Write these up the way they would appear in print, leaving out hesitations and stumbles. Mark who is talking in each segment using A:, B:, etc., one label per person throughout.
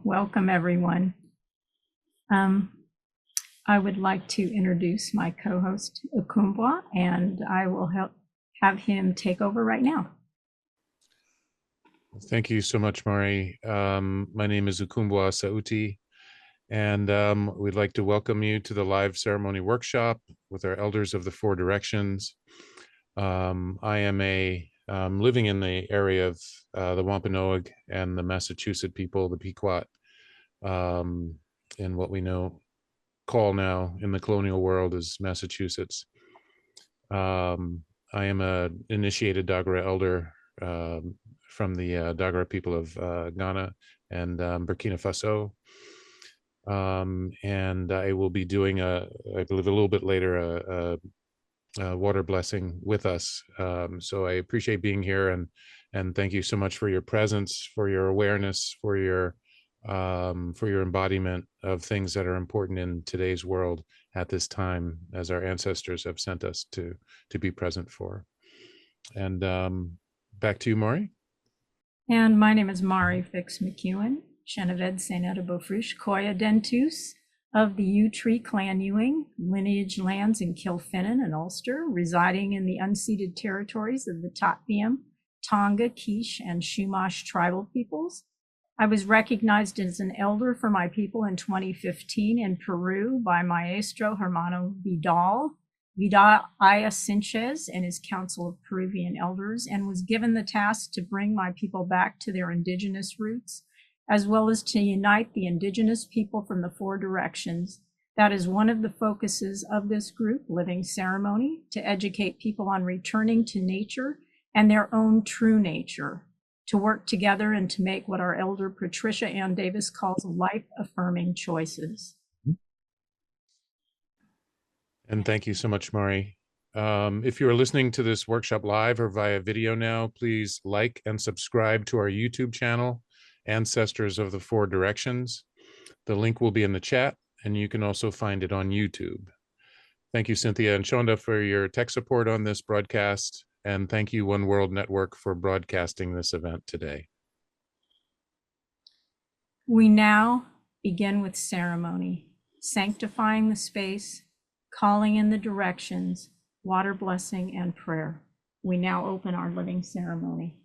A: Welcome, everyone. I would like to introduce my co-host, Ukumbwa, and I will have him take over right now.
B: Thank you so much, Mari. My name is Ukumbwa Sauti, and we'd like to welcome you to the live ceremony workshop with our elders of the Four Directions. I am living in the area of the Wampanoag and the Massachusetts people, the Pequot, in what we call now in the colonial world as Massachusetts. I am an initiated Dagara elder from the Dagara people of Ghana and Burkina Faso. And I will be doing I believe a little bit later, a water blessing with us. So I appreciate being here, and thank you so much for your presence, for your awareness, for your embodiment of things that are important in today's world at this time, as our ancestors have sent us to be present for. And back to you, Mari.
A: And my name is Mari Fix McEwen, Cheneved Saineta Bofrush, Koya Dentus of the Yew Tree Clan Ewing, lineage lands in Kilfinnan and Ulster, residing in the unceded territories of the Tatviam, Tonga, Quiche, and Chumash tribal peoples. I was recognized as an elder for my people in 2015 in Peru by Maestro Hermano Vidal Aya Sanchez and his Council of Peruvian Elders, and was given the task to bring my people back to their indigenous roots, as well as to unite the indigenous people from the Four Directions. That is one of the focuses of this group, Living Ceremony, to educate people on returning to nature and their own true nature, to work together and to make what our elder Patricia Ann Davis calls life-affirming choices.
B: And thank you so much, Mari. If you are listening to this workshop live or via video now, please like and subscribe to our YouTube channel, Ancestors of the Four Directions. The link will be in the chat, and you can also find it on YouTube. Thank you, Cynthia and Shonda, for your tech support on this broadcast, and thank you, One World Network, for broadcasting this event today.
A: We now begin with ceremony, sanctifying the space, calling in the directions, water blessing, and prayer. We now open our living ceremony.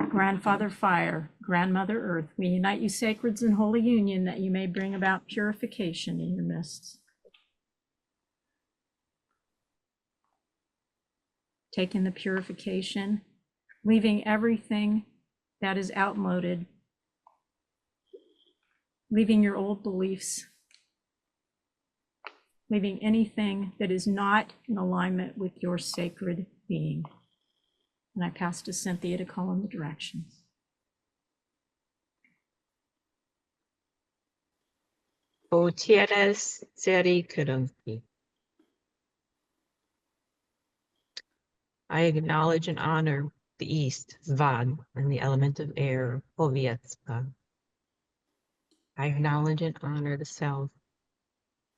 A: Grandfather Fire, Grandmother Earth, we unite you sacreds in holy union that you may bring about purification in your midst. Take in the purification, leaving everything that is outmoded, leaving your old beliefs, leaving anything that is not in alignment with your sacred being. And I pass to Cynthia to call in the directions.
C: Mijares seri kurumpi. I acknowledge and honor the East, Zvad, and the element of air, Povietska. I acknowledge and honor the South,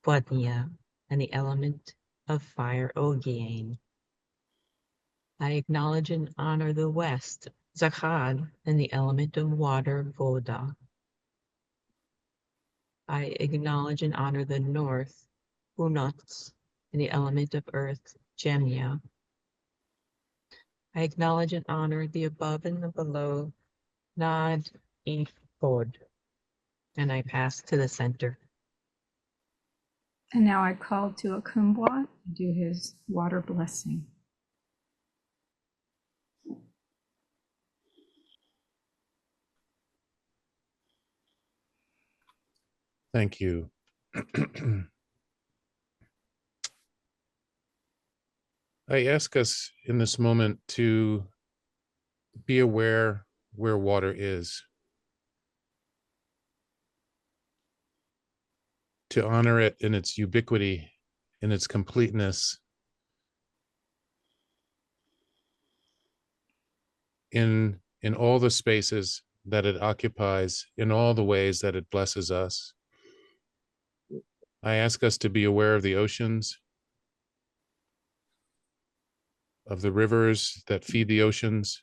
C: Bodnia, and the element of fire, Ogiane. I acknowledge and honor the West, Zakhad, and the element of water, Voda. I acknowledge and honor the North, Unots, and the element of earth, Gemia. I acknowledge and honor the above and the below, Nad, Ifod, and I pass to the center.
A: And now I call to Ukumbwa to do his water blessing.
B: Thank you. I ask us in this moment to be aware where water is, to honor it in its ubiquity, in its completeness, in all the spaces that it occupies, in all the ways that it blesses us. I ask us to be aware of the oceans, of the rivers that feed the oceans.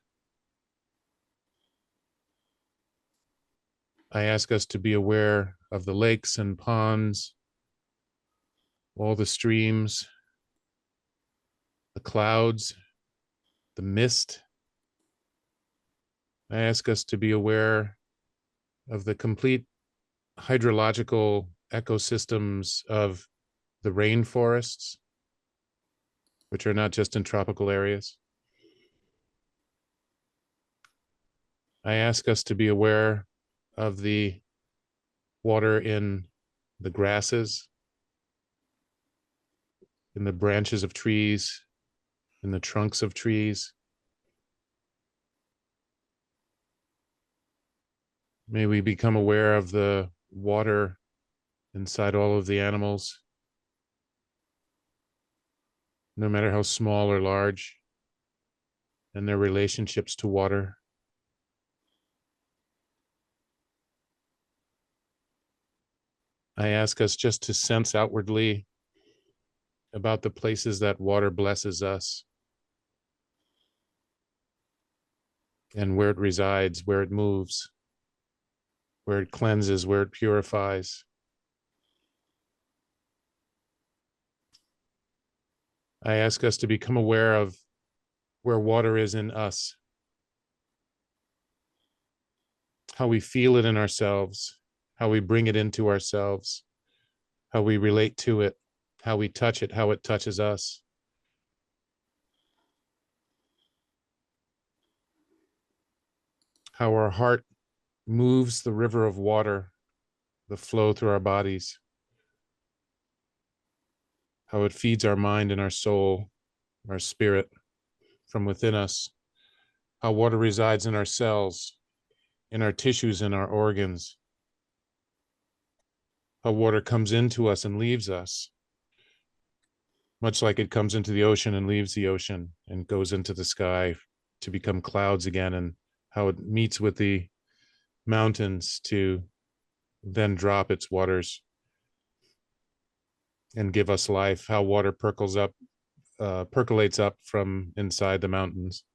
B: I ask us to be aware of the lakes and ponds, all the streams, the clouds, the mist. I ask us to be aware of the complete hydrological ecosystems of the rainforests, which are not just in tropical areas. I ask us to be aware of the water in the grasses, in the branches of trees, in the trunks of trees. May we become aware of the water inside all of the animals, no matter how small or large, and their relationships to water. I ask us just to sense outwardly about the places that water blesses us and where it resides, where it moves, where it cleanses, where it purifies. I ask us to become aware of where water is in us, how we feel it in ourselves, how we bring it into ourselves, how we relate to it, how we touch it, how it touches us. How our heart moves the river of water, the flow through our bodies, how it feeds our mind and our soul, our spirit from within us, how water resides in our cells, in our tissues, in our organs, how water comes into us and leaves us, much like it comes into the ocean and leaves the ocean and goes into the sky to become clouds again, and how it meets with the mountains to then drop its waters and give us life, how water percolates up from inside the mountains,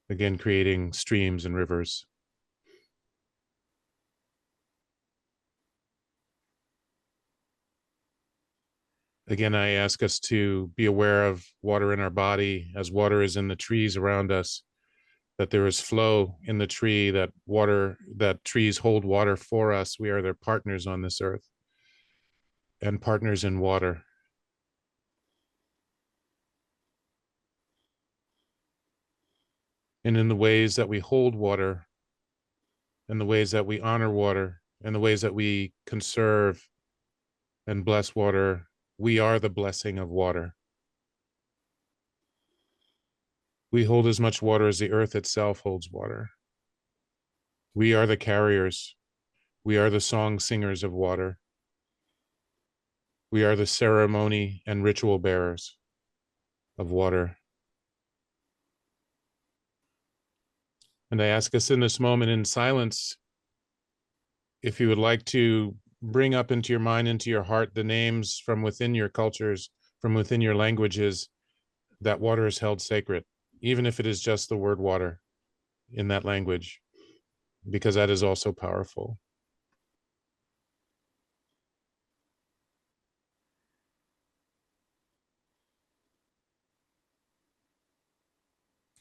B: again creating streams and rivers. Again, I ask us to be aware of water in our body as water is in the trees around us, that there is flow in the tree, that trees hold water for us. We are their partners on this earth and partners in water. And in the ways that we hold water, and the ways that we honor water, and the ways that we conserve and bless water, we are the blessing of water. We hold as much water as the earth itself holds water. We are the carriers. We are the song singers of water. We are the ceremony and ritual bearers of water. And I ask us in this moment in silence, if you would like to bring up into your mind, into your heart, the names from within your cultures, from within your languages, that water is held sacred, even if it is just the word water in that language, because that is also powerful.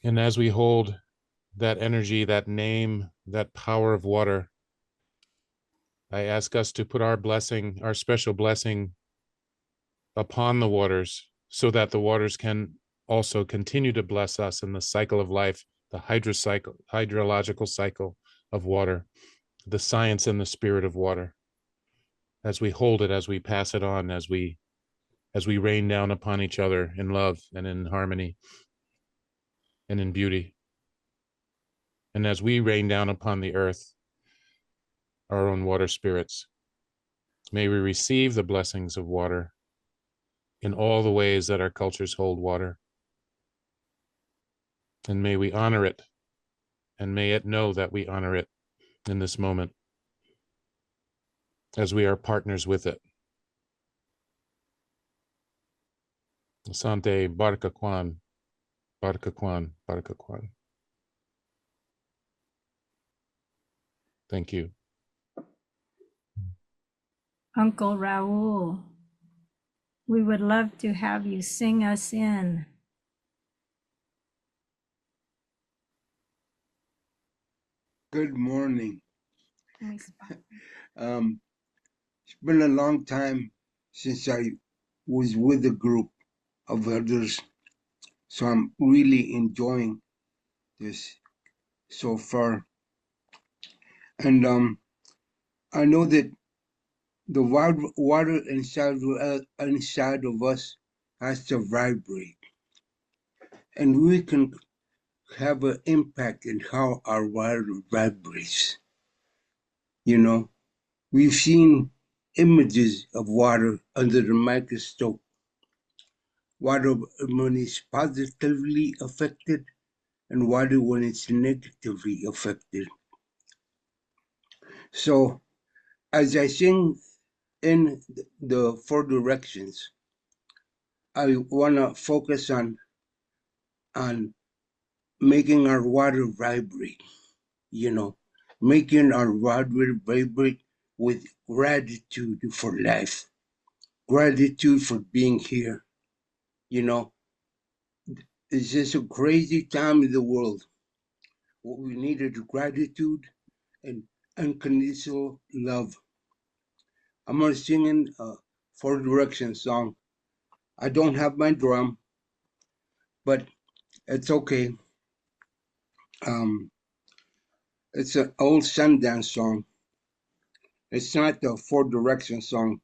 B: And as we hold that energy, that name, that power of water, I ask us to put our blessing, our special blessing upon the waters, so that the waters can also continue to bless us in the cycle of life, the hydrological cycle of water, the science and the spirit of water. As we hold it, as we pass it on, as we rain down upon each other in love and in harmony and in beauty. And as we rain down upon the earth, our own water spirits, may we receive the blessings of water in all the ways that our cultures hold water. And may we honor it, and may it know that we honor it in this moment. as we are partners with it. Asante Baraka Kwan, Baraka Kwan, Baraka Kwan. Thank you.
A: Uncle Raul, we would love to have you sing us in.
D: Good morning.
A: Can we spot?
D: It's been a long time since I was with a group of elders, so I'm really enjoying this so far. And I know that the water inside of us has to vibrate, and we can have an impact in how our water vibrates. You know, we've seen images of water under the microscope. Water when it's positively affected and water when it's negatively affected. So as I sing in the four directions, I want to focus on making our water vibrate, making our water vibrate with gratitude for life, gratitude for being here. It's just a crazy time in the world. What we need is gratitude and unconditional love. I'm gonna sing in a four direction song. I don't have my drum, but it's okay. It's an old Sundance song. It's not the four direction song,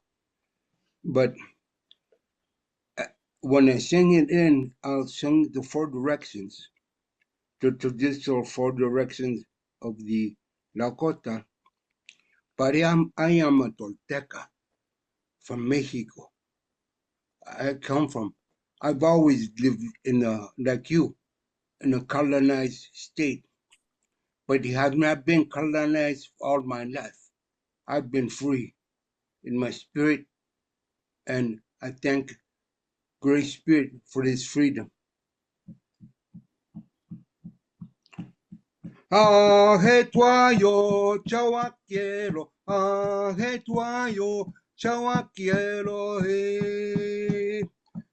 D: but when I sing it in, I'll sing the four directions, the traditional four directions of the Lakota. But I am a Tolteca from Mexico. I've always lived like you, in a colonized state, but it has not been colonized all my life. I've been free in my spirit, and I thank Great Spirit for this freedom. Ahetuayo chawaquiero, ahetuayo chawaquiero,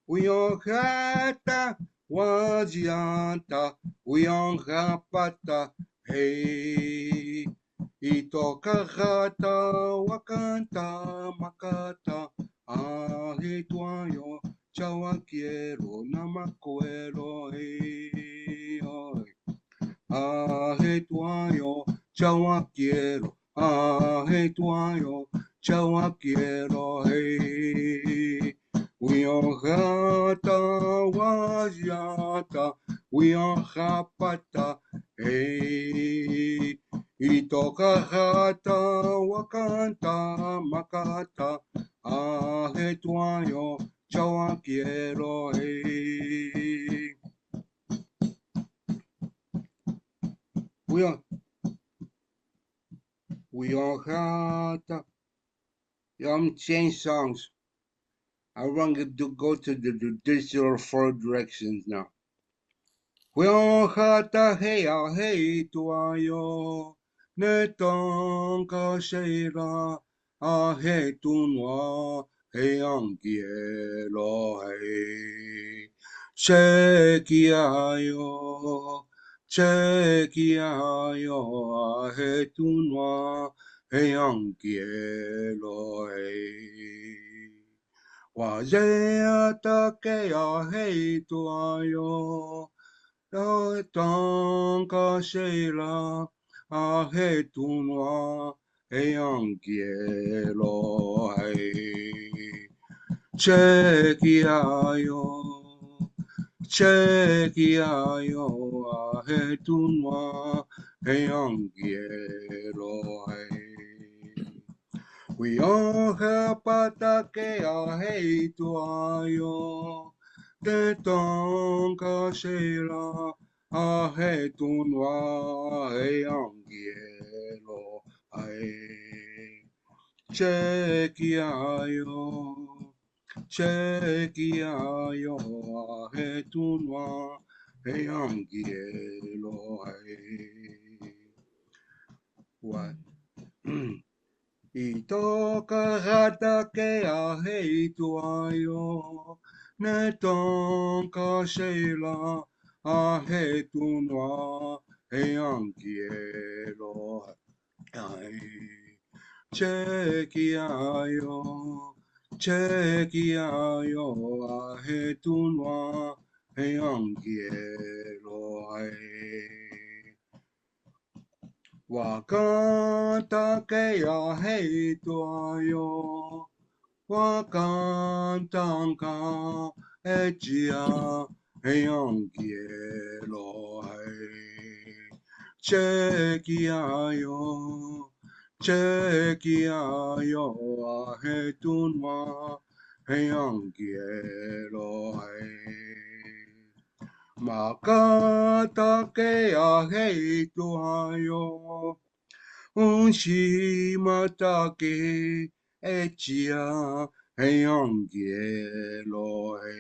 D: Uyonjata wajianta, uyonjapata, hey. Itokajata wakanta makata, ahetuayo chawaquiero namacuero, hey. Ahetuayo chawaquiero, ahetuayo chawaquiero, hey. Uyonjata wajata, uyonjapata, hey. Itokajata wakanta makata, ahetuayo chawaquiero, hey. Uyonjata. I'm change songs. I want to go to the traditional four directions now. Uyonjata heya hey tuayo, netonka sheira, ahe tunwa, hey angielo hey. Chekiayo, chekiayo, ahe tunwa, hey angielo hey. Wajea ke ahe tuayo, tonka sheila, ahe tunwa, hey angielo hey. Chekiayo, chekiayo, ahe tunwa, hey angielo hey. We all have patake ahe tuayo, te tonka sheila, ahe tunwa, he angielo, ae. chekiayo, chekiayo, hetunwa, heyangielo, wa. Itoka hata ke ahe tuayo, ne tonka sheila ahe tunwa he angielo ai. Chekiayo ahe tunwa he angielo ai. Wakanta ke ahe tuayo, wakantanka ejia heyangielo hai. Chekiayo ahe tunwa heyangielo hai. Makata ke ahe tuayo, unshimata ke echia heyangielo he.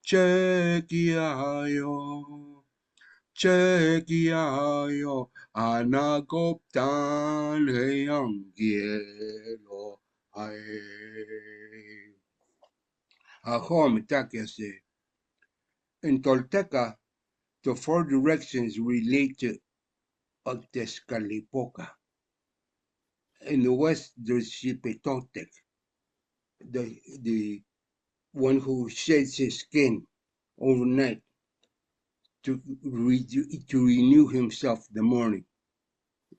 D: Chekiayo, anagoptan heyangielo he. Ahom takese. In Tolteca, the four directions relate to Octezcalipoca. In the west, there's Xipetotec, the one who sheds his skin overnight to renew himself the morning,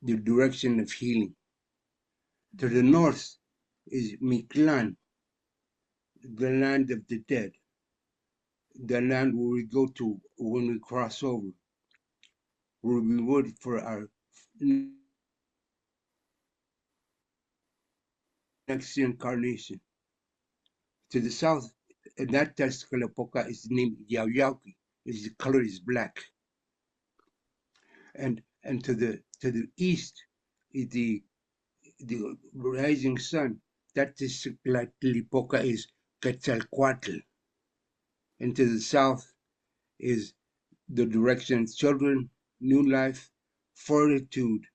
D: the direction of healing. To the north is Mictlan, the land of the dead, the land where we go to when we cross over, where we wait for our next incarnation. To the south, that Tezcatlipoca is named Yauyauki. His color is black. And to the east is the rising sun. That Tezcatlipoca is Quetzalcoatl. And to the south is the direction of children, new life, fortitude,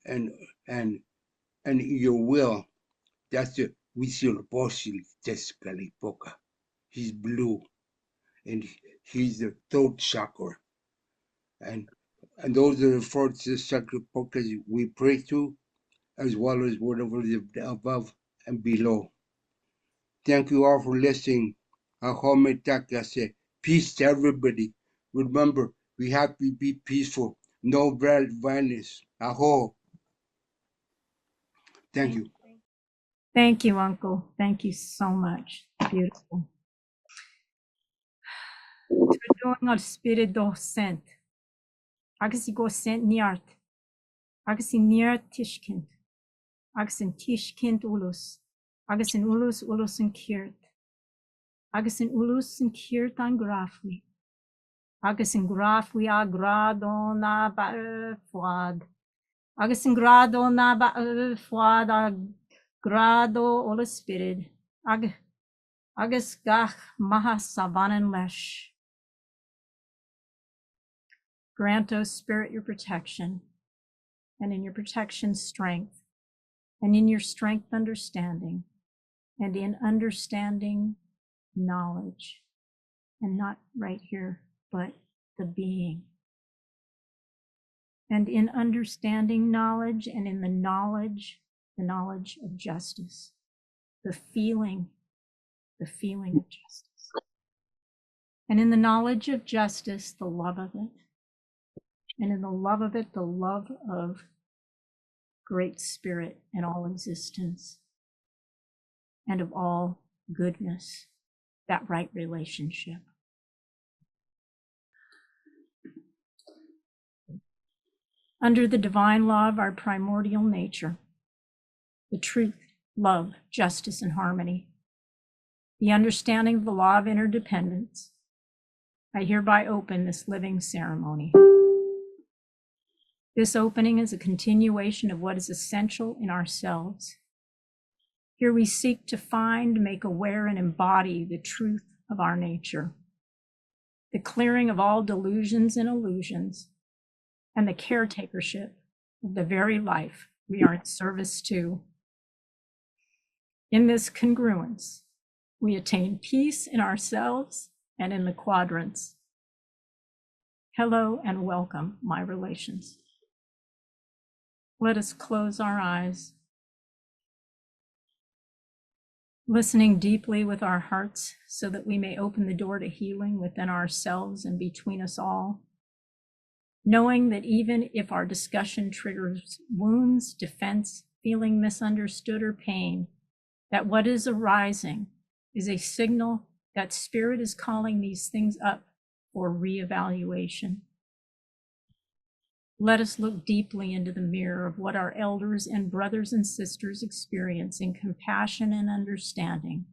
D: and your will. That's the Huitzilopochtli Tezcatlipoca. He's blue, and he's the throat chakra. And those are the four Tezcatlipoca we pray to, as well as whatever is above and below. Thank you all for listening. Ahometakase. Peace to everybody. Remember, we have to be peaceful. No violence. Aho. Thank you.
A: Thank you, Uncle. Thank you so much. Beautiful. Doing our spirit docent. Agasi go sent niart. Agasi niart tishkind. Agasin tishkind ulus. Agasin ulus and kirt. Agasin ulus and kirt an grafwi. Agasin grafwi a grado na ba fuad. Agasin grado na ba fuad a grado ola spirit. Agus gach maha savanan lesh. Grant, O Spirit, your protection, and in your protection, strength, and in your strength, understanding, and in understanding, knowledge, and not right here, but the being. And in understanding knowledge, and in the knowledge of justice, the feeling of justice. And in the knowledge of justice, the love of it. And in the love of it, the love of Great Spirit and all existence and of all goodness, that right relationship. Under the divine law of our primordial nature, the truth, love, justice, and harmony, the understanding of the law of interdependence, I hereby open this living ceremony. This opening is a continuation of what is essential in ourselves. Here we seek to find, make aware, and embody the truth of our nature, the clearing of all delusions and illusions, and the caretakership of the very life we are in service to. In this congruence, we attain peace in ourselves and in the quadrants. Hello and welcome, my relations. Let us close our eyes, listening deeply with our hearts so that we may open the door to healing within ourselves and between us all, knowing that even if our discussion triggers wounds, defense, feeling misunderstood, or pain, that what is arising is a signal that Spirit is calling these things up for reevaluation. Let us look deeply into the mirror of what our elders and brothers and sisters experience in compassion and understanding,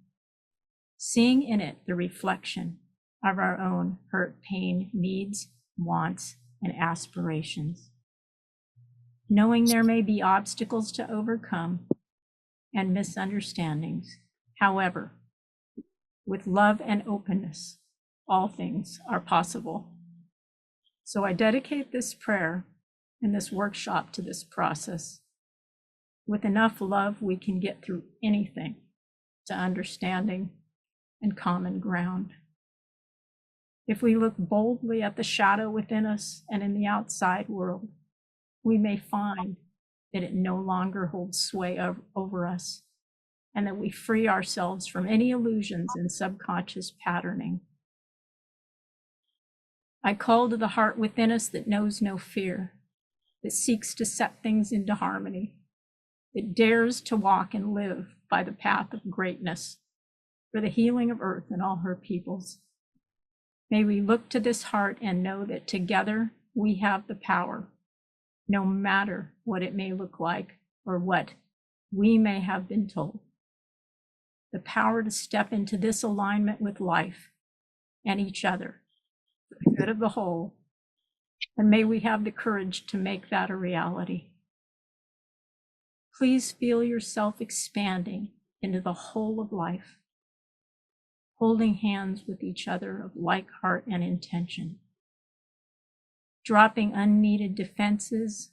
A: seeing in it the reflection of our own hurt, pain, needs, wants, and aspirations. Knowing there may be obstacles to overcome and misunderstandings, however, with love and openness, all things are possible. So I dedicate this prayer and this workshop to this process. With enough love, we can get through anything to understanding and common ground. If we look boldly at the shadow within us and in the outside world, we may find that it no longer holds sway over us, and that we free ourselves from any illusions and subconscious patterning. I call to the heart within us that knows no fear, that seeks to set things into harmony, that dares to walk and live by the path of greatness for the healing of earth and all her peoples. May we look to this heart and know that together we have the power, no matter what it may look like or what we may have been told. The power to step into this alignment with life and each other for the good of the whole. And may we have the courage to make that a reality. Please feel yourself expanding into the whole of life, holding hands with each other of like heart and intention, dropping unneeded defenses,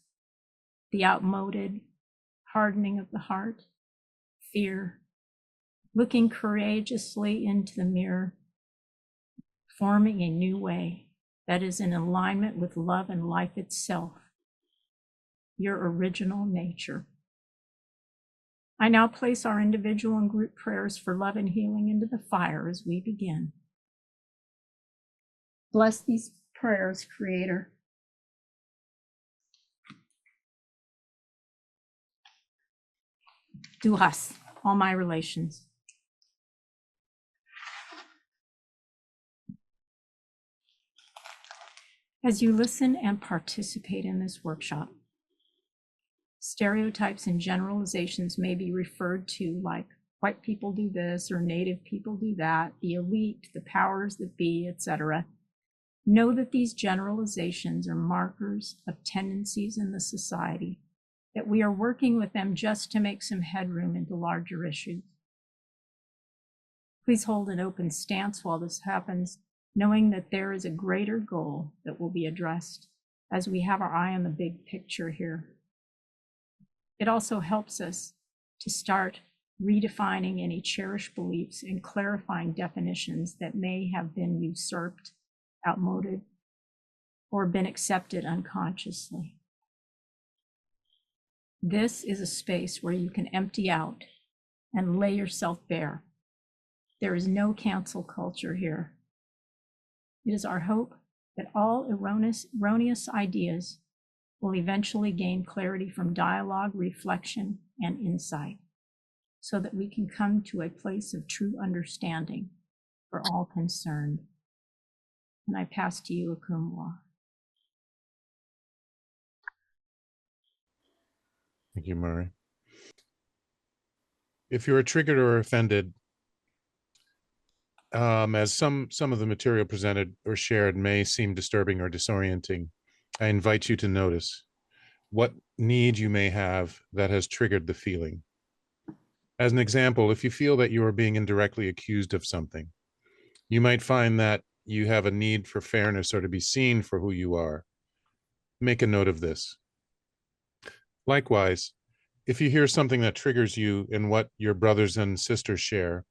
A: the outmoded hardening of the heart, fear, looking courageously into the mirror, forming a new way that is in alignment with love and life itself, your original nature. I now place our individual and group prayers for love and healing into the fire as we begin. Bless these prayers, Creator. Duhas, all my relations. As you listen and participate in this workshop, stereotypes and generalizations may be referred to like white people do this or native people do that, the elite, the powers that be, etc. Know that these generalizations are markers of tendencies in the society, that we are working with them just to make some headroom into larger issues. Please hold an open stance while this happens, knowing that there is a greater goal that will be addressed as we have our eye on the big picture here. It also helps us to start redefining any cherished beliefs and clarifying definitions that may have been usurped, outmoded, or been accepted unconsciously. This is a space where you can empty out and lay yourself bare. There is no cancel culture here. It is our hope that all erroneous ideas will eventually gain clarity from dialogue, reflection, and insight, so that we can come to a place of true understanding for all concerned. And I pass to you, Ukumbwa.
B: Thank you, Murray. If you're triggered or offended, as some of the material presented or shared may seem disturbing or disorienting, I invite you to notice. what need you may have that has triggered the feeling. As an example, if you feel that you are being indirectly accused of something, you might find that you have a need for fairness or to be seen for who you are. Make a note of this. Likewise, if you hear something that triggers you in what your brothers and sisters share,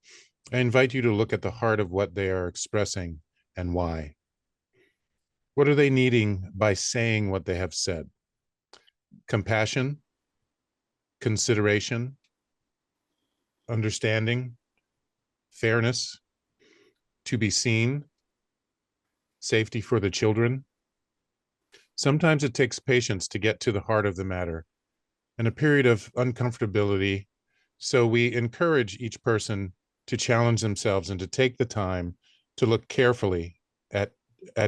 B: I invite you to look at the heart of what they are expressing and why. What are they needing by saying what they have said? Compassion, consideration, understanding, fairness, to be seen, safety for the children. Sometimes it takes patience to get to the heart of the matter and a period of uncomfortability. So we encourage each person to challenge themselves and to take the time to look carefully at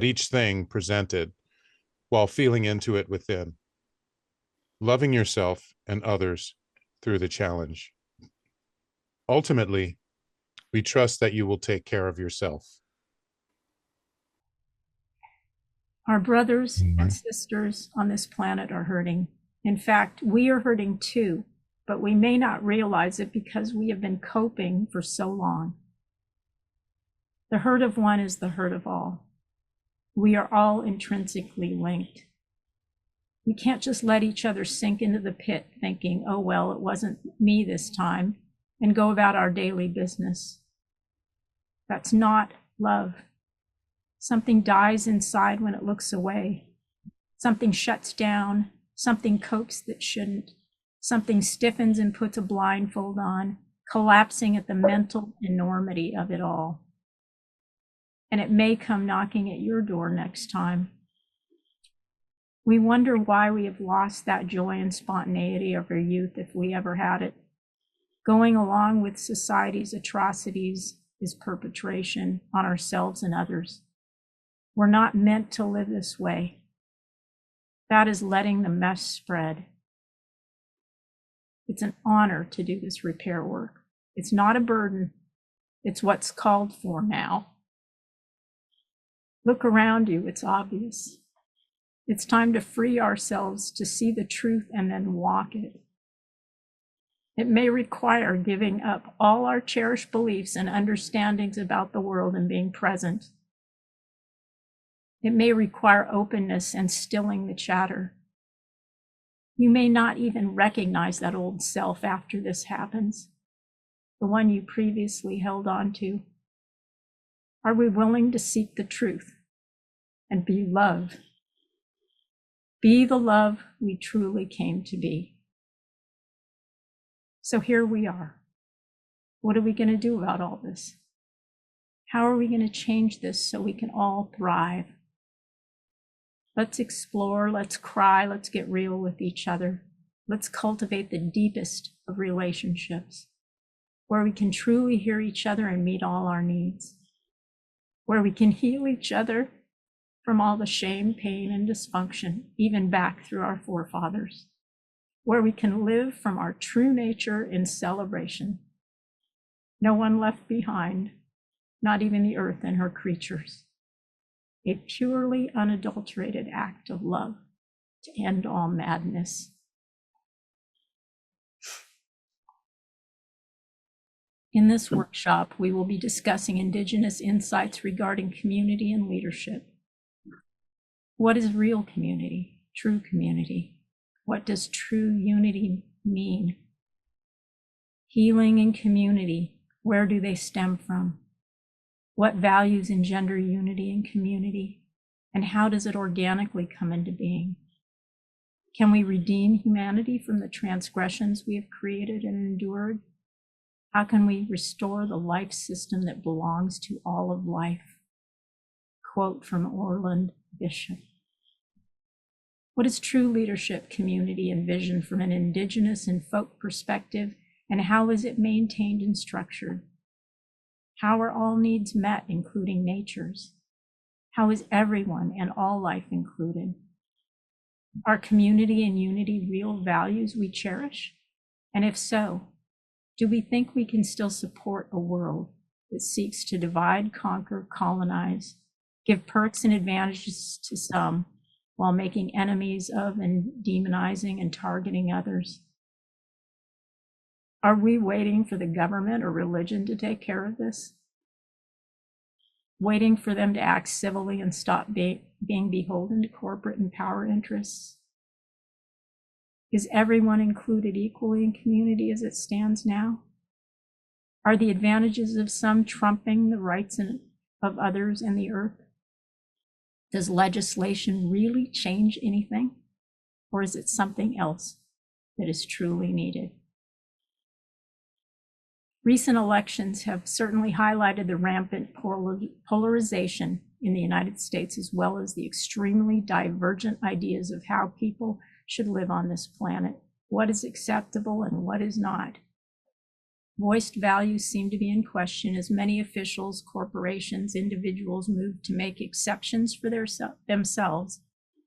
B: each thing presented while feeling into it within, loving yourself and others through the challenge. Ultimately, we trust that you will take care of yourself.
A: Our brothers and sisters on this planet are hurting. In fact, we are hurting too, but we may not realize it because we have been coping for so long. The hurt of one is the hurt of all. We are all intrinsically linked. We can't just let each other sink into the pit thinking, oh, well, it wasn't me this time, and go about our daily business. That's not love. Something dies inside when it looks away. Something shuts down. Something copes that shouldn't. Something stiffens and puts a blindfold on, collapsing at the mental enormity of it all. And it may come knocking at your door next time. We wonder why we have lost that joy and spontaneity of our youth, if we ever had it. Going along with society's atrocities is perpetration on ourselves and others. We're not meant to live this way. That is letting the mess spread. It's an honor to do this repair work. It's not a burden. It's what's called for now. Look around you, it's obvious. It's time to free ourselves to see the truth and then walk it. It may require giving up all our cherished beliefs and understandings about the world and being present. It may require openness and stilling the chatter. You may not even recognize that old self after this happens, the one you previously held on to. Are we willing to seek the truth and be love? Be the love we truly came to be. So here we are. What are we going to do about all this? How are we going to change this so we can all thrive? Let's explore, let's cry, let's get real with each other. Let's cultivate the deepest of relationships, where we can truly hear each other and meet all our needs, where we can heal each other from all the shame, pain, and dysfunction, even back through our forefathers, where we can live from our true nature in celebration. No one left behind, not even the earth and her creatures. A purely unadulterated act of love to end all madness. In this workshop, we will be discussing Indigenous insights regarding community and leadership. What is real community, true community? What does true unity mean? Healing and community, where do they stem from? What values engender unity and community? And how does it organically come into being? Can we redeem humanity from the transgressions we have created and endured? How can we restore the life system that belongs to all of life? Quote from Orland Bishop. What is true leadership, community, and vision from an Indigenous and folk perspective, and how is it maintained and structured? How are all needs met, including nature's? How is everyone and all life included? Are community and unity real values we cherish? And if so, do we think we can still support a world that seeks to divide, conquer, colonize, give perks and advantages to some, while making enemies of and demonizing and targeting others? Are we waiting for the government or religion to take care of this? Waiting for them to act civilly and stop being beholden to corporate and power interests? Is everyone included equally in community as it stands now? Are the advantages of some trumping the rights of others and the earth? Does legislation really change anything? Or is it something else that is truly needed? Recent elections have certainly highlighted the rampant polarization in the United States, as well as the extremely divergent ideas of how people should live on this planet, what is acceptable and what is not. Voiced values seem to be in question as many officials, corporations, individuals move to make exceptions for themselves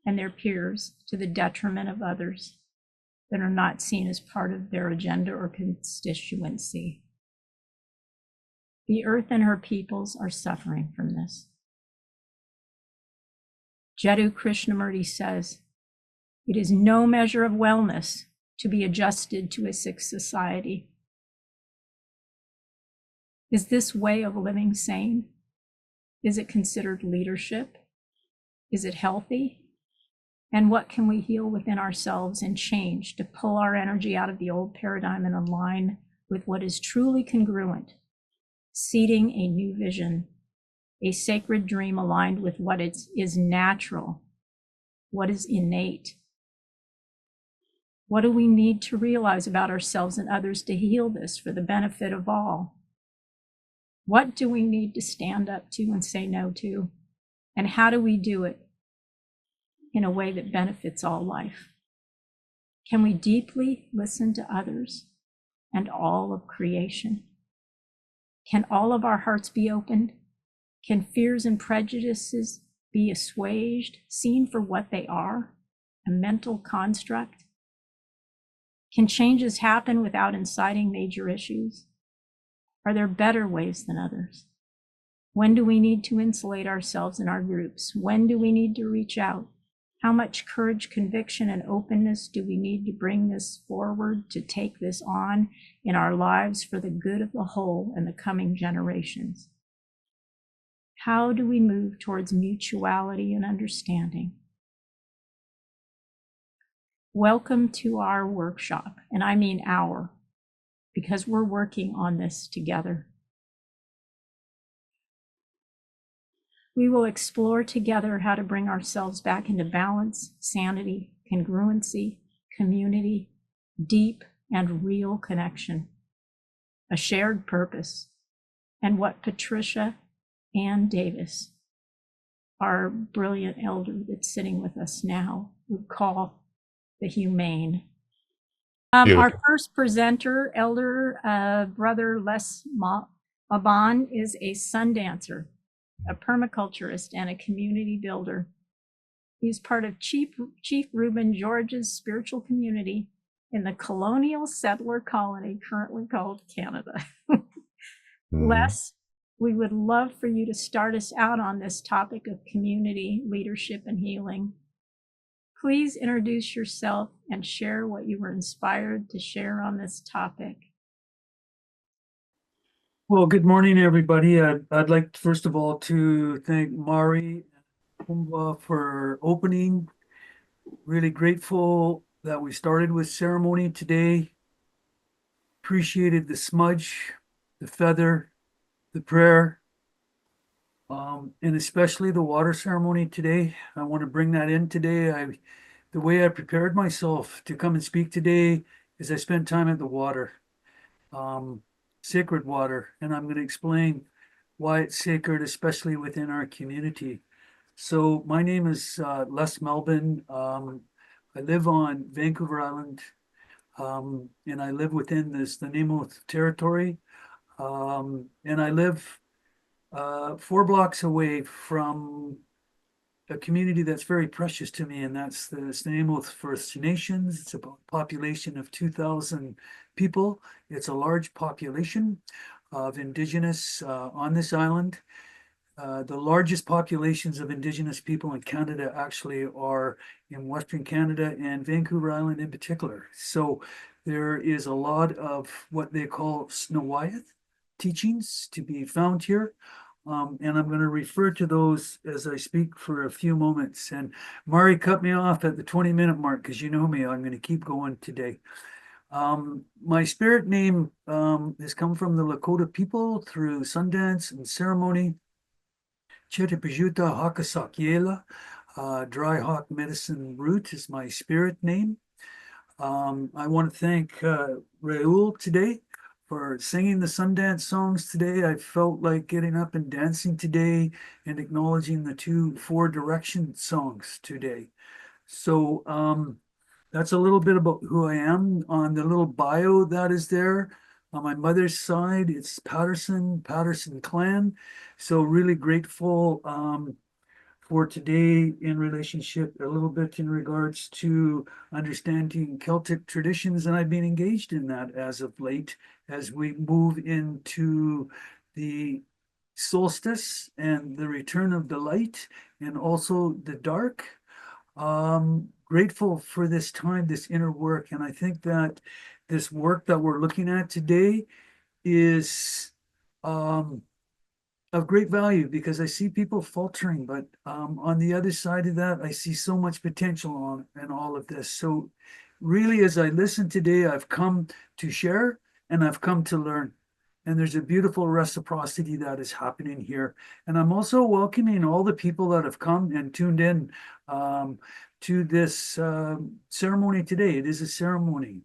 A: and their peers to the detriment of others that are not seen as part of their agenda or constituency. The earth and her peoples are suffering from this. Jiddu Krishnamurti says, "It is no measure of wellness to be adjusted to a sick society." Is this way of living sane? Is it considered leadership? Is it healthy? And what can we heal within ourselves and change to pull our energy out of the old paradigm and align with what is truly congruent, seeding a new vision, a sacred dream aligned with what is natural, what is innate? What do we need to realize about ourselves and others to heal this for the benefit of all? What do we need to stand up to and say no to? And how do we do it in a way that benefits all life? Can we deeply listen to others and all of creation? Can all of our hearts be opened? Can fears and prejudices be assuaged, seen for what they are, a mental construct? Can changes happen without inciting major issues? Are there better ways than others? When do we need to insulate ourselves in our groups? When do we need to reach out? How much courage, conviction, and openness do we need to bring this forward, to take this on in our lives for the good of the whole and the coming generations? How do we move towards mutuality and understanding? Welcome to our workshop, and I mean our, because we're working on this together. We will explore together how to bring ourselves back into balance, sanity, congruency, community, deep and real connection, a shared purpose, and what Patricia and Davis, our brilliant elder that's sitting with us now, would call the humane. Our first presenter, Elder Brother Les Malbon, is a sun dancer, a permaculturist, and a community builder. He's part of Chief Reuben George's spiritual community in the colonial settler colony currently called Canada. Les, we would love for you to start us out on this topic of community, leadership, and healing. Please introduce yourself and share what you were inspired to share on this topic.
E: Well, good morning, everybody. I'd like, first of all, to thank Mari and Ukumbwa for opening. Really grateful that we started with ceremony today. Appreciated the smudge, the feather, the prayer, and especially the water ceremony today. I want to bring that in today. The way I prepared myself to come and speak today is I spent time at the water. Sacred water, and I'm going to explain why it's sacred, especially within our community. So my name is Les Malbon. I live on Vancouver Island, and I live within the Nanaimo territory, and I live 4 blocks away from a community that's very precious to me, and that's the Nanaimo First Nations. It's a population of 2,000 people. It's a large population of Indigenous on this island. The largest populations of Indigenous people in Canada actually are in Western Canada and Vancouver Island in particular. So there is a lot of what they call Snawayath teachings to be found here. And I'm going to refer to those as I speak for a few moments. And Mari cut me off at the 20-minute mark because you know me, I'm going to keep going today. My spirit name has come from the Lakota people through Sundance and ceremony. Chetapajuta Hakasakyela, dry hawk medicine root is my spirit name. I want to thank Raul today for singing the Sundance songs today. I felt like getting up and dancing today and acknowledging the 4 Direction songs today. So that's a little bit about who I am. On the little bio that is there, on my mother's side, it's Patterson clan. So really grateful for today in relationship a little bit in regards to understanding Celtic traditions. And I've been engaged in that as of late, as we move into the solstice and the return of the light and also the dark. Grateful for this time, this inner work. And I think that this work that we're looking at today is of great value because I see people faltering, but on the other side of that, I see so much potential in all of this. So really, as I listen today, I've come to share and I've come to learn. And there's a beautiful reciprocity that is happening here. And I'm also welcoming all the people that have come and tuned in to this ceremony today. It is a ceremony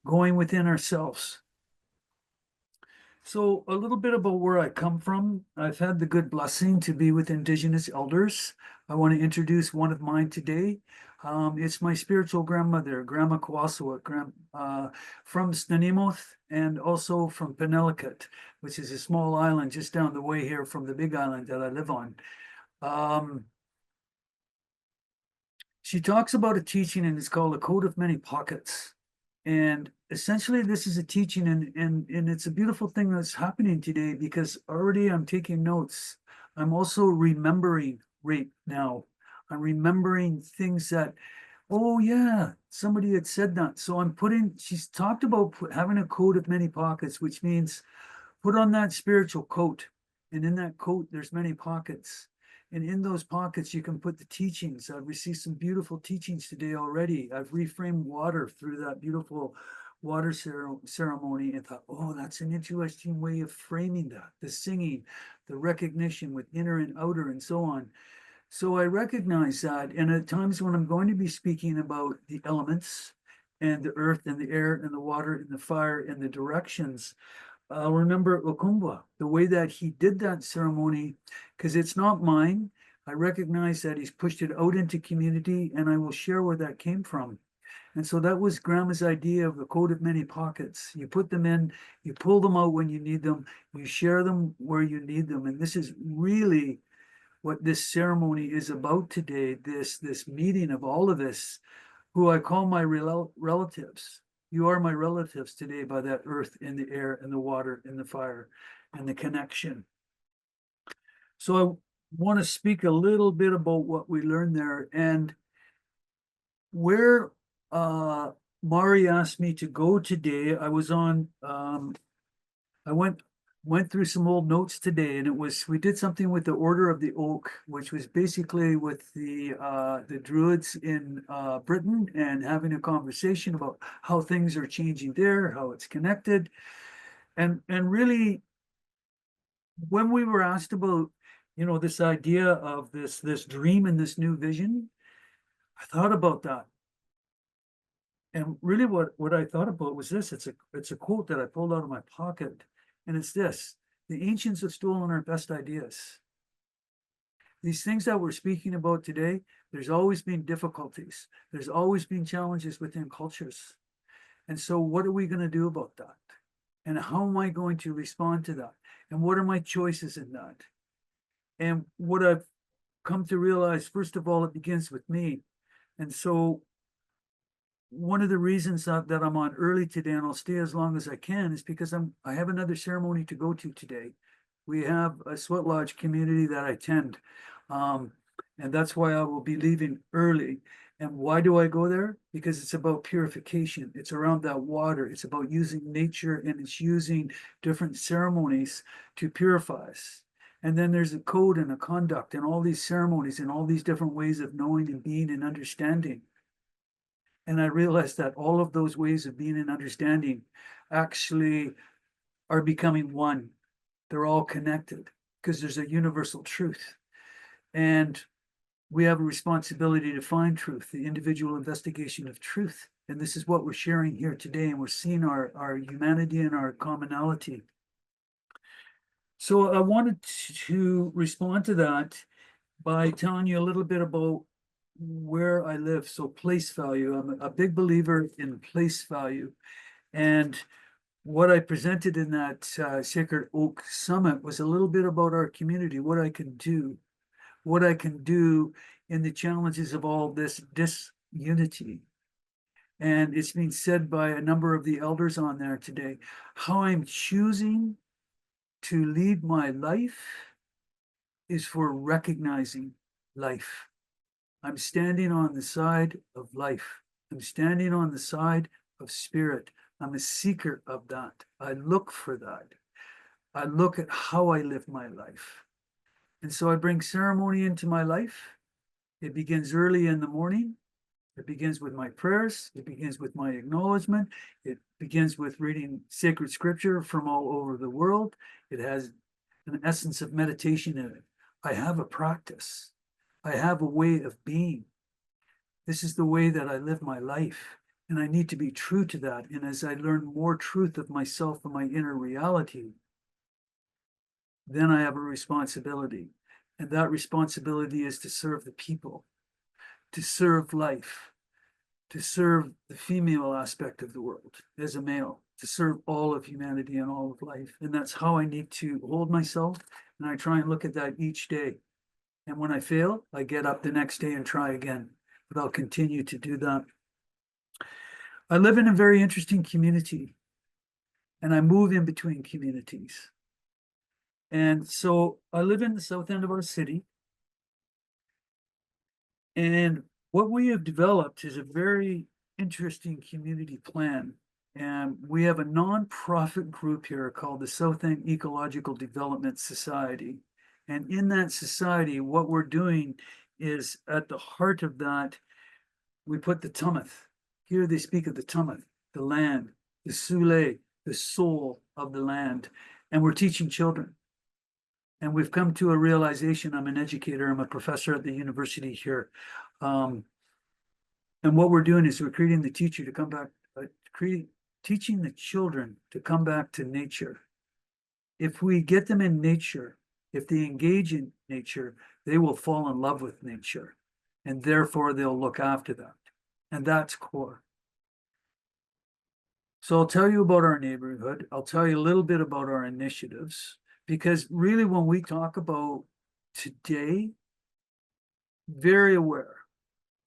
E: going within ourselves. So a little bit about where I come from. I've had the good blessing to be with Indigenous elders. I want to introduce one of mine today. It's my spiritual grandmother, Grandma Kawasawat, from Snuneymuxw and also from Penelakut, which is a small island just down the way here from the big island that I live on. She talks about a teaching and it's called A Coat of Many Pockets. And essentially, this is a teaching, and it's a beautiful thing that's happening today because already I'm taking notes. I'm also remembering right now. I'm remembering things that, oh yeah, somebody had said that. So she's talked about having a coat of many pockets, which means put on that spiritual coat. And in that coat, there's many pockets. And in those pockets, you can put the teachings. I've received some beautiful teachings today already. I've reframed water through that beautiful water ceremony and thought, oh, that's an interesting way of framing that. The singing, the recognition with inner and outer and so on. So I recognize that. And at times when I'm going to be speaking about the elements and the earth and the air and the water and the fire and the directions, I'll remember Ukumbwa, the way that he did that ceremony, because it's not mine. I recognize that he's pushed it out into community, and I will share where that came from. And so that was Grandma's idea of the coat of many pockets. You put them in, you pull them out when you need them, you share them where you need them. And this is really what this ceremony is about today, this meeting of all of us, who I call my relatives. You are my relatives today by that earth and the air and the water and the fire and the connection. So I want to speak a little bit about what we learned there and where Mari asked me to go today. I was on, I went through some old notes today, and we did something with the Order of the Oak, which was basically with the Druids in Britain and having a conversation about how things are changing there, how it's connected. And really, when we were asked about, this idea of this dream and this new vision, I thought about that. And really what I thought about was this. It's a quote that I pulled out of my pocket. And it's this: the ancients have stolen our best ideas. These things that we're speaking about today, there's always been difficulties. There's always been challenges within cultures. And so what are we going to do about that? And how am I going to respond to that? And what are my choices in that? And what I've come to realize, first of all, it begins with me. And so one of the reasons that I'm on early today, and I'll stay as long as I can, is because I have another ceremony to go to today. We have a sweat lodge community that I tend. And that's why I will be leaving early. And why do I go there? Because it's about purification. It's around that water. It's about using nature, and it's using different ceremonies to purify us. And then there's a code and a conduct and all these ceremonies and all these different ways of knowing and being and understanding. And I realized that all of those ways of being and understanding actually are becoming one. They're all connected because there's a universal truth. And we have a responsibility to find truth, the individual investigation of truth. And this is what we're sharing here today. And we're seeing our humanity and our commonality. So I wanted to respond to that by telling you a little bit about where I live. So place value, I'm a big believer in place value. And what I presented in that Sacred Oak Summit was a little bit about our community, what I can do in the challenges of all this disunity. And it's been said by a number of the elders on there today, how I'm choosing to lead my life is for recognizing life. I'm standing on the side of life. I'm standing on the side of spirit. I'm a seeker of that. I look for that. I look at how I live my life. And so I bring ceremony into my life. It begins early in the morning. It begins with my prayers. It begins with my acknowledgement. It begins with reading sacred scripture from all over the world. It has an essence of meditation in it. I have a practice. I have a way of being. This is the way that I live my life. And I need to be true to that. And as I learn more truth of myself and my inner reality, then I have a responsibility. And that responsibility is to serve the people, to serve life, to serve the female aspect of the world as a male, to serve all of humanity and all of life. And that's how I need to hold myself. And I try and look at that each day. And when I fail, I get up the next day and try again. But I'll continue to do that. I live in a very interesting community, and I move in between communities. And so I live in the south end of our city. And what we have developed is a very interesting community plan. And we have a nonprofit group here called the South End Ecological Development Society. And in that society, what we're doing is at the heart of that, we put the Tummuth. Here they speak of the Tummuth, the land, the Sule, the soul of the land. And we're teaching children. And we've come to a realization, I'm an educator, I'm a professor at the university here. And what we're doing is we're creating the teacher to come back, teaching the children to come back to nature. If we get them in nature, if they engage in nature, they will fall in love with nature. And therefore they'll look after that. And that's core. So I'll tell you about our neighborhood. I'll tell you a little bit about our initiatives. Because really, when we talk about today, very aware,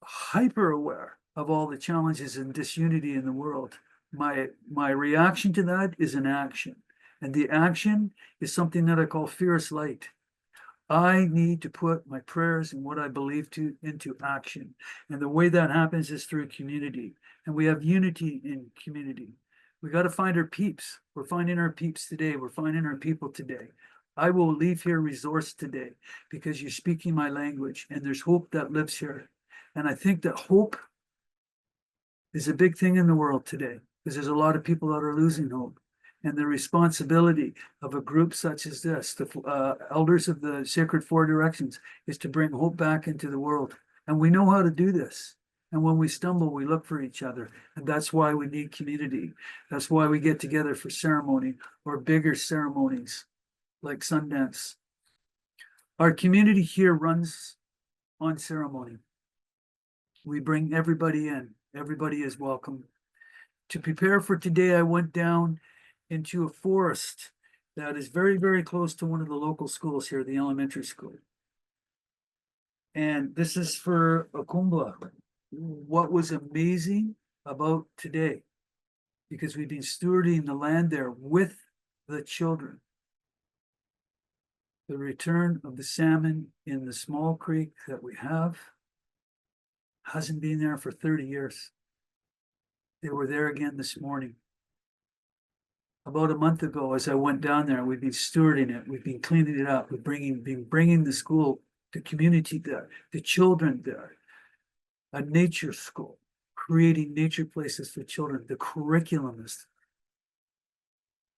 E: hyper aware of all the challenges and disunity in the world. My reaction to that is an action. And the action is something that I call fierce light. I need to put my prayers and what I believe into action. And the way that happens is through community. And we have unity in community. We got to find our peeps. We're finding our peeps today. We're finding our people today. I will leave here resourced today because you're speaking my language and there's hope that lives here. And I think that hope is a big thing in the world today because there's a lot of people that are losing hope. And the responsibility of a group such as this, the elders of the Sacred Four Directions, is to bring hope back into the world. And we know how to do this. And when we stumble, we look for each other. And that's why we need community. That's why we get together for ceremony or bigger ceremonies like Sundance. Our community here runs on ceremony. We bring everybody in. Everybody is welcome. To prepare for today, I went down into a forest that is very, very close to one of the local schools here, the elementary school. And this is for Ukumbwa. What was amazing about today, because we've been stewarding the land there with the children. the return of the salmon in the small creek that we have hasn't been there for 30 years. They were there again this morning. About a month ago, as I went down there, we've been stewarding it. We've been cleaning it up. We've been bringing the school, the community there, the children there, a nature school, creating nature places for children. The curriculum is.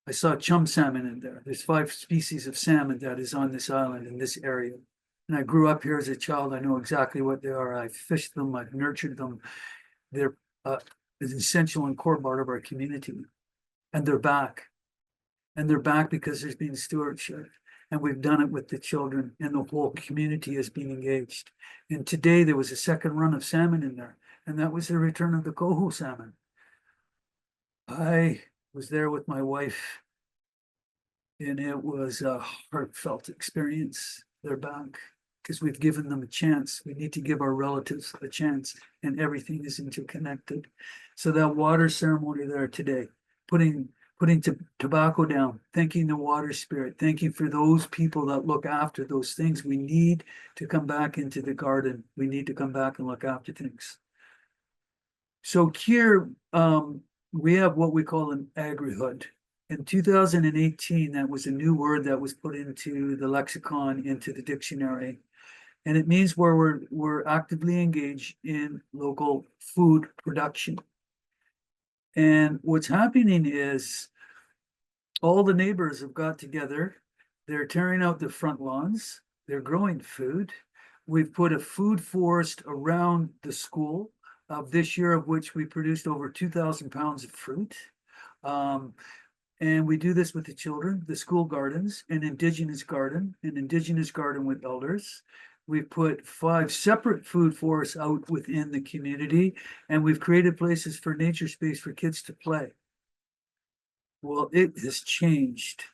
E: I saw chum salmon in there. There's 5 species of salmon that is on this island in this area. And I grew up here as a child. I know exactly what they are. I've fished them. I've nurtured them. They're an essential and core part of our community. And they're back. And they're back because there's been stewardship. And we've done it with the children, and the whole community has been engaged. And today there was a second run of salmon in there, and that was the return of the coho salmon. I was there with my wife, and it was a heartfelt experience. They're back because we've given them a chance. We need to give our relatives a chance, and everything is interconnected. So that water ceremony there today, putting tobacco down, thanking the water spirit, thanking for those people that look after those things. We need to come back into the garden. We need to come back and look after things. So here, we have what we call an agrihood. In 2018, that was a new word that was put into the lexicon, into the dictionary. And it means where we're actively engaged in local food production. And what's happening is all the neighbors have got together. They're tearing out the front lawns. They're growing food. We've put a food forest around the school of this year, of which we produced over 2,000 pounds of fruit. And we do this with the children, the school gardens, an Indigenous garden with elders. We've put 5 separate food forests out within the community, and we've created places for nature space for kids to play. Well, it has changed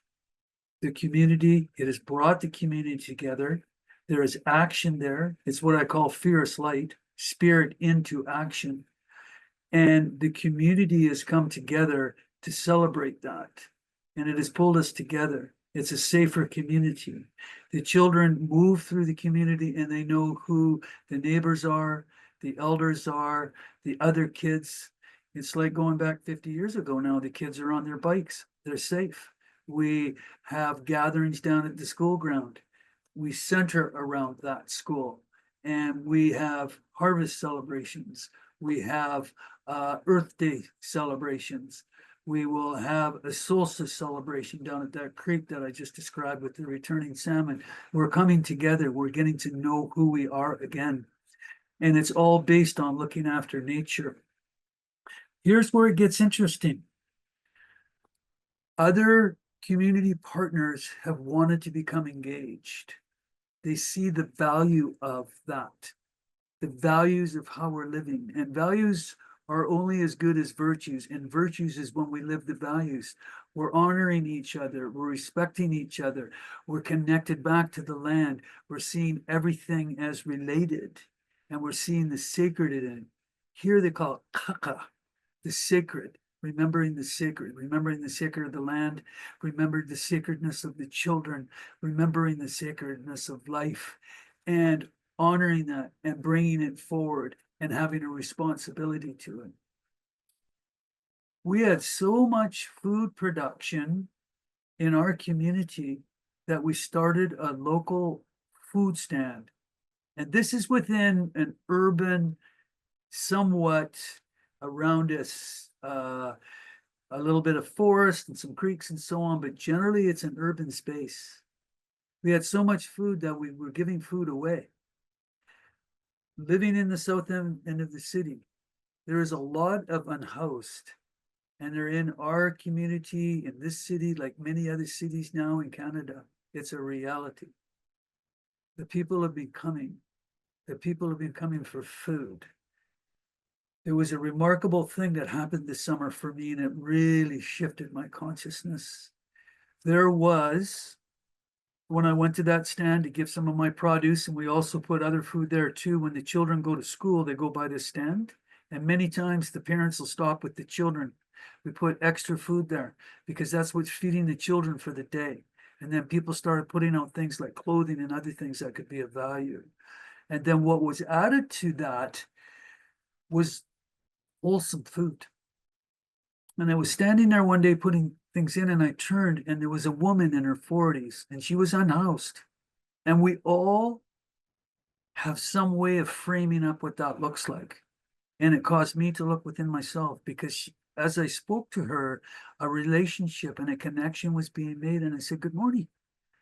E: the community. It has brought the community together. There is action there. It's what I call fierce light, spirit into action. And the community has come together to celebrate that. And it has pulled us together. It's a safer community. The children move through the community and they know who the neighbors are, the elders are, the other kids. It's like going back 50 years ago now. The kids are on their bikes. They're safe. We have gatherings down at the school ground. We center around that school. And we have harvest celebrations. We have Earth Day celebrations. We will have a solstice celebration down at that creek that I just described with the returning salmon. We're coming together. We're getting to know who we are again. And it's all based on looking after nature. Here's where it gets interesting. Other community partners have wanted to become engaged. They see the value of that, the values of how we're living. And values are only as good as virtues. And virtues is when we live the values. We're honoring each other. We're respecting each other. We're connected back to the land. We're seeing everything as related. And we're seeing the sacred in it. Here they call it kaka, the sacred. Remembering the sacred of the land, remembering the sacredness of the children, remembering the sacredness of life, and honoring that and bringing it forward and having a responsibility to it. We had so much food production in our community that we started a local food stand. And this is within an urban, somewhat around us, a little bit of forest and some creeks and so on, but generally it's an urban space. We had so much food that we were giving food away. Living in the south end of the city, there is a lot of unhoused, and they're in our community in this city, like many other cities now in Canada. It's a reality. The people have been coming. The people have been coming for food. There was a remarkable thing that happened this summer for me, and it really shifted my consciousness. There was, when I went to that stand to give some of my produce, and we also put other food there too, when the children go to school, they go by this stand. And many times the parents will stop with the children. We put extra food there because that's what's feeding the children for the day. And then people started putting out things like clothing and other things that could be of value. And then what was added to that was wholesome food. And I was standing there one day putting things in, and I turned, and there was a woman in her 40s, and she was unhoused. And we all have some way of framing up what that looks like. And it caused me to look within myself, because as I spoke to her, a relationship and a connection was being made. And I said, "Good morning.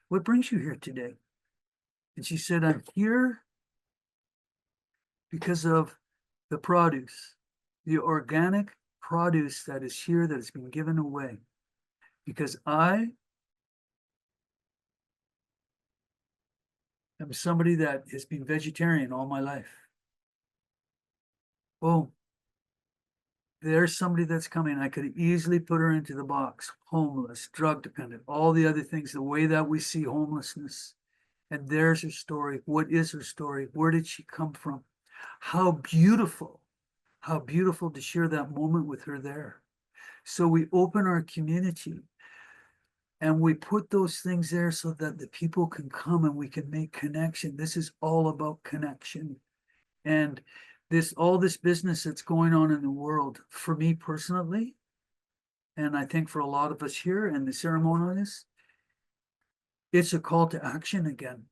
E: What brings you here today?" And she said, "I'm here because of the produce, the organic produce that is here, that has been given away. Because I am somebody that has been vegetarian all my life." Boom. There's somebody that's coming. I could easily put her into the box: homeless, drug dependent, all the other things, the way that we see homelessness. And there's her story. What is her story? Where did she come from? How beautiful to share that moment with her there. So we open our community and we put those things there so that the people can come and we can make connection. This is all about connection. And all this business that's going on in the world, for me personally, and I think for a lot of us here and the ceremonialists, it's a call to action again.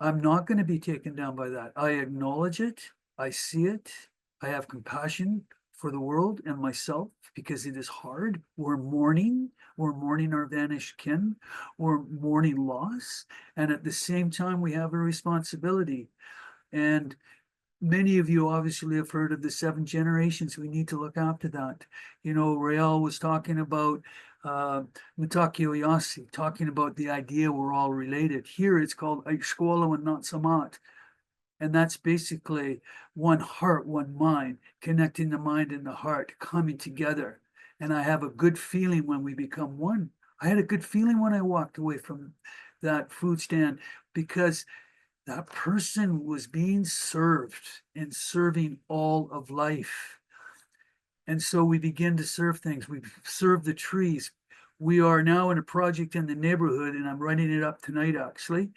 E: I'm not going to be taken down by that. I acknowledge it. I see it. I have compassion for the world and myself, because it is hard. We're mourning our vanished kin. We're mourning loss. And at the same time, we have a responsibility. And many of you obviously have heard of the 7 generations. We need to look after that. You know, Raul was talking about Mitakiyoyasi, talking about the idea we're all related. Here it's called Aiskolo and not Samat. And that's basically one heart, one mind, connecting the mind and the heart, coming together. And I have a good feeling when we become one. I had a good feeling when I walked away from that food stand, because that person was being served and serving all of life. And so we begin to serve things. We serve the trees. We are now in a project in the neighborhood, and I'm writing it up tonight, actually,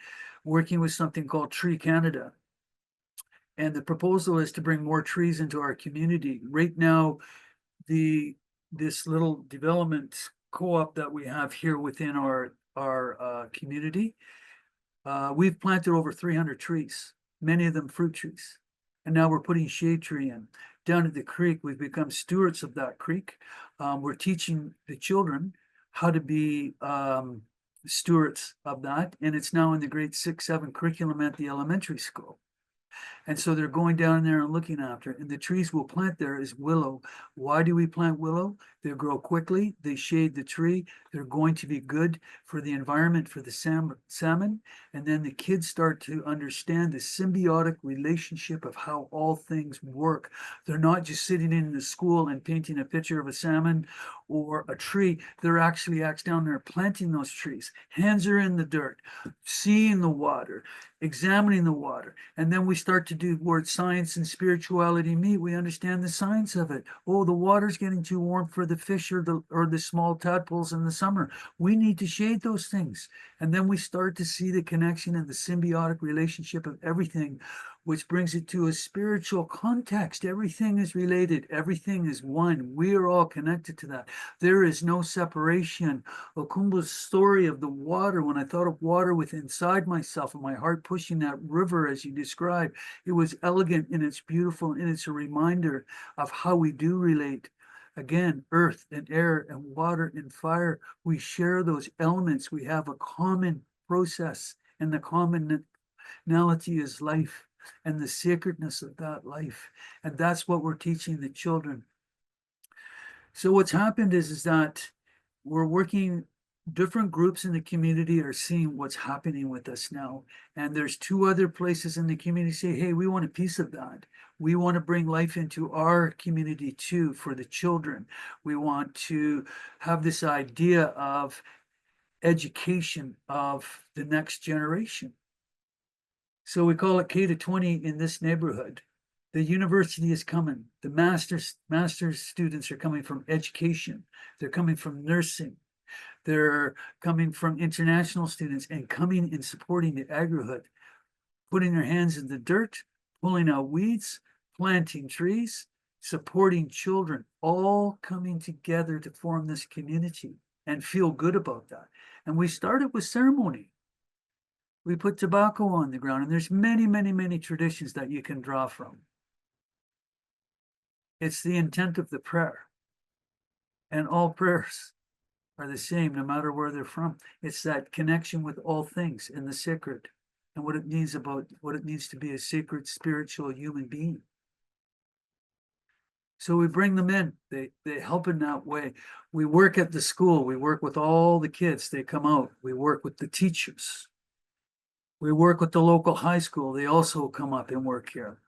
E: working with something called Tree Canada. And the proposal is to bring more trees into our community. Right now, this little development co-op that we have here within our community, we've planted over 300 trees, many of them fruit trees. And now we're putting shade tree in. Down at the creek, we've become stewards of that creek. We're teaching the children how to be stewards of that. And it's now in the grade 6, 7 curriculum at the elementary school. And so they're going down there and looking after it. And the trees we'll plant there is willow. Why do we plant willow? They grow quickly. They shade the tree. They're going to be good for the environment, for the salmon. And then the kids start to understand the symbiotic relationship of how all things work. They're not just sitting in the school and painting a picture of a salmon or a tree. They're actually down there planting those trees. Hands are in the dirt, seeing the water, examining the water. And then we start to do where science and spirituality meet. We understand the science of it. Oh, the water's getting too warm for the fish or the small tadpoles in the summer. We need to shade those things. And then we start to see the connection and the symbiotic relationship of everything, which brings it to a spiritual context. Everything is related. Everything is one. We are all connected to that. There is no separation. Ukumbwa's story of the water, when I thought of water within inside myself and my heart pushing that river, as you described, it was elegant and it's beautiful, and it's a reminder of how we do relate. Again, earth and air and water and fire, we share those elements. We have a common process, and the commonality is life and the sacredness of that life. And that's what we're teaching the children. So what's happened is that we're working, different groups in the community are seeing what's happening with us now. And there's 2 other places in the community say, hey, we want a piece of that. We want to bring life into our community too, for the children. We want to have this idea of education of the next generation. So we call it K to 20 in this neighborhood. The university is coming. The master's students are coming from education. They're coming from nursing. They're coming from international students and coming and supporting the agrihood, putting their hands in the dirt, pulling out weeds, planting trees, supporting children, all coming together to form this community and feel good about that. And we started with ceremony. We put tobacco on the ground, and there's many, many, many traditions that you can draw from. It's the intent of the prayer. And all prayers are the same, no matter where they're from. It's that connection with all things and the sacred and what it means to be a sacred, spiritual human being. So we bring them in, they help in that way. We work at the school, we work with all the kids, they come out, we work with the teachers. We work with the local high school, they also come up and work here.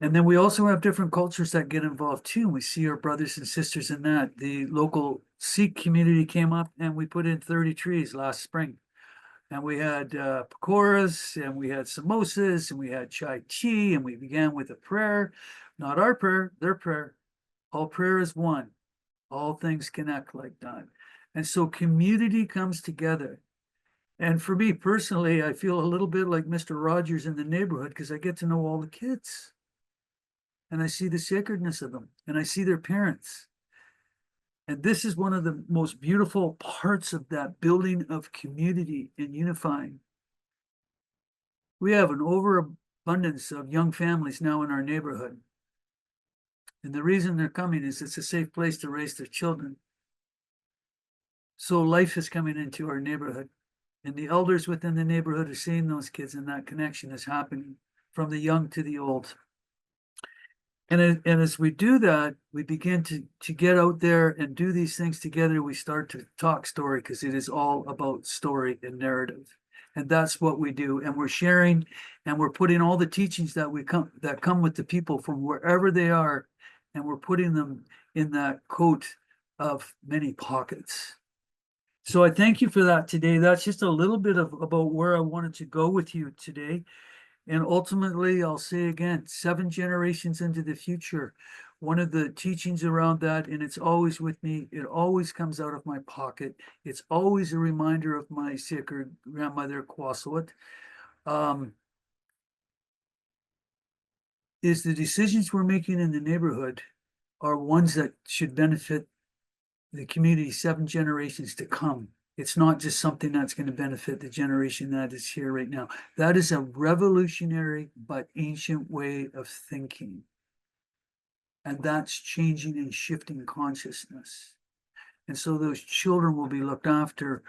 E: And then we also have different cultures that get involved too. We see our brothers and sisters in that. The local Sikh community came up and we put in 30 trees last spring. And we had pakoras, and we had samosas, and we had chai tea, and we began with a prayer. Not our prayer, their prayer. All prayer is one. All things connect like that. And so community comes together. And for me personally, I feel a little bit like Mr. Rogers in the neighborhood because I get to know all the kids. And I see the sacredness of them, and I see their parents. And this is one of the most beautiful parts of that building of community and unifying. We have an overabundance of young families now in our neighborhood. And the reason they're coming is it's a safe place to raise their children. So life is coming into our neighborhood. And the elders within the neighborhood are seeing those kids, and that connection is happening from the young to the old. And as we do that, we begin to get out there and do these things together. We start to talk story because it is all about story and narrative. And that's what we do. And we're sharing and we're putting all the teachings that come with the people from wherever they are, and we're putting them in that coat of many pockets. So I thank you for that today. That's just a little bit about where I wanted to go with you today. And ultimately, I'll say again, 7 generations into the future, one of the teachings around that, and it's always with me, it always comes out of my pocket. It's always a reminder of my sacred grandmother, Kwasawat, is the decisions we're making in the neighborhood are ones that should benefit the community 7 generations to come. It's not just something that's going to benefit the generation that is here right now. That is a revolutionary but ancient way of thinking. And that's changing and shifting consciousness. And so those children will be looked after.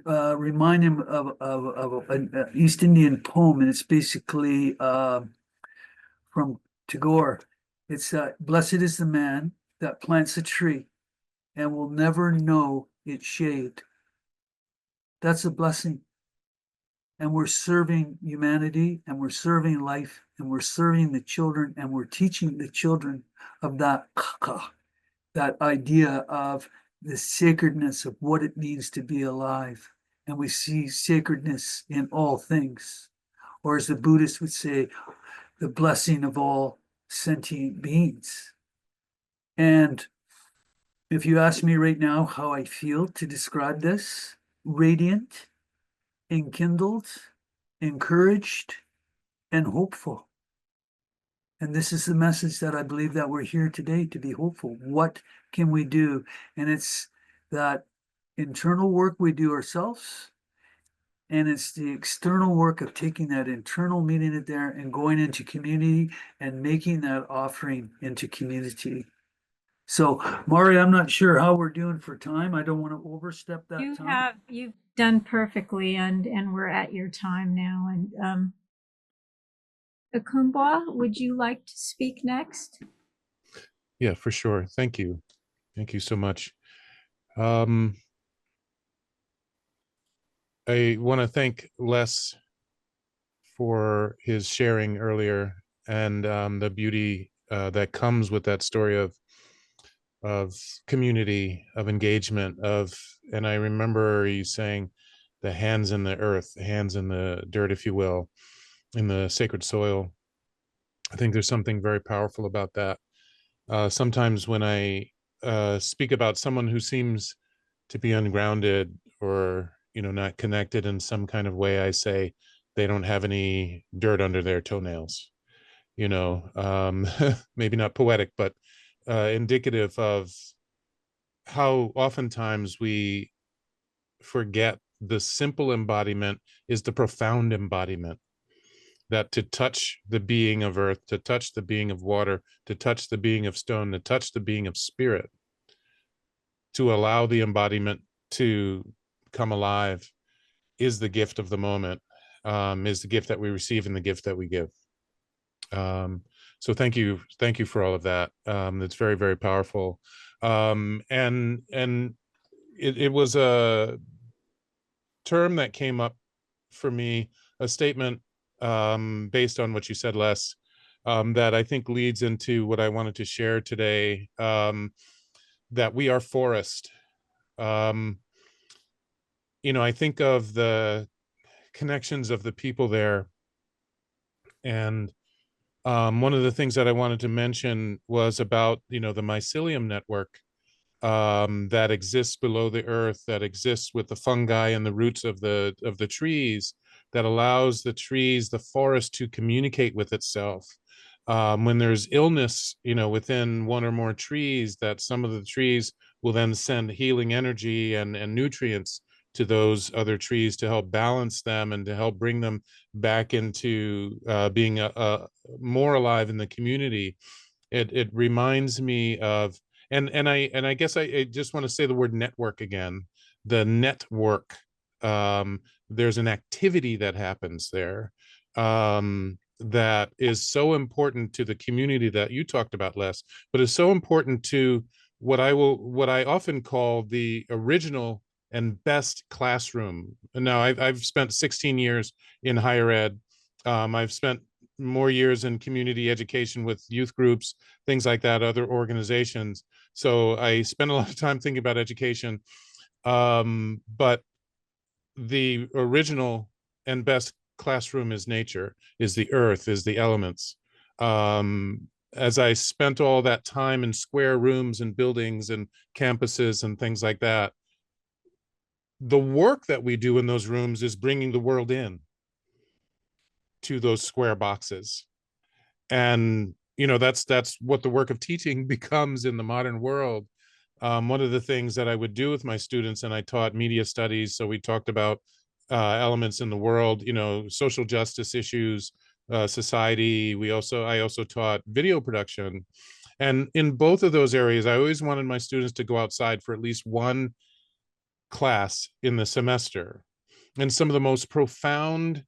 E: Remind him of an East Indian poem, and it's basically from Tagore. It's blessed is the man that plants a tree and will never know its shade. That's a blessing. And we're serving humanity, and we're serving life, and we're serving the children, and we're teaching the children of that idea of the sacredness of what it means to be alive. And we see sacredness in all things. Or as the Buddhists would say, the blessing of all sentient beings. And if you ask me right now how I feel to describe this, radiant, enkindled, encouraged, and hopeful. And this is the message that I believe that we're here today to be hopeful. What can we do? And it's that internal work we do ourselves, and it's the external work of taking that internal, meeting it there, and going into community and making that offering into community. So, Mari, I'm not sure how we're doing for time. I don't want to overstep that time.
A: You've done perfectly, and we're at your time now. And Ukumbwa, would you like to speak next?
B: Yeah, for sure. Thank you. Thank you so much. I want to thank Les for his sharing earlier, and the beauty that comes with that story of community, of engagement, and I remember you saying the hands in the earth, hands in the dirt, if you will, in the sacred soil. I think there's something very powerful about that. Sometimes when I speak about someone who seems to be ungrounded or, not connected in some kind of way, I say they don't have any dirt under their toenails, maybe not poetic, but indicative of how oftentimes we forget the simple embodiment is the profound embodiment, that to touch the being of earth, to touch the being of water, to touch the being of stone, to touch the being of spirit, to allow the embodiment to come alive is the gift of the moment, is the gift that we receive and the gift that we give. So thank you for all of that. It's very, very powerful. And it was a term that came up for me, a statement based on what you said, Les, that I think leads into what I wanted to share today, that we are forest. I think of the connections of the people there. And one of the things that I wanted to mention was about, the mycelium network that exists below the earth, that exists with the fungi and the roots of the trees, that allows the trees, the forest, to communicate with itself. When there's illness, within one or more trees, that some of the trees will then send healing energy and nutrients to those other trees to help balance them and to help bring them back into being more alive in the community. It reminds me of, and I guess I just want to say the word network again. The network. There's an activity that happens there that is so important to the community that you talked about, Les, but is so important to what I often call the original and best classroom. Now, I've spent 16 years in higher ed. I've spent more years in community education with youth groups, things like that, other organizations. So I spend a lot of time thinking about education. But the original and best classroom is nature, is the earth, is the elements. As I spent all that time in square rooms and buildings and campuses and things like that, the work that we do in those rooms is bringing the world in to those square boxes. And that's what the work of teaching becomes in the modern world. One of the things that I would do with my students, and I taught media studies, so we talked about elements in the world, social justice issues, society. I also taught video production, and in both of those areas, I always wanted my students to go outside for at least one class in the semester. And some of the most profound,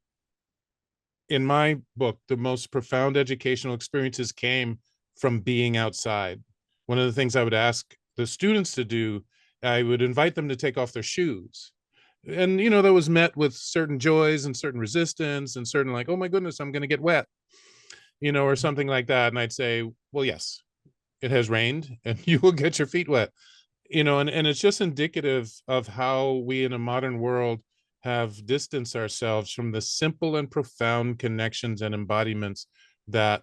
B: in my book, the most profound educational experiences came from being outside. One of the things I would ask the students to do, I would invite them to take off their shoes. And, that was met with certain joys and certain resistance and certain like, oh my goodness, I'm going to get wet, or something like that. And I'd say, well, yes, it has rained and you will get your feet wet, and it's just indicative of how we in a modern world have distanced ourselves from the simple and profound connections and embodiments that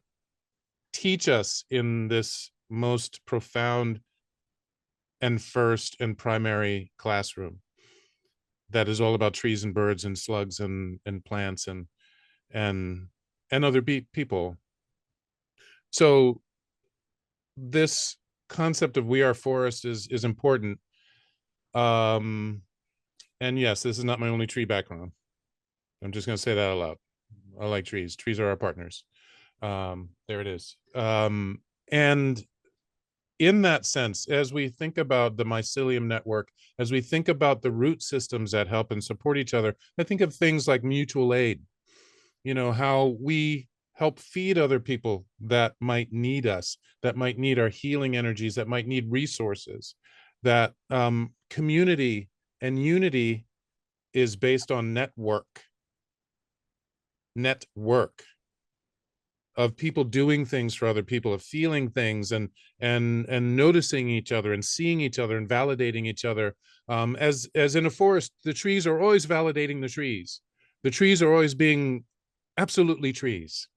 B: teach us in this most profound and first and primary classroom that is all about trees and birds and slugs and plants and other people. So this concept of we are forest is important. And yes, this is not my only tree background. I'm just going to say that out loud. I like trees. Trees are our partners. There it is. And in that sense, as we think about the mycelium network, as we think about the root systems that help and support each other, I think of things like mutual aid, how we help feed other people that might need us, that might need our healing energies, that might need resources, that community and unity is based on network of people doing things for other people, of feeling things and noticing each other and seeing each other and validating each other. As in a forest, the trees are always validating the trees. The trees are always being absolutely trees,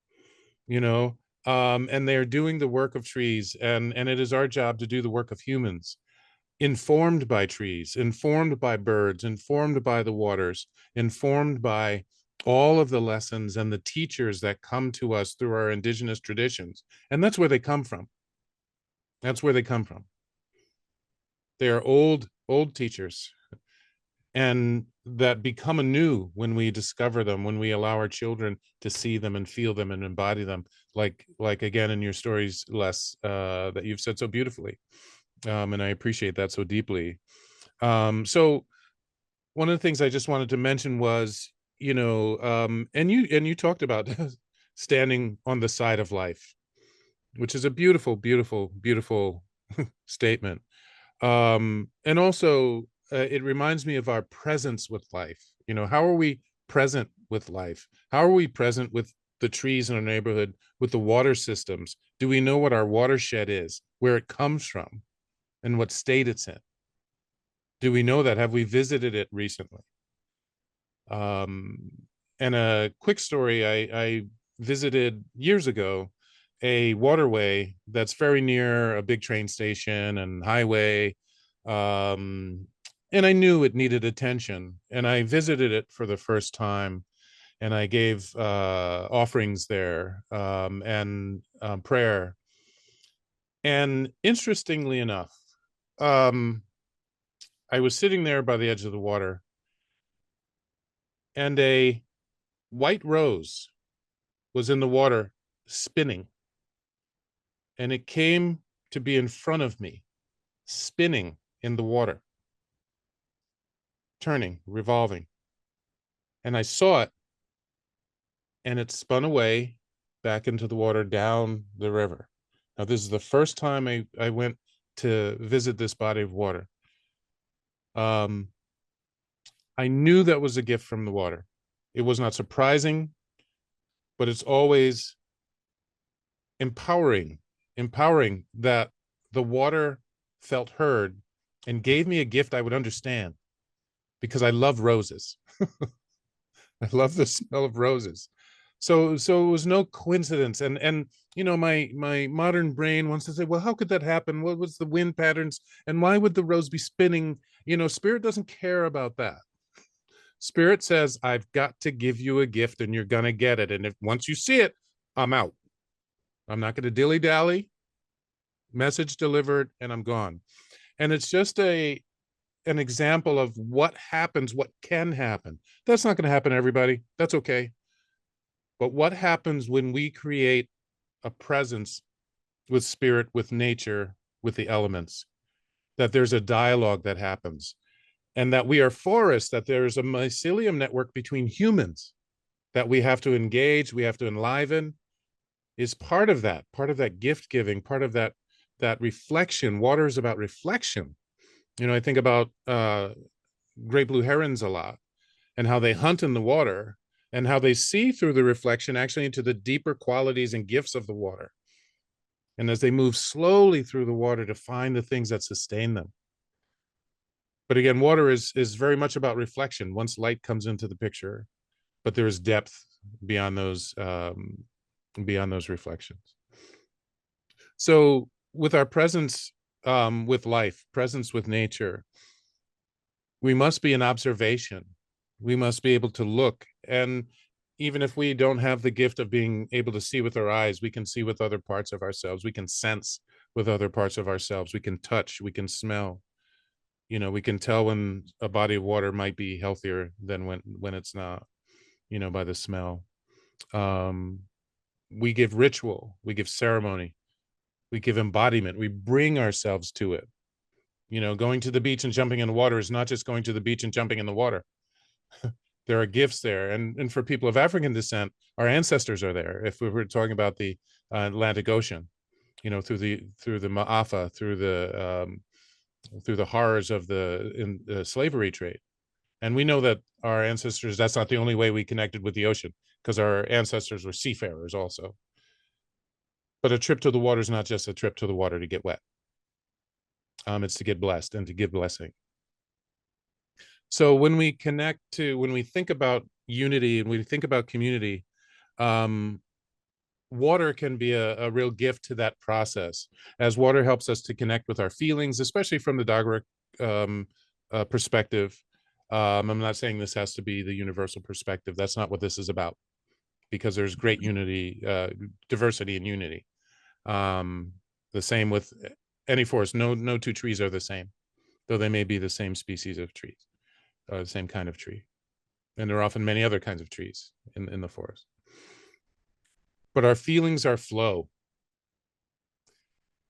B: and they're doing the work of trees, and it is our job to do the work of humans. informed by trees, informed by birds, informed by the waters, informed by all of the lessons and the teachers that come to us through our indigenous traditions. And that's where they come from. That's where they come from. They are old teachers, and that become anew when we discover them, when we allow our children to see them and feel them and embody them, like again in your stories, Les, that you've said so beautifully. And I appreciate that so deeply. So one of the things I just wanted to mention was, and you talked about standing on the side of life, which is a beautiful, beautiful, beautiful statement. And also, it reminds me of our presence with life. How are we present with life? How are we present with the trees in our neighborhood, with the water systems? Do we know what our watershed is, where it comes from, and what state it's in? Do we know that? Have we visited it recently? And a quick story, I visited years ago a waterway that's very near a big train station and highway. And I knew it needed attention. And I visited it for the first time. And I gave offerings there and prayer. And interestingly enough, I was sitting there by the edge of the water, and a white rose was in the water spinning. And it came to be in front of me, spinning in the water, turning, revolving. And I saw it, and it spun away back into the water down the river. Now, this is the first time I went to visit this body of water. I knew that was a gift from the water. It was not surprising, but it's always empowering that the water felt heard and gave me a gift I would understand, because I love roses. I love the smell of roses. So it was no coincidence. And my modern brain wants to say, well, how could that happen? What was the wind patterns? And why would the rose be spinning? Spirit doesn't care about that. Spirit says, I've got to give you a gift, and you're going to get it. And if once you see it, I'm out. I'm not going to dilly-dally. Message delivered, and I'm gone. And it's just an example of what happens, what can happen. That's not going to happen to everybody. That's okay. But what happens when we create a presence with spirit, with nature, with the elements, that there's a dialogue that happens, and that we are forests, that there's a mycelium network between humans that we have to engage, we have to enliven, is part of that gift giving, part of that reflection. Water is about reflection. I think about great blue herons a lot, and how they hunt in the water, and how they see through the reflection actually into the deeper qualities and gifts of the water. And as they move slowly through the water to find the things that sustain them. But again, water is very much about reflection once light comes into the picture, but there is depth beyond those reflections. So with our presence with life, presence with nature, we must be in observation. We must be able to look. And even if we don't have the gift of being able to see with our eyes, we can see with other parts of ourselves. We can sense with other parts of ourselves. We can touch, we can smell. We can tell when a body of water might be healthier than when it's not, by the smell. We give ritual, we give ceremony, we give embodiment, we bring ourselves to it. Going to the beach and jumping in the water is not just going to the beach and jumping in the water. There are gifts there. And for people of African descent, our ancestors are there. If we were talking about the Atlantic Ocean, through the Ma'afa, through the horrors of the slavery trade. And we know that our ancestors, that's not the only way we connected with the ocean, because our ancestors were seafarers also. But a trip to the water is not just a trip to the water to get wet. It's to get blessed and to give blessing. So when we think about unity and we think about community, water can be a real gift to that process, as water helps us to connect with our feelings, especially from the Dagara perspective. I'm not saying this has to be the universal perspective. That's not what this is about, because there's great unity, diversity and unity. The same with any forest. No two trees are the same, though they may be the same species of trees, the same kind of tree. And there are often many other kinds of trees in the forest. But our feelings are flow,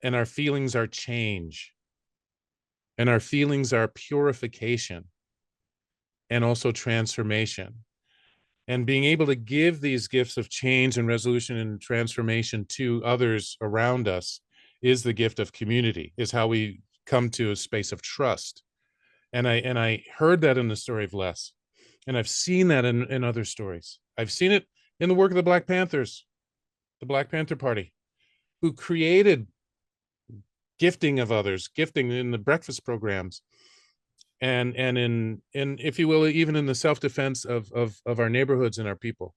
B: and our feelings are change, and our feelings are purification, and also transformation. And being able to give these gifts of change and resolution and transformation to others around us is the gift of community, is how we come to a space of trust. And I heard that in the story of Les, and I've seen that in other stories. I've seen it in the work of the Black Panthers, the Black Panther Party, who created gifting of others, gifting in the breakfast programs, and in if you will, even in the self-defense of our neighborhoods and our people.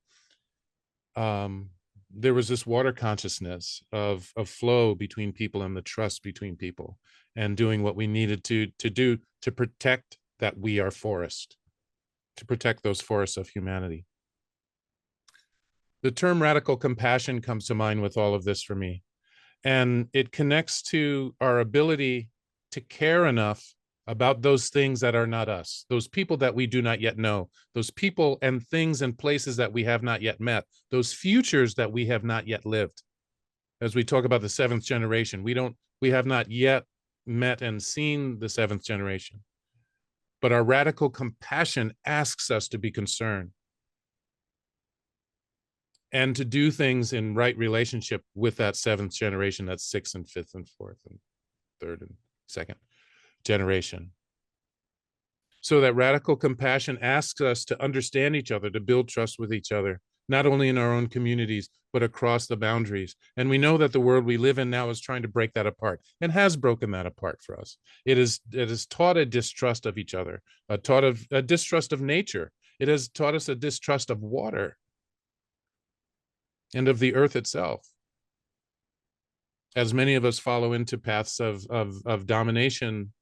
B: There was this water consciousness of flow between people and the trust between people, and doing what we needed to do to protect that we are forest, to protect those forests of humanity. The term radical compassion comes to mind with all of this for me. And it connects to our ability to care enough about those things that are not us, those people that we do not yet know, those people and things and places that we have not yet met, those futures that we have not yet lived. As we talk about the seventh generation, we have not yet met and seen the seventh generation. But our radical compassion asks us to be concerned and to do things in right relationship with that seventh generation, that's sixth and fifth and fourth and third and second generation. So that radical compassion asks us to understand each other, to build trust with each other, not only in our own communities, but across the boundaries. And we know that the world we live in now is trying to break that apart, and has broken that apart for us. It has taught a distrust of each other, a distrust of nature. It has taught us a distrust of water and of the earth itself, as many of us follow into paths of domination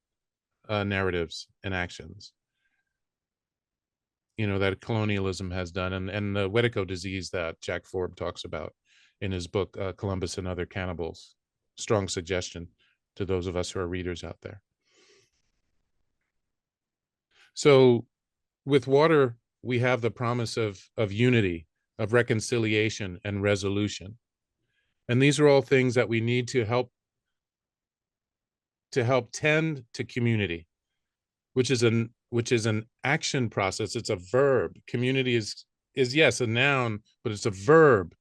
B: narratives and actions, that colonialism has done, and the Wedico disease that Jack Forbes talks about in his book, Columbus and Other Cannibals. Strong suggestion to those of us who are readers out there. So with water, we have the promise of unity, of reconciliation and resolution. And these are all things that we need to help tend to community, which is an action process. It's a verb. Community is yes, a noun, but it's a verb.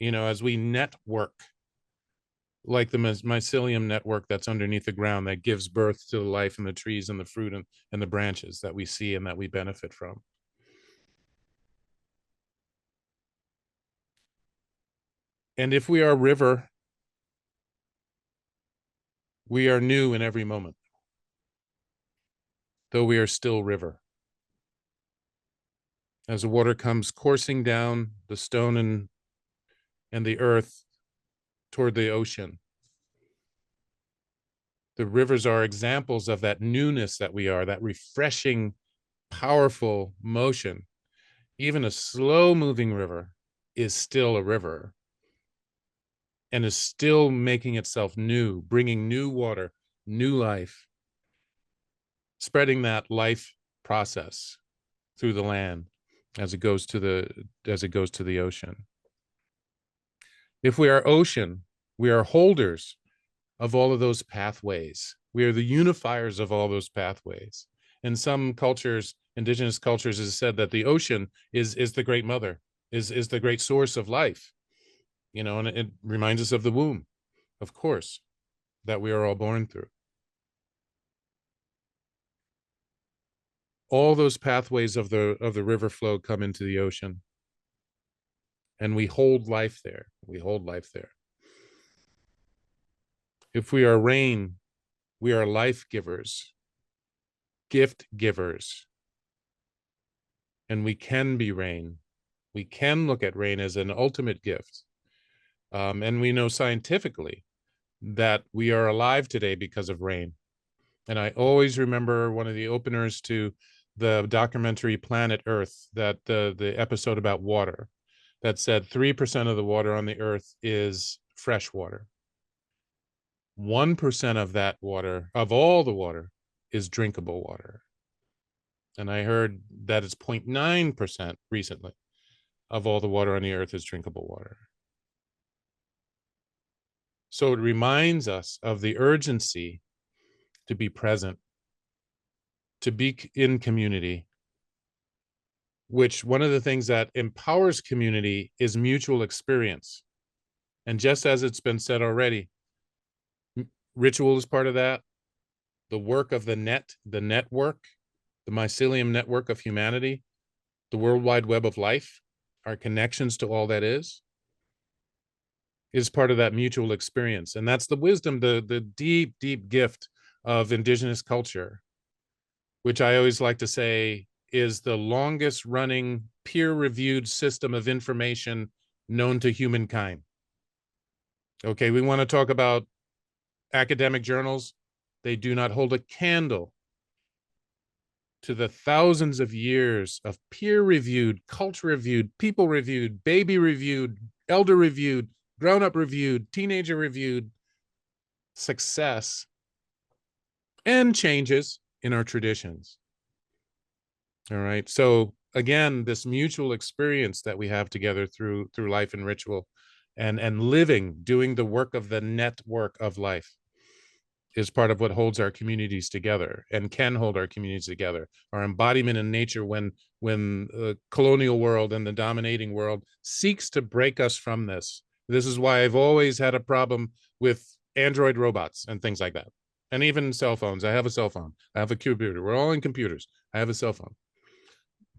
B: As we network, like the mycelium network that's underneath the ground, that gives birth to the life and the trees and the fruit and the branches that we see and that we benefit from. And if we are river, we are new in every moment, though we are still river. As the water comes coursing down the stone and the earth toward the ocean, the rivers are examples of that newness that we are, that refreshing, powerful motion. Even a slow-moving river is still a river and is still making itself new, bringing new water, new life, spreading that life process through the land as it goes to the ocean. If we are ocean, we are holders of all of those pathways. We are the unifiers of all those pathways. In some cultures, indigenous cultures, it is said that the ocean is the great mother, is the great source of life. And it reminds us of the womb, of course, that we are all born through. All those pathways of the river flow come into the ocean, and we hold life there. We hold life there. If we are rain, we are life givers, gift givers, and we can be rain. We can look at rain as an ultimate gift, And we know scientifically that we are alive today because of rain. And I always remember one of the openers to the documentary Planet Earth, that the episode about water, that said 3% of the water on the earth is fresh water. 1% of that water, of all the water, is drinkable water. And I heard that it's 0.9% recently of all the water on the earth is drinkable water. So it reminds us of the urgency to be present, to be in community, which one of the things that empowers community is mutual experience. And just as it's been said already, ritual is part of that. The work of the network, the mycelium network of humanity, the World Wide Web of life, our connections to all that is part of that mutual experience. And that's the wisdom, the deep, deep gift of Indigenous culture, which I always like to say is the longest running peer-reviewed system of information known to humankind. Okay, we want to talk about academic journals. They do not hold a candle to the thousands of years of peer-reviewed, culture-reviewed, people-reviewed, baby-reviewed, elder-reviewed, grown-up reviewed, teenager-reviewed success and changes in our traditions. All right. So again, this mutual experience that we have together through life and ritual and living, doing the work of the network of life is part of what holds our communities together and can hold our communities together. Our embodiment in nature when the colonial world and the dominating world seeks to break us from this. This is why I've always had a problem with Android robots and things like that. And even cell phones. I have a cell phone. I have a computer. We're all in computers. I have a cell phone.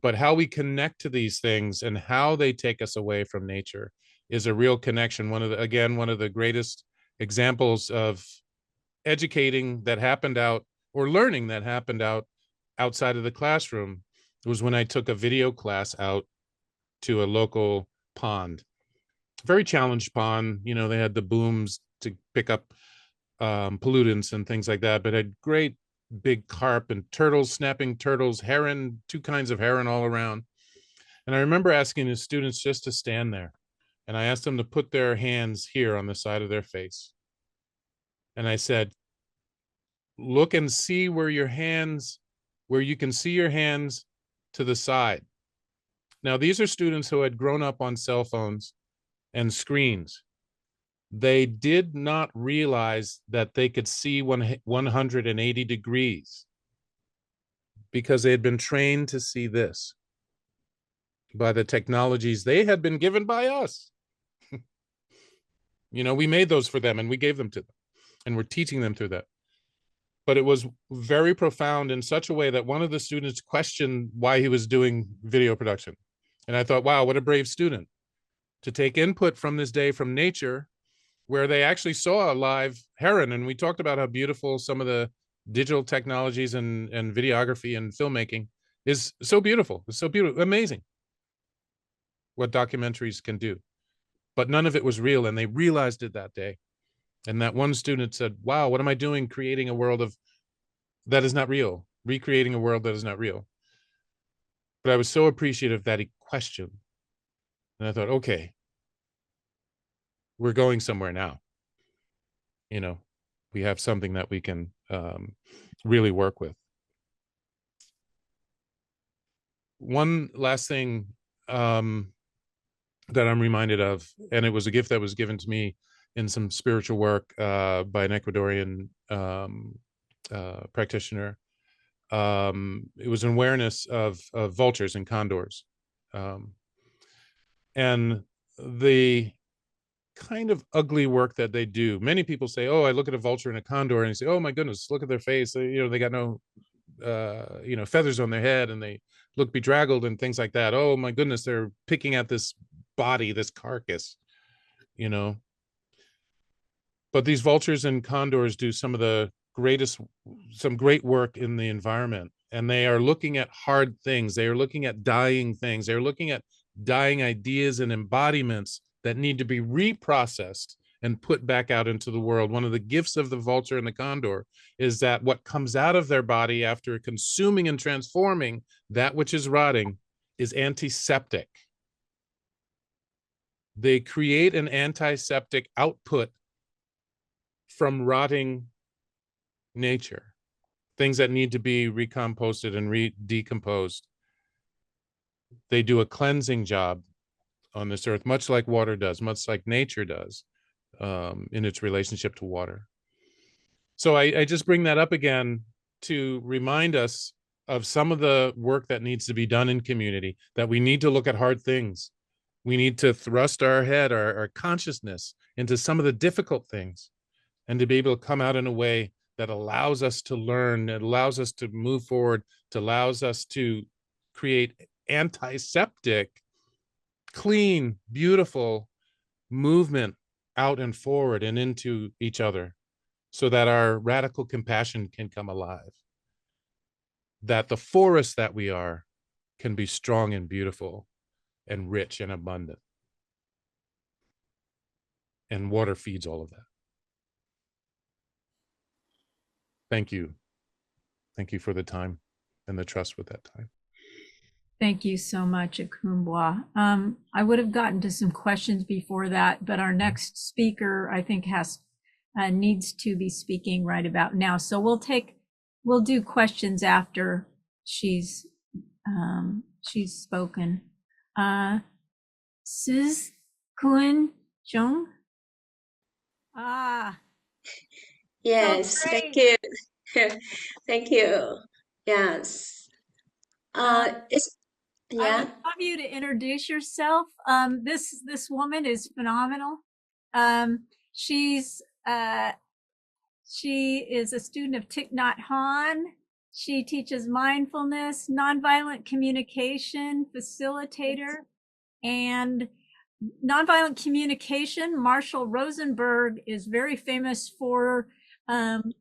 B: But how we connect to these things and how they take us away from nature is a real connection. One of the greatest examples of educating that happened out, or learning that happened outside of the classroom, was when I took a video class out to a local pond, very challenged pond. You know, they had the booms to pick up pollutants and things like that, but had great big carp and turtles, snapping turtles, heron, two kinds of heron all around. And I remember asking the students just to stand there. And I asked them to put their hands here on the side of their face. And I said, look and see where you can see your hands to the side. Now, these are students who had grown up on cell phones and screens. They did not realize that they could see 180 degrees because they had been trained to see this by the technologies they had been given by us. You know, we made those for them and we gave them to them and we're teaching them through that. But it was very profound in such a way that one of the students questioned why he was doing video production. And I thought, wow, what a brave student to take input from this day from nature, where they actually saw a live heron. And we talked about how beautiful some of the digital technologies and videography and filmmaking is. So beautiful. It's so beautiful, amazing what documentaries can do. But none of it was real, and they realized it that day. And that one student said, wow, what am I doing creating a world that is not real, recreating a world that is not real? But I was so appreciative that he questioned. And I thought, okay, we're going somewhere now. You know, we have something that we can really work with. One last thing that I'm reminded of, and it was a gift that was given to me in some spiritual work by an Ecuadorian practitioner. It was an awareness of vultures and condors. And the kind of ugly work that they do. Many people say, oh, I look at a vulture and a condor and you say, oh my goodness, look at their face. You know, they got no, feathers on their head and they look bedraggled and things like that. Oh my goodness, they're picking at this body, this carcass, you know. But these vultures and condors do some great work in the environment. And they are looking at hard things. They are looking at dying things. They're looking at dying ideas and embodiments that need to be reprocessed and put back out into the world. One of the gifts of the vulture and the condor is that what comes out of their body after consuming and transforming that which is rotting is antiseptic. They create an antiseptic output from rotting nature, things that need to be recomposted and decomposed. They do a cleansing job on this earth, much like water does, much like nature does, in its relationship to water. So I just bring that up again to remind us of some of the work that needs to be done in community, that we need to look at hard things. We need to thrust our head, our consciousness into some of the difficult things, and to be able to come out in a way that allows us to learn, it allows us to move forward, it allows us to create antiseptic, clean, beautiful movement out and forward and into each other, so that our radical compassion can come alive, that the forest that we are can be strong and beautiful and rich and abundant. And water feeds all of that. Thank you. Thank you for the time and the trust with that time.
A: Thank you so much, Ukumbwa. I would have gotten to some questions before that, but our next speaker, I think, needs to be speaking right about now. So we'll do questions after she's spoken. Sis Kuen Cheung.
F: Yes,
A: so
F: thank you. Thank you. Yes. It's
A: I
F: yeah.
A: would love you to introduce yourself. This woman is phenomenal. She is a student of Thich Nhat Hanh. She teaches mindfulness, nonviolent communication, facilitator, and nonviolent communication. Marshall Rosenberg is very famous for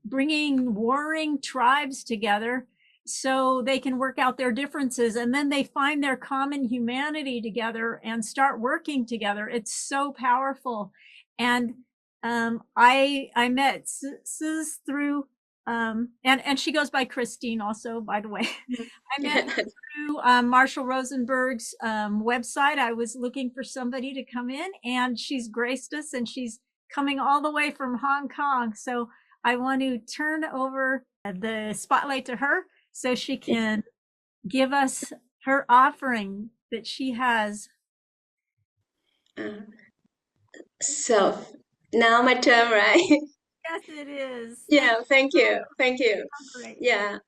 A: bringing warring tribes together so they can work out their differences, and then they find their common humanity together and start working together. It's so powerful. And I met Sus through and she goes by Christine also, by the way. I met her through Marshall Rosenberg's website. I was looking for somebody to come in, and she's graced us, and she's coming all the way from Hong Kong. So I want to turn over the spotlight to her so she can give us her offering that she has.
F: So now my turn, right?
A: Yes, it is.
F: Yeah, thank you. Thank you.
A: Oh, great.
F: Yeah,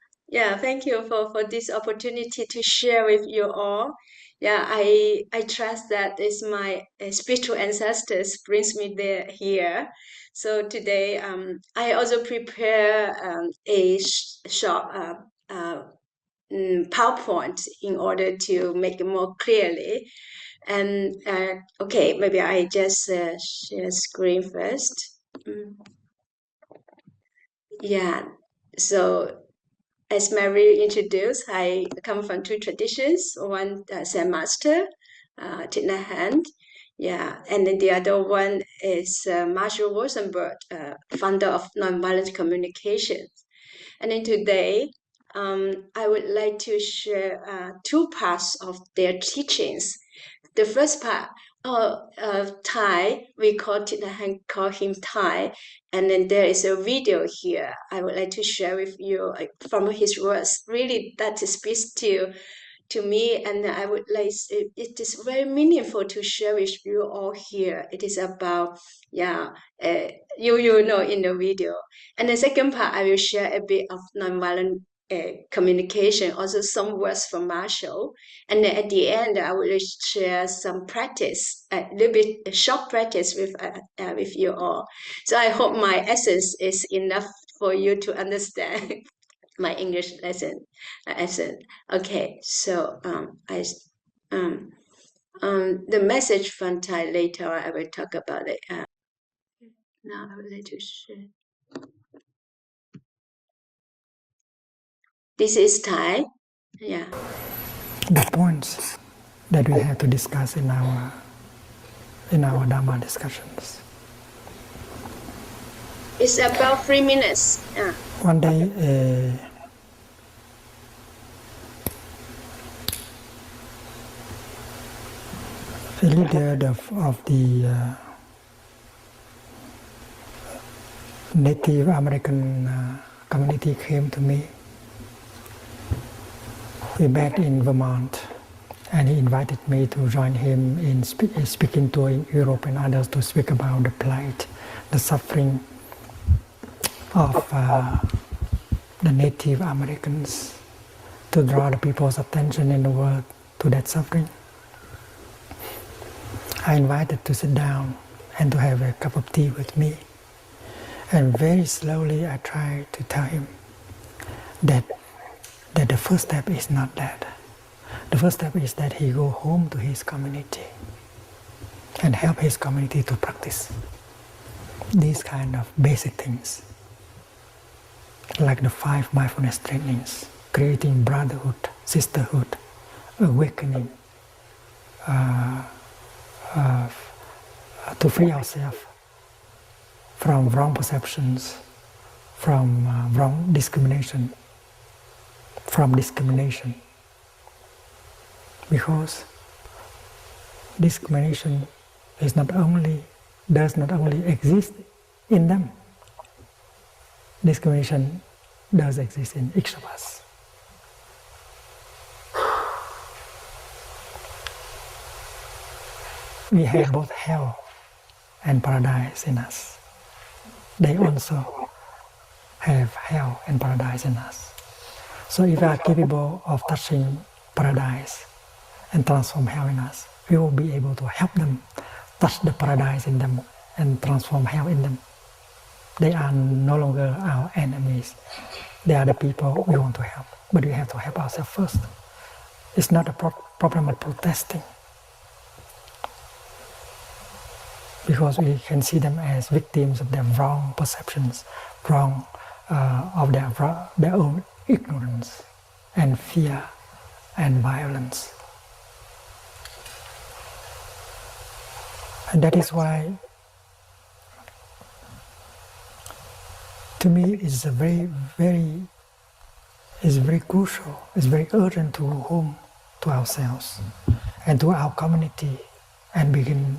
F: thank you for this opportunity to share with you all. Yeah, I trust that is my spiritual ancestors brings me here. So today, I also prepare a short PowerPoint in order to make it more clearly. And okay, maybe I just share screen first. Yeah, so as Mary introduced, I come from two traditions. One Zen master, Thích Nhat Hanh, yeah, and then the other one is Marshall Rosenberg, founder of nonviolent communication. And then today, I would like to share two parts of their teachings. The first part, Thai, we call him Thai, and then there is a video here. I would like to share with you from his words. Really, that speaks to me, and I would like it is very meaningful to share with you all here. It is about you know in the video. And the second part, I will share a bit of nonviolent communication, also some words from Marshall, and then at the end I will share some practice, a little bit a short practice with you all. So I hope my essence is enough for you to understand my English lesson. Okay, so the message from Thai later I will talk about it. Now I would like to share. This is Thai.
G: The points that we have to discuss in our in our Dharma discussions.
F: It's about 3 minutes.
G: One day, the leader of the Native American community came to me. We met in Vermont, and he invited me to join him in speaking tour in Europe and others to speak about the plight, the suffering of the Native Americans, to draw the people's attention in the world to that suffering. I invited to sit down and to have a cup of tea with me. And very slowly I tried to tell him that the first step is not that. The first step is that he go home to his community and help his community to practice these kind of basic things, like the 5 mindfulness trainings, creating brotherhood, sisterhood, awakening, to free ourselves from wrong perceptions, from wrong discrimination, because discrimination does not only exist in them. Discrimination does exist in each of us. We have both hell and paradise in us. They also have hell and paradise in us. So if we are capable of touching paradise and transform hell in us, we will be able to help them touch the paradise in them and transform hell in them. They are no longer our enemies. They are the people we want to help, but we have to help ourselves first. It's not a problem of protesting, because we can see them as victims of their wrong perceptions, of their own ignorance and fear and violence. And that is why, to me, it's very crucial, it's very urgent to go home to ourselves and to our community and begin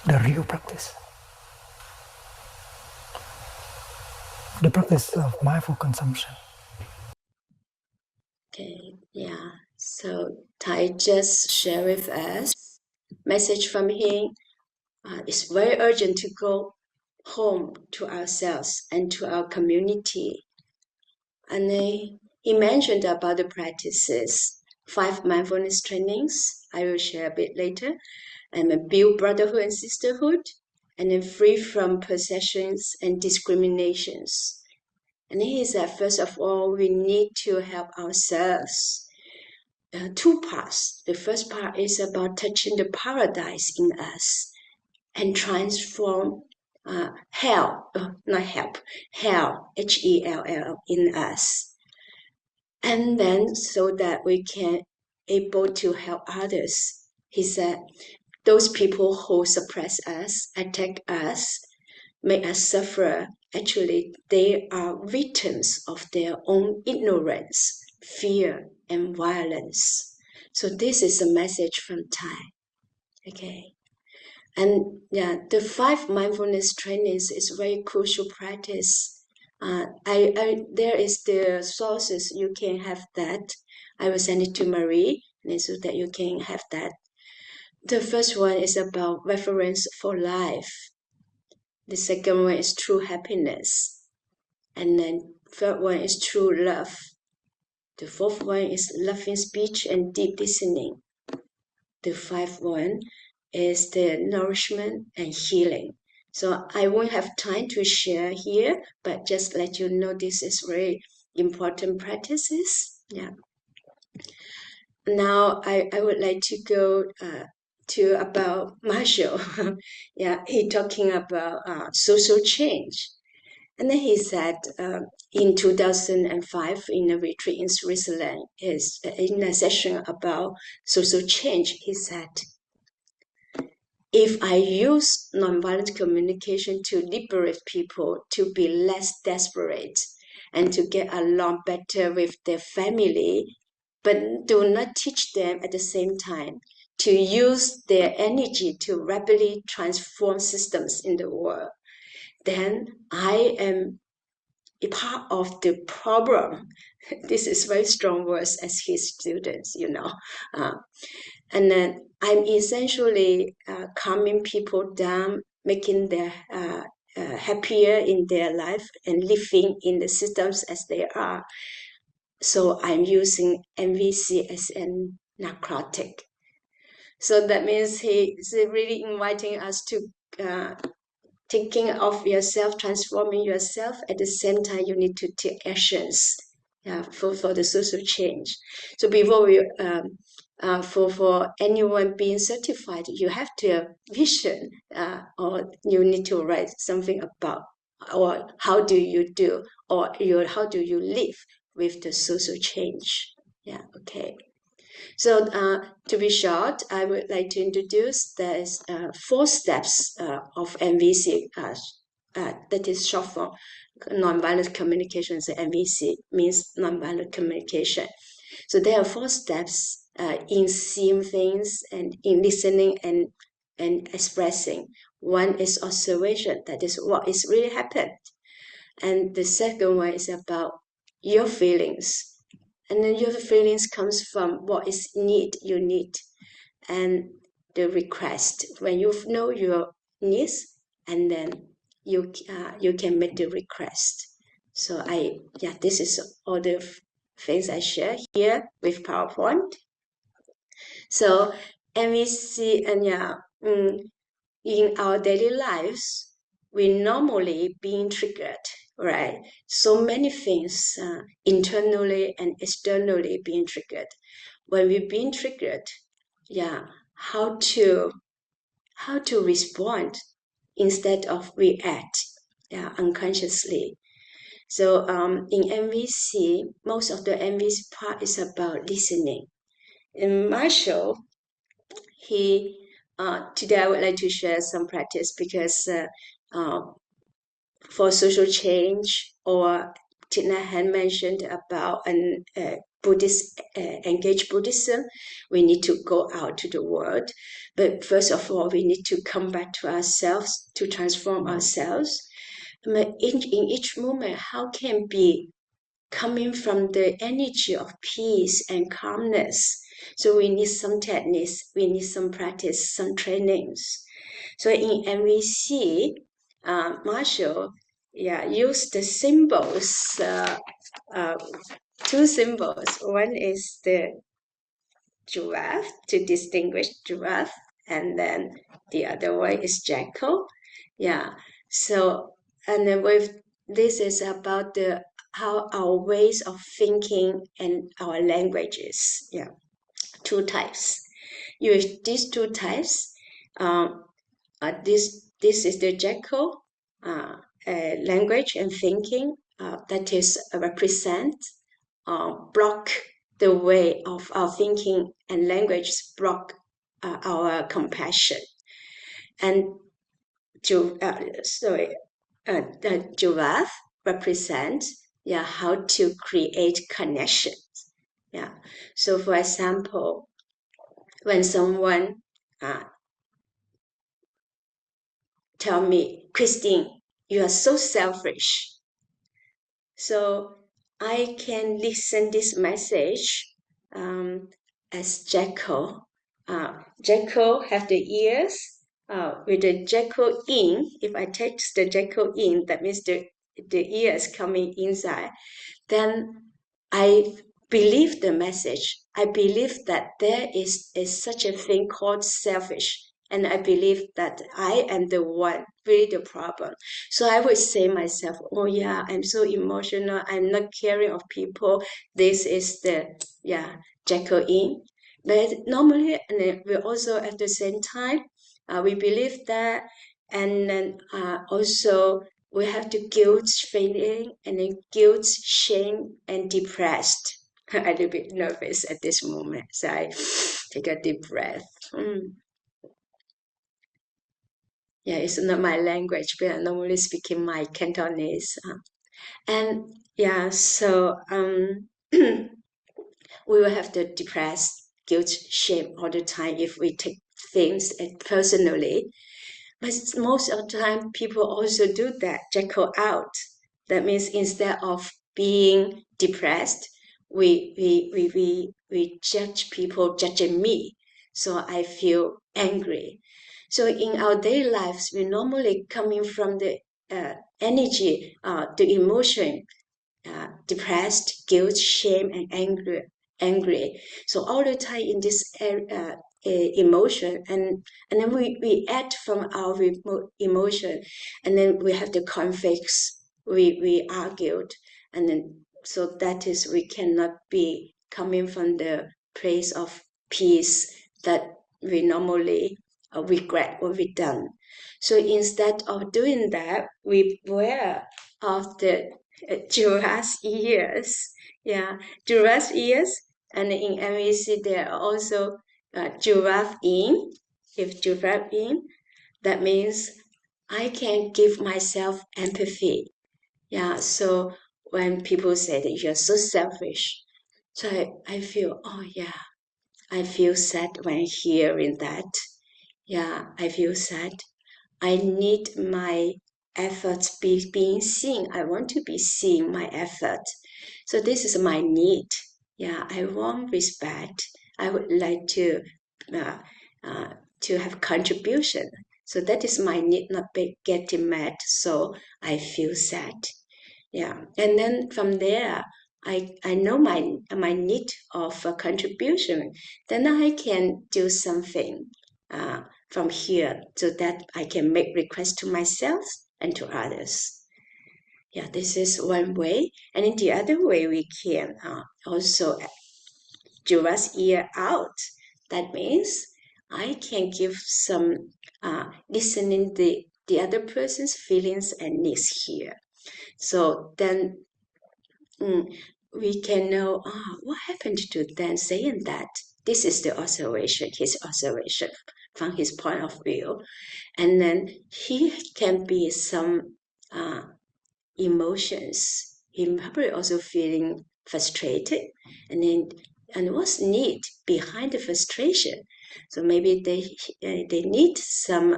G: the real practice. The practice of mindful consumption.
F: Okay, yeah. So Ty just shared with us message from him. It's very urgent to go home to ourselves and to our community. And he mentioned about the practices, 5 mindfulness trainings. I will share a bit later. And build brotherhood and sisterhood, and then free from possessions and discriminations. And he said, first of all, we need to help ourselves. 2 parts. The first part is about touching the paradise in us and transform hell, Hell, in us. And then so that we can able to help others. He said, those people who suppress us, attack us, make us suffer, actually, they are victims of their own ignorance, fear, and violence. So this is a message from Thai. Okay. And yeah, the 5 mindfulness trainings is very crucial practice. There is the sources, you can have that. I will send it to Marie, so that you can have that. The first one is about reverence for life. The second one is true happiness. And then third one is true love. The fourth one is loving speech and deep listening. The 5th one is the nourishment and healing. So I won't have time to share here, but just let you know this is very important practices. Yeah. Now I would like to go to about Marshall. Yeah, he talking about social change. And then he said in 2005 in a retreat in Switzerland, is in a session about social change, he said, if I use nonviolent communication to liberate people to be less desperate and to get along better with their family, but do not teach them at the same time to use their energy to rapidly transform systems in the world, then I am a part of the problem. This is very strong words as his students, and then I'm essentially calming people down, making them happier in their life and living in the systems as they are. So I'm using MVC as a narcotic. So that means he's really inviting us to thinking of yourself, transforming yourself. At the same time, you need to take actions for the social change. So before we for anyone being certified, you have to have vision, or you need to write something about, or how do you do, or how do you live with the social change. Yeah, okay. So to be short, I would like to introduce there's 4 steps of MVC, that is short for nonviolent communication. So MVC means nonviolent communication. So there are 4 steps in seeing things and in listening and expressing. One is observation, that is what is really happened. And the second one is about your feelings. And then your feelings comes from what is you need, and the request. When you know your needs, and then you can make the request. So this is all the things I share here with PowerPoint. So, and we see, and in our daily lives, we normally being triggered, right? So many things internally and externally being triggered. When we're being triggered, how to respond instead of react, unconsciously. So in MVC, most of the MVC part is about listening. In Marshall, today I would like to share some practice because for social change, or Dineh had mentioned about an Buddhist, engaged Buddhism, we need to go out to the world. But first of all, we need to come back to ourselves to transform ourselves. In each moment, how can be coming from the energy of peace and calmness? So we need some techniques, we need some practice, some trainings. So in MVC, Marshall, use the symbols, 2 symbols. One is the giraffe to distinguish giraffe, and then the other one is jackal. So, and then this is about how our ways of thinking and our languages. 2 types. Use these 2 types. This is the jackal language and thinking that is represent, block the way of our thinking, and language block our compassion. And the giraffe represents how to create connections. So for example, when someone tell me, Christine, you are so selfish. So I can listen this message as jackal. Jackal have the ears. With the jackal in, if I take the jackal in, that means the ears coming inside, then I believe the message. I believe that there is such a thing called selfish. And I believe that I am the one, really the problem. So I would say myself, oh yeah, I'm so emotional. I'm not caring of people. This is the, jackal in. But normally, and we also at the same time, we believe that, and then also we have the guilt feeling, and then guilt, shame, and depressed. I'm a little bit nervous at this moment, so I take a deep breath. Yeah, it's not my language, but I'm normally speaking my Cantonese. And yeah, so we will have the depressed, guilt, shame all the time if we take things personally. But most of the time, people also do that, jackal out. That means instead of being depressed, we judge people judging me. So I feel angry. So in our daily lives, we normally coming from the energy, the emotion, depressed, guilt, shame, and angry. So all the time in this emotion, and then we act from our emotion, and then we have the conflicts. We argued, and then so that is we cannot be coming from the place of peace that we normally regret what we done. So instead of doing that, we wear off the giraffe ears. Yeah, giraffe ears. And in MVC, there are also giraffe in. If giraffe in, that means I can give myself empathy. Yeah, so when people say that you're so selfish, so I feel, oh yeah, I feel sad when hearing that. Yeah, I feel sad. I need my efforts being seen. I want to be seen, my effort. So this is my need. Yeah, I want respect. I would like uh, to have contribution. So that is my need, not getting mad. So I feel sad. Yeah, and then from there, I know my need of a contribution. Then I can do something from here so that I can make requests to myself and to others. Yeah, this is one way. And in the other way, we can also Jura's ear out. That means I can give some listening the other person's feelings and needs here. So then we can know what happened to Dan saying that. This is the observation, his observation from his point of view. And then he can be some emotions. He probably also feeling frustrated, and what's need behind the frustration. So maybe they need some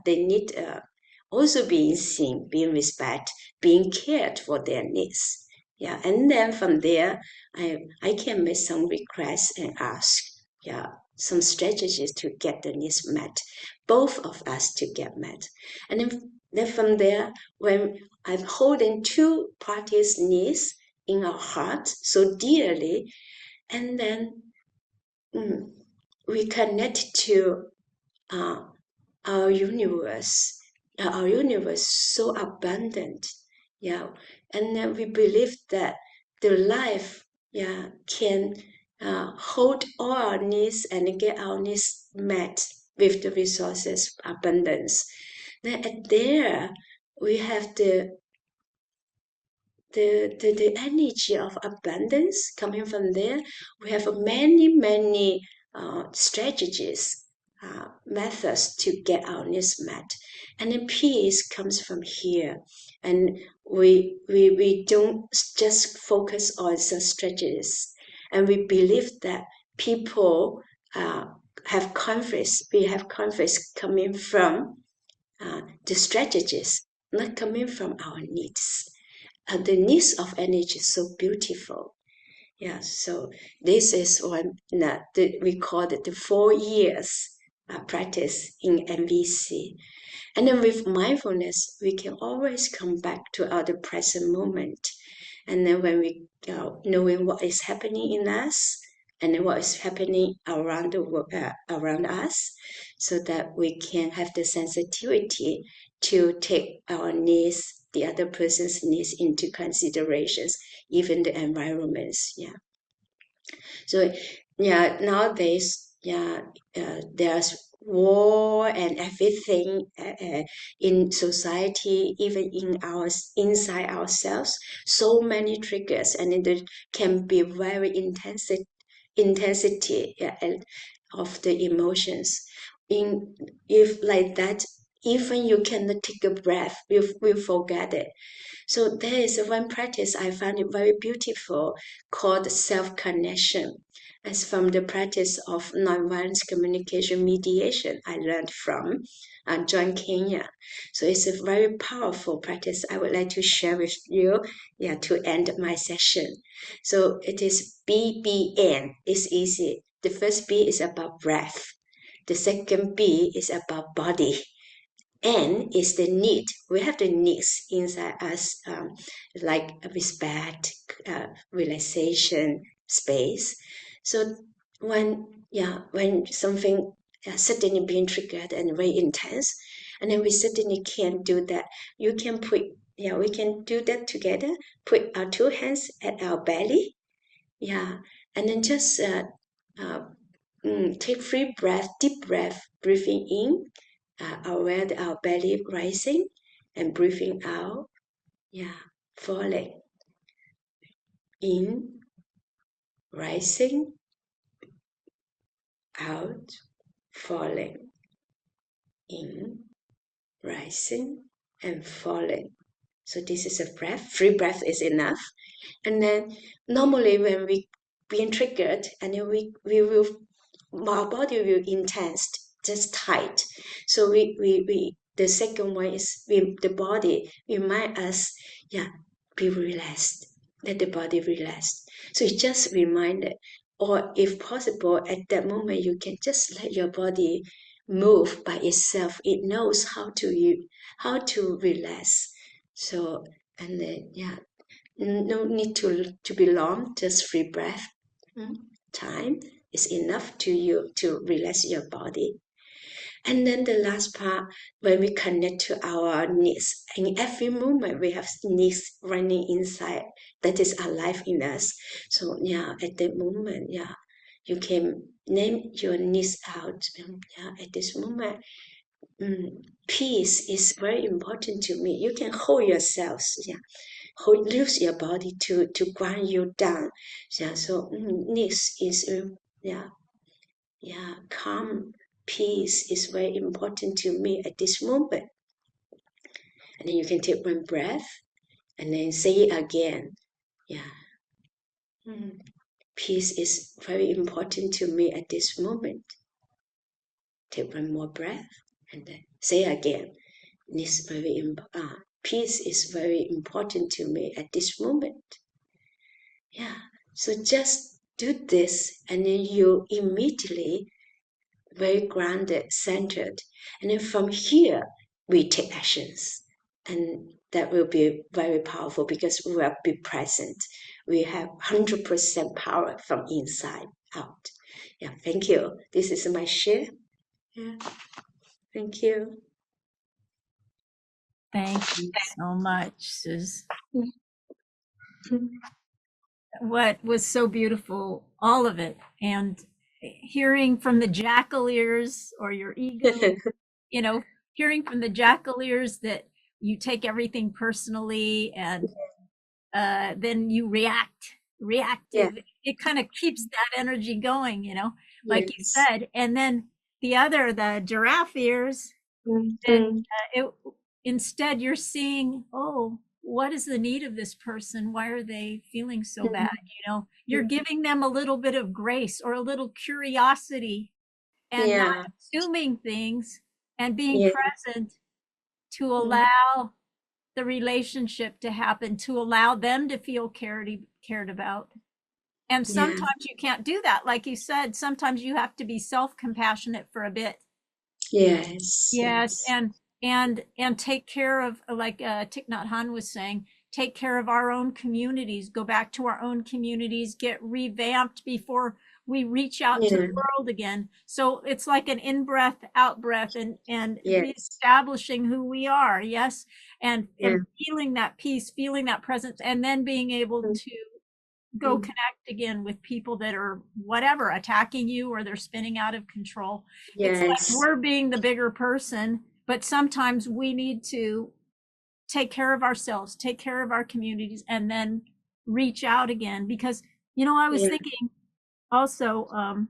F: they need also being seen, being respected, being cared for their needs. Yeah, and then from there, I can make some requests and ask. Yeah, some strategies to get the needs met, both of us to get met, and then from there, when I'm holding two parties' needs in our heart so dearly, and then we connect to our universe so abundant, yeah, and then we believe that the life, yeah, can hold all our needs and get our needs met with the resources abundance. Then at there we have the energy of abundance coming from there. We have many strategies, methods to get our needs met, and then peace comes from here. And we don't just focus on some strategies, and we believe that people have conflicts. We have conflicts coming from the strategies, not coming from our needs. The needs of energy is so beautiful. Yeah, so this is one that we call it the 4 years practice in MVC. And then with mindfulness, we can always come back to our present moment. And then when we knowing what is happening in us and then what is happening around the world, around us, so that we can have the sensitivity to take our needs, the other person's needs into considerations, even the environments. Yeah. So yeah, nowadays, yeah, there's war and everything in society, even in inside ourselves. So many triggers, and it can be very intensity, yeah, of the emotions. If like that, even you cannot take a breath, we forget it. So there is one practice I find it very beautiful called self-connection. As from the practice of nonviolence communication mediation I learned from John Kenya. So it's a very powerful practice I would like to share with you, to end my session. So it is BBN. It's easy. The first B is about breath. The second B is about body. N is the need. We have the needs inside us, like respect, relaxation, space. So when something suddenly being triggered and very intense, and then we suddenly can't do that, you can we can do that together. Put our two hands at our belly, and then just take free breath, deep breath, breathing in, aware that our belly rising, and breathing out, falling. In, rising, out, falling. In, rising, and falling. So this is a breath. Free breath is enough. And then normally when we being triggered, and then we will, our body will intense, just tight. So the second one is the body remind us, be relaxed, let the body relax. So it just reminded, or if possible, at that moment you can just let your body move by itself. It knows how to relax. So, and then no need to be long, just free breath. Time is enough to relax your body. And then the last part, when we connect to our needs, in every moment we have needs running inside that is alive in us. So at that moment, you can name your needs out. At this moment, peace is very important to me. You can hold yourselves, use your body to ground you down. So needs is calm. Peace is very important to me at this moment. And then you can take one breath and then say it again. Peace is very important to me at this moment. Take one more breath and then say again. Peace is very important to me at this moment. So just do this, and then you immediately very grounded, centered. And then from here, we take actions. And that will be very powerful because we will be present. We have 100% power from inside out. Thank you. This is my share. Thank you.
A: Thank you so much, Sus. What was so beautiful, all of it, and hearing from the jackal ears or your ego, hearing from the jackal ears that you take everything personally and then you reactive. It kind of keeps that energy going, like you said. And then the giraffe ears, instead you're seeing, what is the need of this person? Why are they feeling so bad? You're giving them a little bit of grace or a little curiosity and not assuming things and being present to allow the relationship to happen, to allow them to feel cared about. And sometimes you can't do that. Like you said, sometimes you have to be self-compassionate for a bit. Yes. And take care of, like Thich Nhat Hanh was saying, take care of our own communities, go back to our own communities, get revamped before we reach out to the world again. So it's like an in-breath, out-breath, and reestablishing who we are, and feeling that peace, feeling that presence, and then being able to go connect again with people that are whatever, attacking you or they're spinning out of control. It's like we're being the bigger person, but sometimes we need to take care of ourselves, take care of our communities, and then reach out again. Because, I was thinking also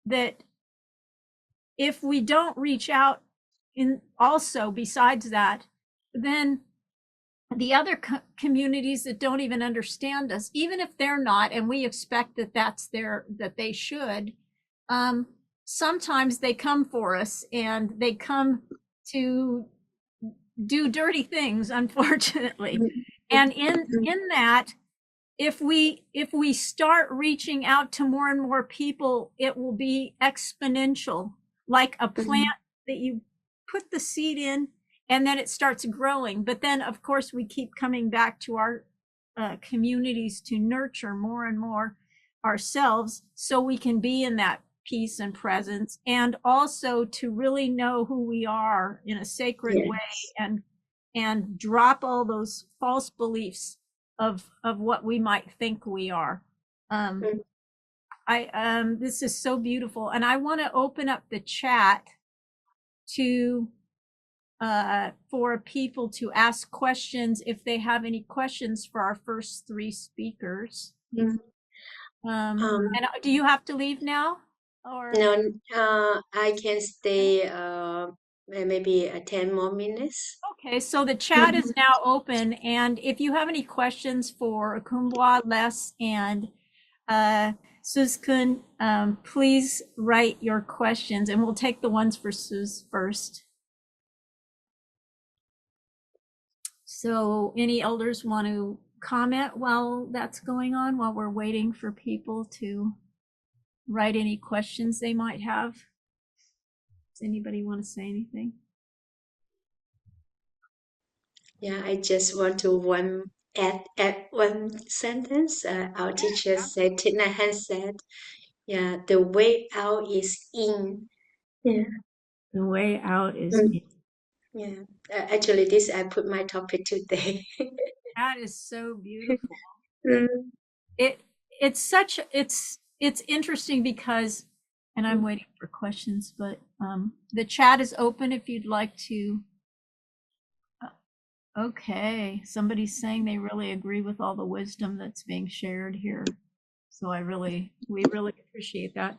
A: that if we don't reach out also besides that, then the other communities that don't even understand us, even if they're not, and we expect that that they should, sometimes they come for us and they come to do dirty things, unfortunately. And in that, if we start reaching out to more and more people, it will be exponential, like a plant that you put the seed in and then it starts growing. But then, of course, we keep coming back to our communities to nurture more and more ourselves so we can be in that peace and presence, and also to really know who we are in a sacred way, and drop all those false beliefs of what we might think we are. This is so beautiful, and I want to open up the chat to for people to ask questions if they have any questions for our first three speakers. And do you have to leave now? Or
F: No, I can stay maybe 10 more minutes.
A: Okay, so the chat is now open, and if you have any questions for Ukumbwa, Les, and Suzkun, please write your questions, and we'll take the ones for Suz first. So any elders want to comment while that's going on, while we're waiting for people to write any questions they might have? Does anybody want to say anything?
F: Yeah, I just want to add one sentence. Our teacher said, Dineh said, yeah, the way out is in. Yeah.
A: The way out is in.
F: Yeah. Actually, this I put my topic today.
A: That is so beautiful. It's interesting because, and I'm waiting for questions, but the chat is open if you'd like to. Okay, somebody's saying they really agree with all the wisdom that's being shared here. So we really appreciate that.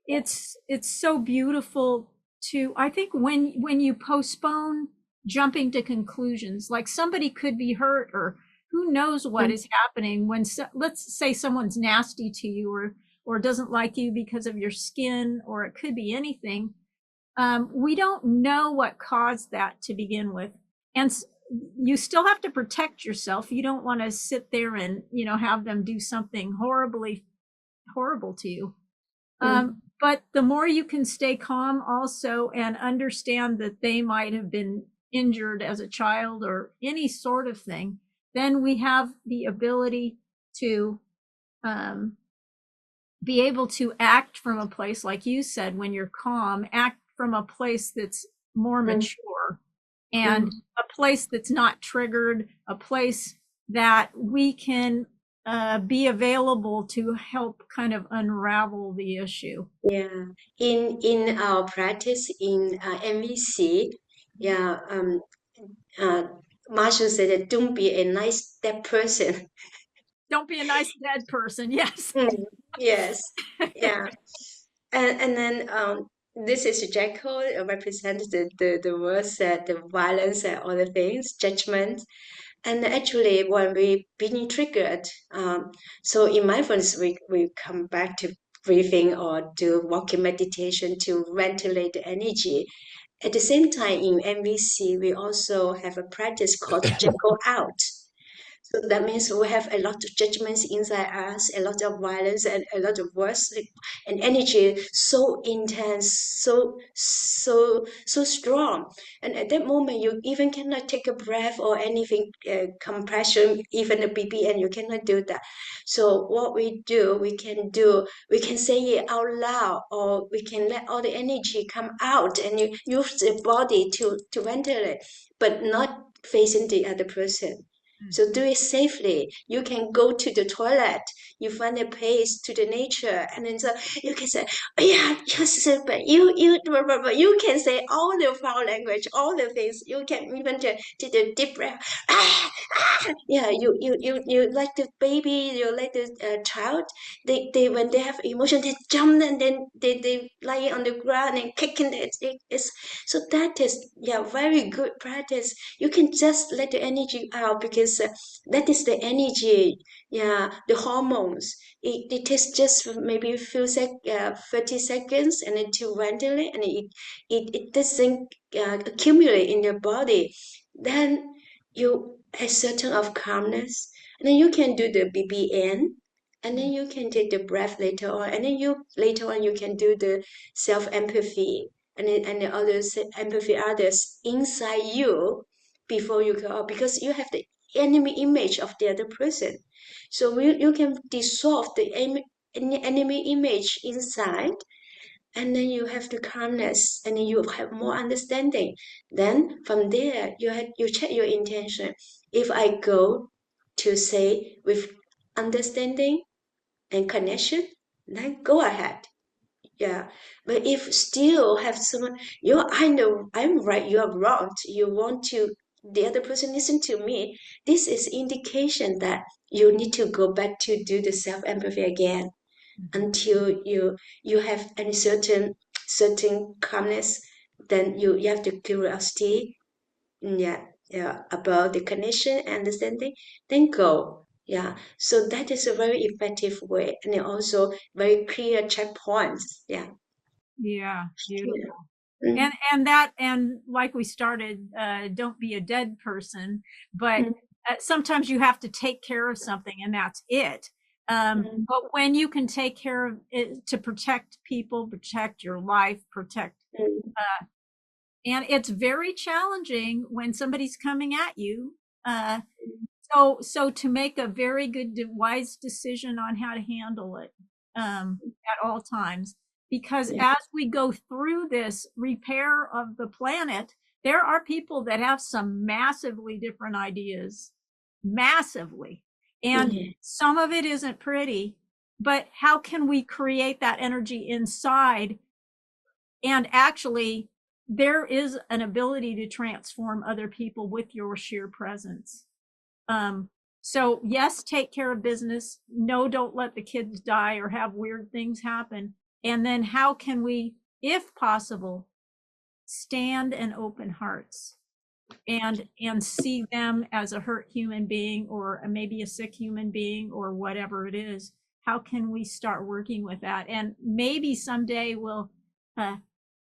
A: It's so beautiful to, I think when you postpone jumping to conclusions, like somebody could be hurt or who knows what is happening when, let's say someone's nasty to you or doesn't like you because of your skin, or it could be anything. We don't know what caused that to begin with. And you still have to protect yourself. You don't want to sit there and, have them do something horrible to you. But the more you can stay calm also and understand that they might have been injured as a child or any sort of thing, then we have the ability to be able to act from a place, like you said, when you're calm, act from a place that's more mature and a place that's not triggered, a place that we can be available to help kind of unravel the issue.
F: Yeah, in our practice in MVC, yeah, Marshall said that don't be a nice dead person.
A: Don't be a nice dead person. Yes.
F: Yes. Yeah. And then this is Jekyll represents the words that the violence and other things, judgment. And actually, when we being triggered, so in mindfulness, we come back to breathing or do walking meditation to ventilate the energy. At the same time, in MVC, we also have a practice called Jekyll out. So that means we have a lot of judgments inside us, a lot of violence and a lot of words and energy so intense, so strong. And at that moment, you even cannot take a breath or anything, compression, even a BB, and you cannot do that. So what we do, we can say it out loud, or we can let all the energy come out and you use the body to ventilate, but not facing the other person. So do it safely. You can go to the toilet. You find a place to the nature, and then so you can say, oh, "Yeah, but you can say all the foul language, all the things. You can even to the deep breath. Yeah, you like the baby, you like the child. They when they have emotion, they jump and then they lie on the ground and kicking it. It's so that is very good practice. You can just let the energy out because that is the energy, the hormones. It takes just maybe a few 30 seconds and then to ventilate, and it doesn't accumulate in your body. Then you a certain of calmness, and then you can do the BBN, and then you can take the breath later on, and then you later on you can do the self empathy and the others empathy others inside you before you go out, because you have the enemy image of the other person. So you can dissolve the enemy image inside, and then you have the calmness, and then you have more understanding. Then from there you check your intention. If I go to say with understanding and connection, then go ahead. Yeah, but if still have someone, I know I'm right, you are wrong. You want to the other person listen to me. This is indication that you need to go back to do the self empathy again until you have any certain calmness. Then you have the curiosity, about the connection and understanding. Then go. Yeah, so that is a very effective way, and also very clear checkpoints. Yeah.
A: Yeah, beautiful.
F: Yeah.
A: And like we started, don't be a dead person, but sometimes you have to take care of something, and that's it. But when you can take care of it to protect people, protect your life, protect, and it's very challenging when somebody's coming at you. So to make a very good, wise decision on how to handle it at all times, because as we go through this repair of the planet, there are people that have some massively different ideas, massively, and some of it isn't pretty. But how can we create that energy inside? And actually, there is an ability to transform other people with your sheer presence. So yes, take care of business. No, don't let the kids die or have weird things happen. And then how can we, if possible, stand in open hearts and see them as a hurt human being, or maybe a sick human being, or whatever it is? How can we start working with that? And maybe someday we'll,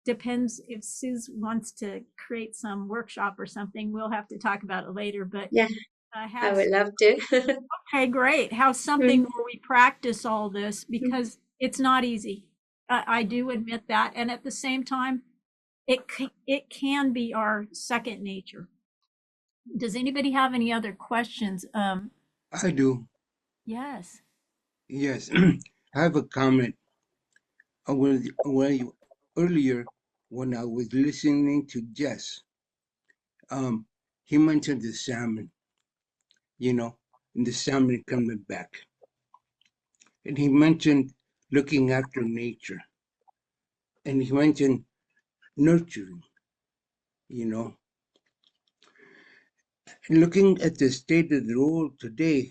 A: depends if Suze wants to create some workshop or something, we'll have to talk about it later, but
F: Yeah. I would love to.
A: Okay, great. Have something where we practice all this, because it's not easy. I do admit that. And at the same time, it can be our second nature. Does anybody have any other questions?
D: I do.
A: Yes.
D: Yes. I have a comment. Earlier, when I was listening to Jess, he mentioned the salmon, and the salmon coming back. And he mentioned looking after nature. And he mentioned nurturing, And looking at the state of the world today,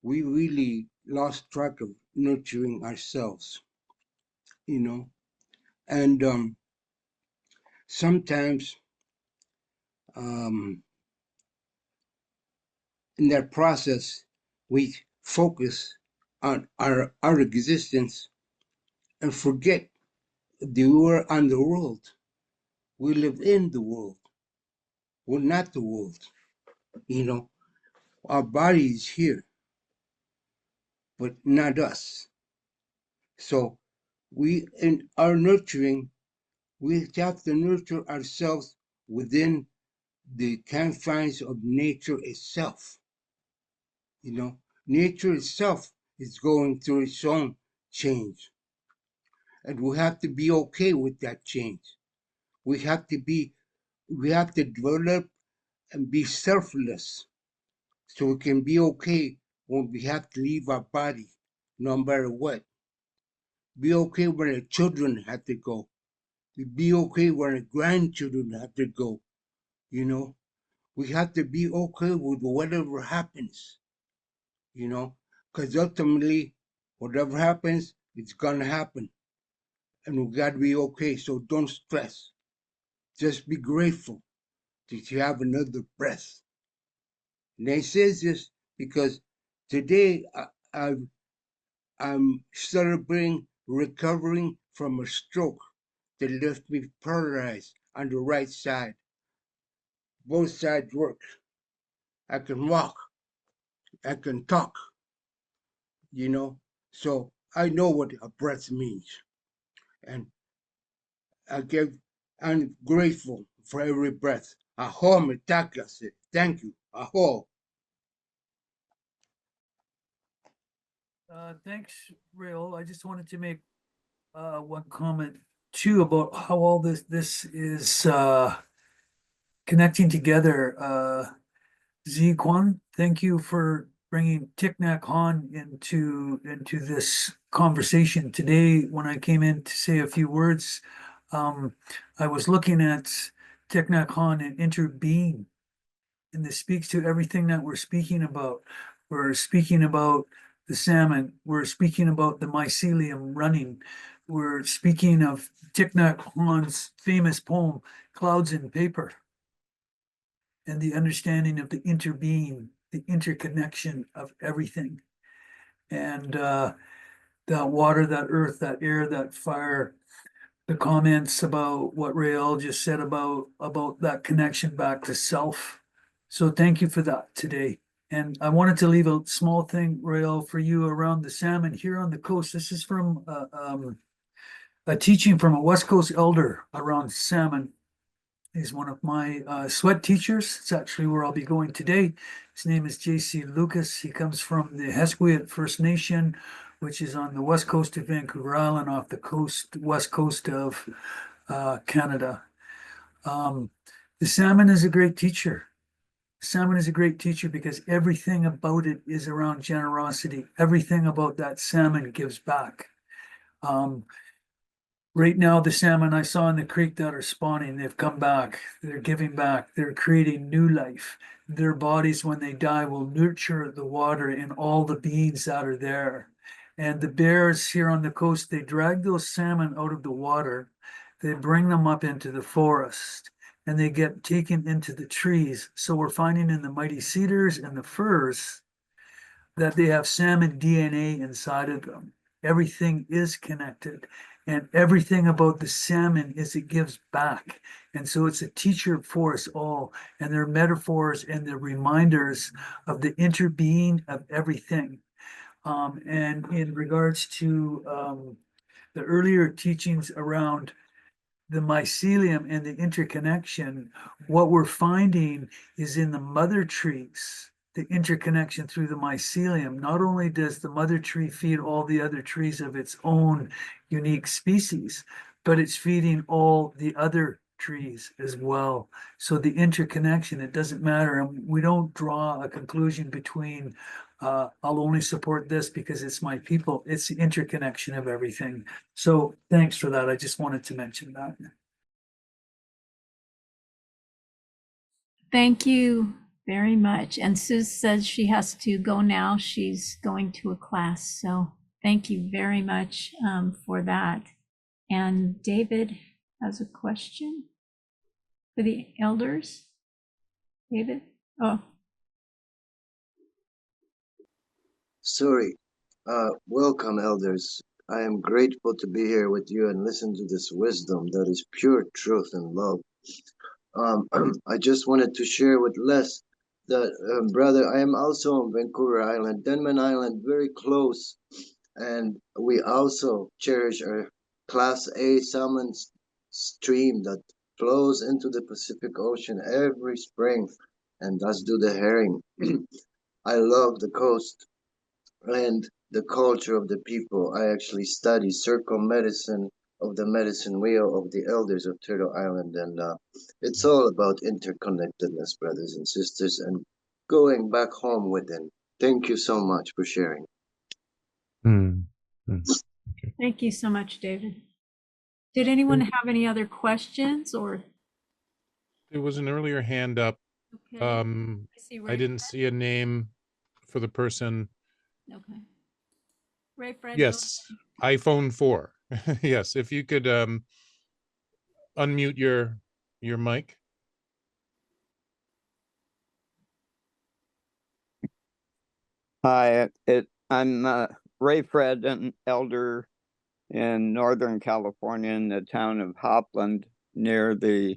D: we really lost track of nurturing ourselves, And sometimes in that process, we focus on our existence and forget that we're on the world. We live in the world. We're not the world. Our body is here, but not us. So in our nurturing, we have to nurture ourselves within the confines of nature itself. Nature itself is going through its own change. And we have to be okay with that change. We have to develop and be selfless so it can be okay when we have to leave our body, no matter what. Be okay when the children have to go. Be okay when the grandchildren have to go. You know, we have to be okay with whatever happens. You know, because ultimately, whatever happens, it's gonna happen, and we gotta be okay. So don't stress. Just be grateful that you have another breath. And I says this because today I'm celebrating recovering from a stroke that left me paralyzed on the right side. Both sides work. I can walk. I can talk. You know, so I know what a breath means, and I'm grateful for every breath. Aho metaka said, thank you. Aho.
E: Thanks, Raul. I just wanted to make one comment too about how all this is connecting together. Quan, thank you for bringing Thich Nhat Hanh into this conversation today. When I came in to say a few words, I was looking at Thich Nhat Hanh and interbeing, and this speaks to everything that we're speaking about. We're speaking about the salmon. We're speaking about the mycelium running. We're speaking of Thich Nhat Hanh's famous poem, Clouds in Paper, and the understanding of the interbeing, the interconnection of everything. And that water, that earth, that air, that fire, the comments about what Rael just said about that connection back to self. So thank you for that today. And I wanted to leave a small thing, Rael, for you around the salmon here on the coast. This is from a teaching from a West Coast elder around salmon. He's one of my sweat teachers. It's actually where I'll be going today. His name is J.C. Lucas. He comes from the Hesquiat First Nation, which is on the west coast of Vancouver Island, off the west coast of Canada. The salmon is a great teacher. Salmon is a great teacher because everything about it is around generosity. Everything about that salmon gives back. Right now, the salmon I saw in the creek that are spawning, they've come back. They're giving back. They're creating new life. Their bodies, when they die, will nurture the water and all the beings that are there. And the bears here on the coast, they drag those salmon out of the water. They bring them up into the forest and they get taken into the trees. So we're finding in the mighty cedars and the firs that they have salmon DNA inside of them. Everything is connected. And everything about the salmon is it gives back. And so it's a teacher for us all. And they're metaphors and they're reminders of the interbeing of everything. And in regards to the earlier teachings around the mycelium and the interconnection, what we're finding is in the mother trees, the interconnection through the mycelium. Not only does the mother tree feed all the other trees of its own unique species, but it's feeding all the other trees as well. So the interconnection, it doesn't matter. And we don't draw a conclusion between I'll only support this because it's my people. It's the interconnection of everything. So thanks for that. I just wanted to mention that.
A: Thank you very much. And Suze says she has to go now. She's going to a class. So thank you very much for that. And David has a question for the elders. David? Oh.
H: Sorry. Welcome, elders. I am grateful to be here with you and listen to this wisdom that is pure truth and love. I just wanted to share with Les that, brother, I am also on Vancouver Island, Denman Island, very close. And we also cherish our Class A salmon stream that flows into the Pacific Ocean every spring, and thus do the herring. I love the coast and the culture of the people. I actually study circle medicine of the medicine wheel of the elders of Turtle Island, and it's all about interconnectedness, brothers and sisters. And going back home within. Thank you so much for sharing.
A: Thank you so much, David. Did anyone have any other questions or?
B: There was an earlier hand up.
A: Okay.
B: I didn't see a name for the person.
A: Okay. Ray Fred.
B: Yes, iPhone 4. Yes, if you could unmute your mic.
I: Hi, I'm Ray Fred, an elder in Northern California in the town of Hopland near the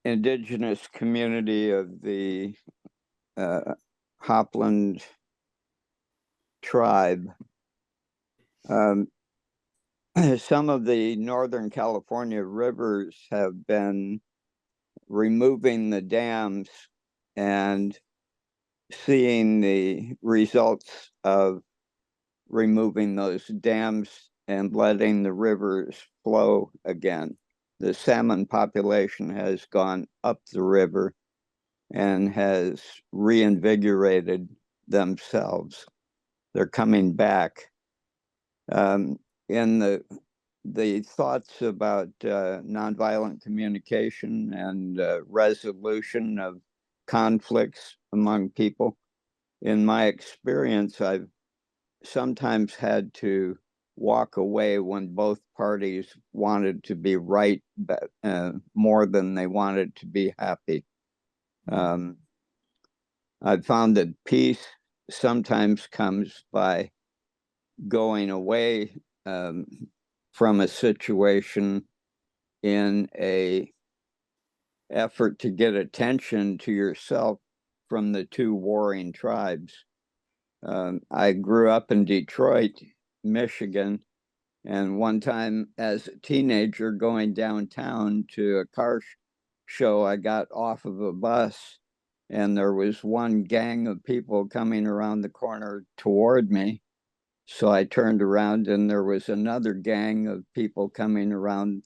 I: indigenous community of the Hopland tribe. Some of the Northern California rivers have been removing the dams and seeing the results of removing those dams and letting the rivers flow again. The salmon population has gone up the river and has reinvigorated themselves. They're coming back. In the thoughts about nonviolent communication and resolution of conflicts among people, in my experience, I've sometimes had to walk away when both parties wanted to be right more than they wanted to be happy. I've found that peace sometimes comes by going away from a situation in a effort to get attention to yourself from the two warring tribes. I grew up in Detroit, Michigan, and one time as a teenager going downtown to a car show, I got off of a bus and there was one gang of people coming around the corner toward me. So I turned around and there was another gang of people coming around,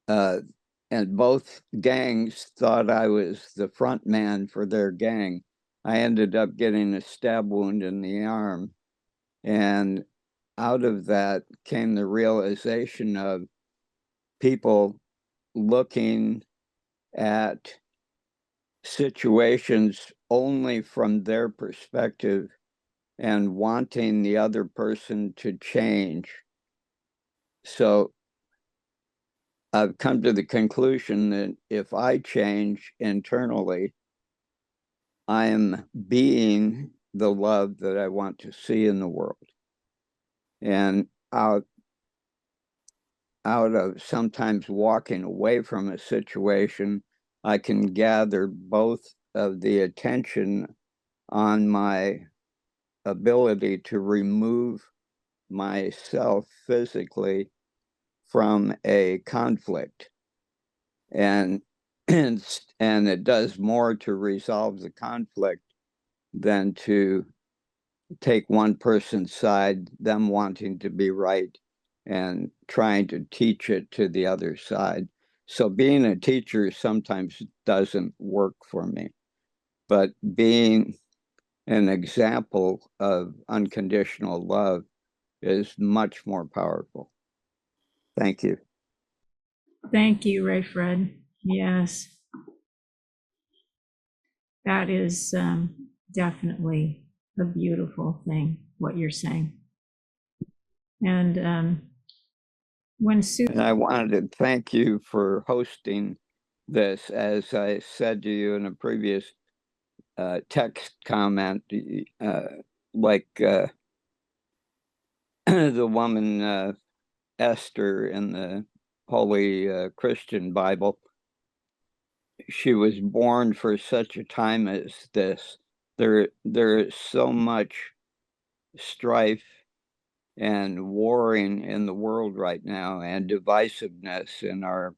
I: and both gangs thought I was the front man for their gang. I ended up getting a stab wound in the arm. And out of that came the realization of people looking at situations only from their perspective and wanting the other person to change. So I've come to the conclusion that if I change internally, I am being the love that I want to see in the world. And out of sometimes walking away from a situation, I can gather both of the attention on my ability to remove myself physically from a conflict. And it does more to resolve the conflict than to take one person's side, them wanting to be right, and trying to teach it to the other side. So being a teacher sometimes doesn't work for me, but being an example of unconditional love is much more powerful. Thank you.
A: Thank you, Ray Fred. Yes. That is definitely a beautiful thing, what you're saying. And when Susan...
I: And I wanted to thank you for hosting this. As I said to you in a previous text comment, like the woman Esther in the Holy Christian Bible, she was born for such a time as this. There is so much strife and warring in the world right now, and divisiveness in our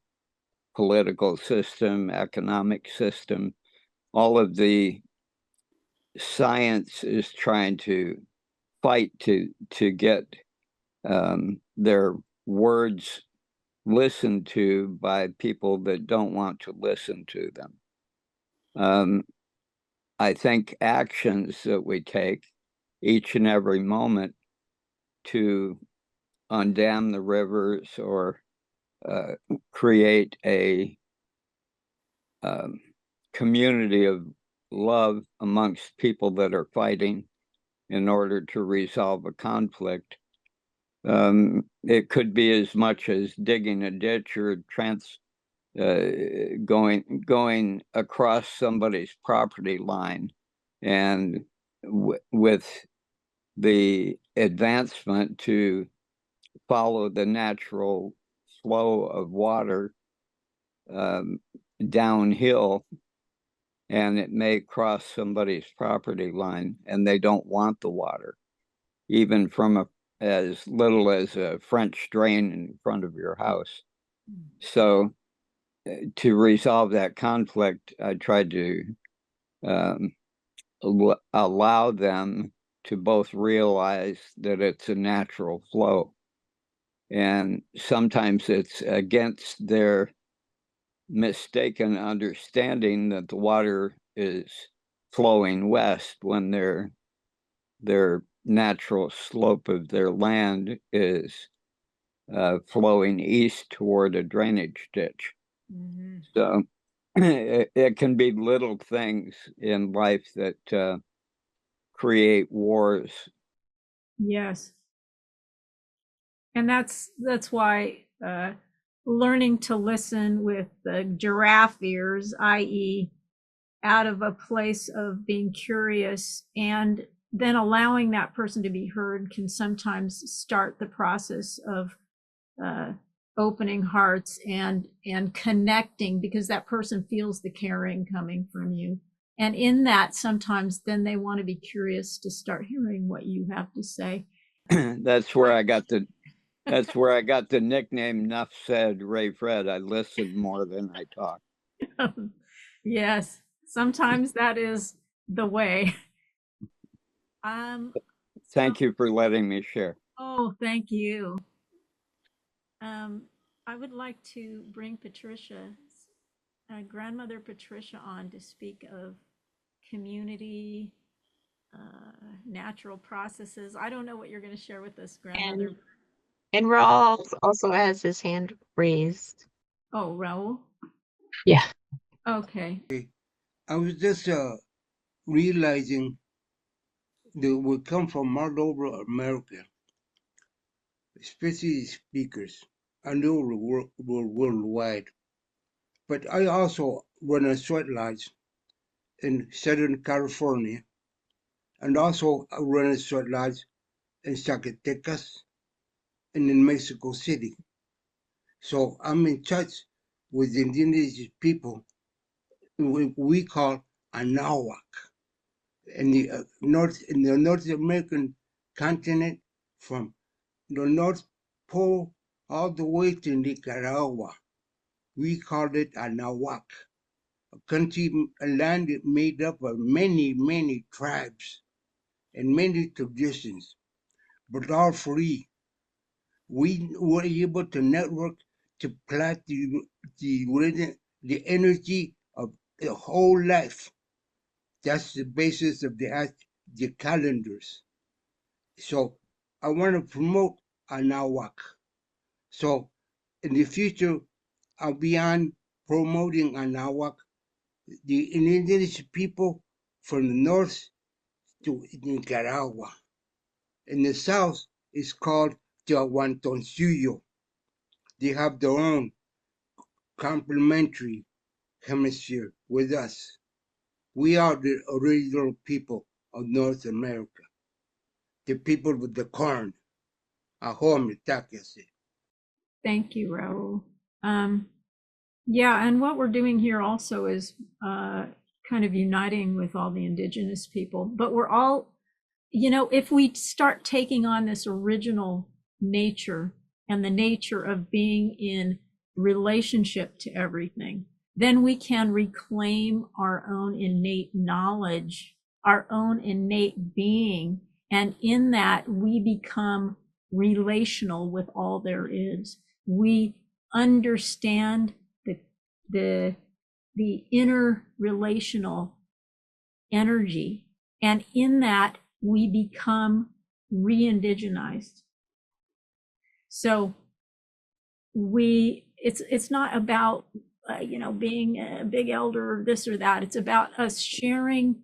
I: political system, economic system. All of the science is trying to fight to get their words listened to by people that don't want to listen to them. I think actions that we take each and every moment to undam the rivers or create a community of love amongst people that are fighting in order to resolve a conflict. It could be as much as digging a ditch or going across somebody's property line, and with the advancement to follow the natural flow of water downhill, and it may cross somebody's property line and they don't want the water, even from as little as a French drain in front of your house. So to resolve that conflict, I tried to allow them to both realize that it's a natural flow. And sometimes it's against their mistaken understanding that the water is flowing west when their natural slope of their land is flowing east toward a drainage ditch. Mm-hmm. So it can be little things in life that create wars.
A: Yes. And that's why learning to listen with the giraffe ears, i.e., out of a place of being curious and then allowing that person to be heard, can sometimes start the process of opening hearts and connecting, because that person feels the caring coming from you. And in that, sometimes then they want to be curious to start hearing what you have to say.
I: That's where I got the nickname Nuff Said Ray Fred. I listen more than I talk.
A: Yes, sometimes that is the way.
I: Thank you for letting me share.
A: Oh, thank you. I would like to bring Patricia, grandmother Patricia, on to speak of community, natural processes. I don't know what you're going to share with us, grandmother.
C: And Raul also has his hand raised.
A: Oh, Raul?
C: Yeah.
A: Okay.
D: I was just realizing that we come from all over America, especially speakers. I know we're worldwide. But I also run a sweat lodge in Southern California, and also I run a sweat lodge in Zacatecas and in Mexico City. So I'm in touch with the indigenous people we call Anahuac in the North American continent, from the North Pole all the way to Nicaragua. We call it Anahuac, a country, a land made up of many, many tribes and many traditions, but all free. We were able to network to plant the energy of the whole life. That's the basis of the calendars. So I want to promote Anahuac. So in the future, I'll be on promoting Anahuac, the indigenous people from the north to Nicaragua. In the south, it's called Tiahuantonsuyo. They have their own complementary hemisphere with us. We are the original people of North America, the people with the corn.
A: Thank you, Raul. Yeah, and what we're doing here also is kind of uniting with all the indigenous people. But we're all, if we start taking on this original nature and the nature of being in relationship to everything, then we can reclaim our own innate knowledge, our own innate being. And in that, we become relational with all there is. We understand the interrelational energy, and in that we become re-indigenized. So it's not about being a big elder or this or that. It's about us sharing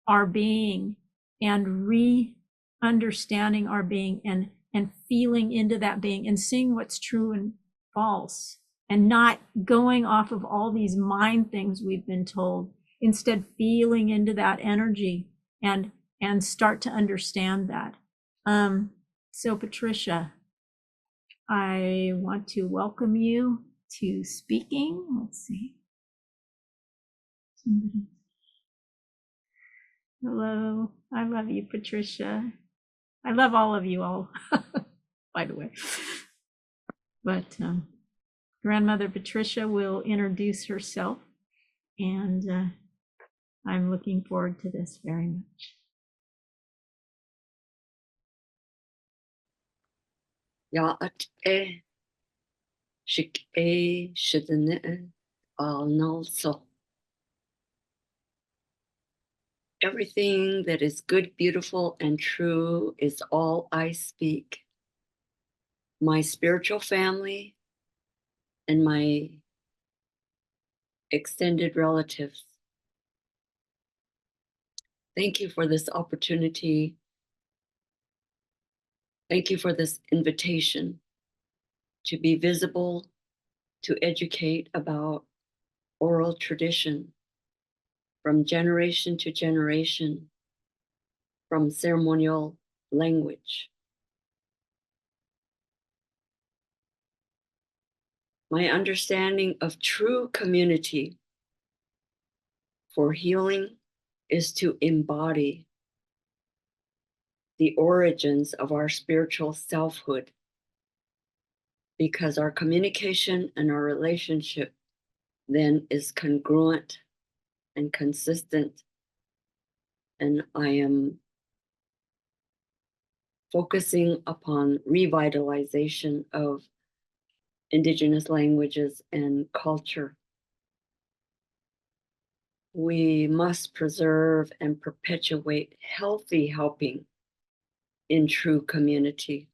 A: our being and re-understanding our being and feeling into that being and seeing what's true and false, and not going off of all these mind things we've been told. Instead, feeling into that energy and start to understand that. So Patricia, I want to welcome you to speaking. Let's see. Somebody. Hello. I love you, Patricia. I love all of you all, by the way. But Grandmother Patricia will introduce herself, and I'm looking forward to this very much.
J: Ya at shik shidene al nalso. Everything that is good, beautiful, and true is all I speak. My spiritual family and my extended relatives. Thank you for this opportunity. Thank you for this invitation to be visible, to educate about oral tradition from generation to generation, from ceremonial language. My understanding of true community for healing is to embody the origins of our spiritual selfhood, because our communication and our relationship then is congruent and consistent. And I am focusing upon revitalization of Indigenous languages and culture. We must preserve and perpetuate healthy helping in true community.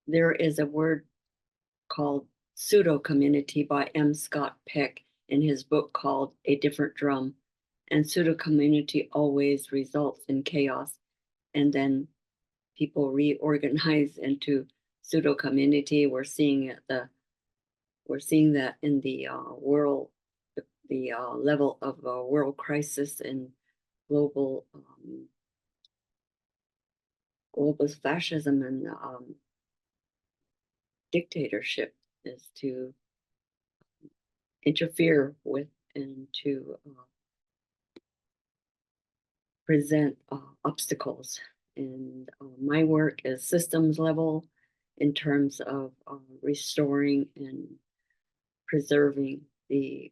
J: There is a word called pseudo-community by M. Scott Peck in his book called A Different Drum. And pseudo-community always results in chaos. And then people reorganize into pseudo-community. We're seeing that in the world, the level of world crisis and global fascism and dictatorship, is to interfere with and to present obstacles. And my work is systems level in terms of restoring and preserving the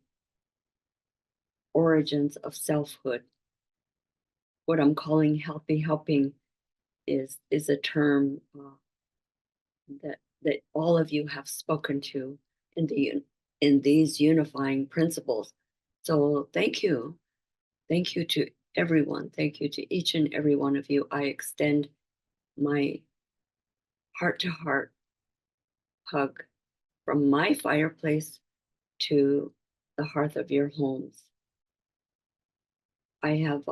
J: origins of selfhood. What I'm calling healthy helping is a term that all of you have spoken to in these unifying principles. So thank you to everyone. Thank you to each and every one of you. I extend my heart-to-heart hug from my fireplace to the hearth of your homes. I have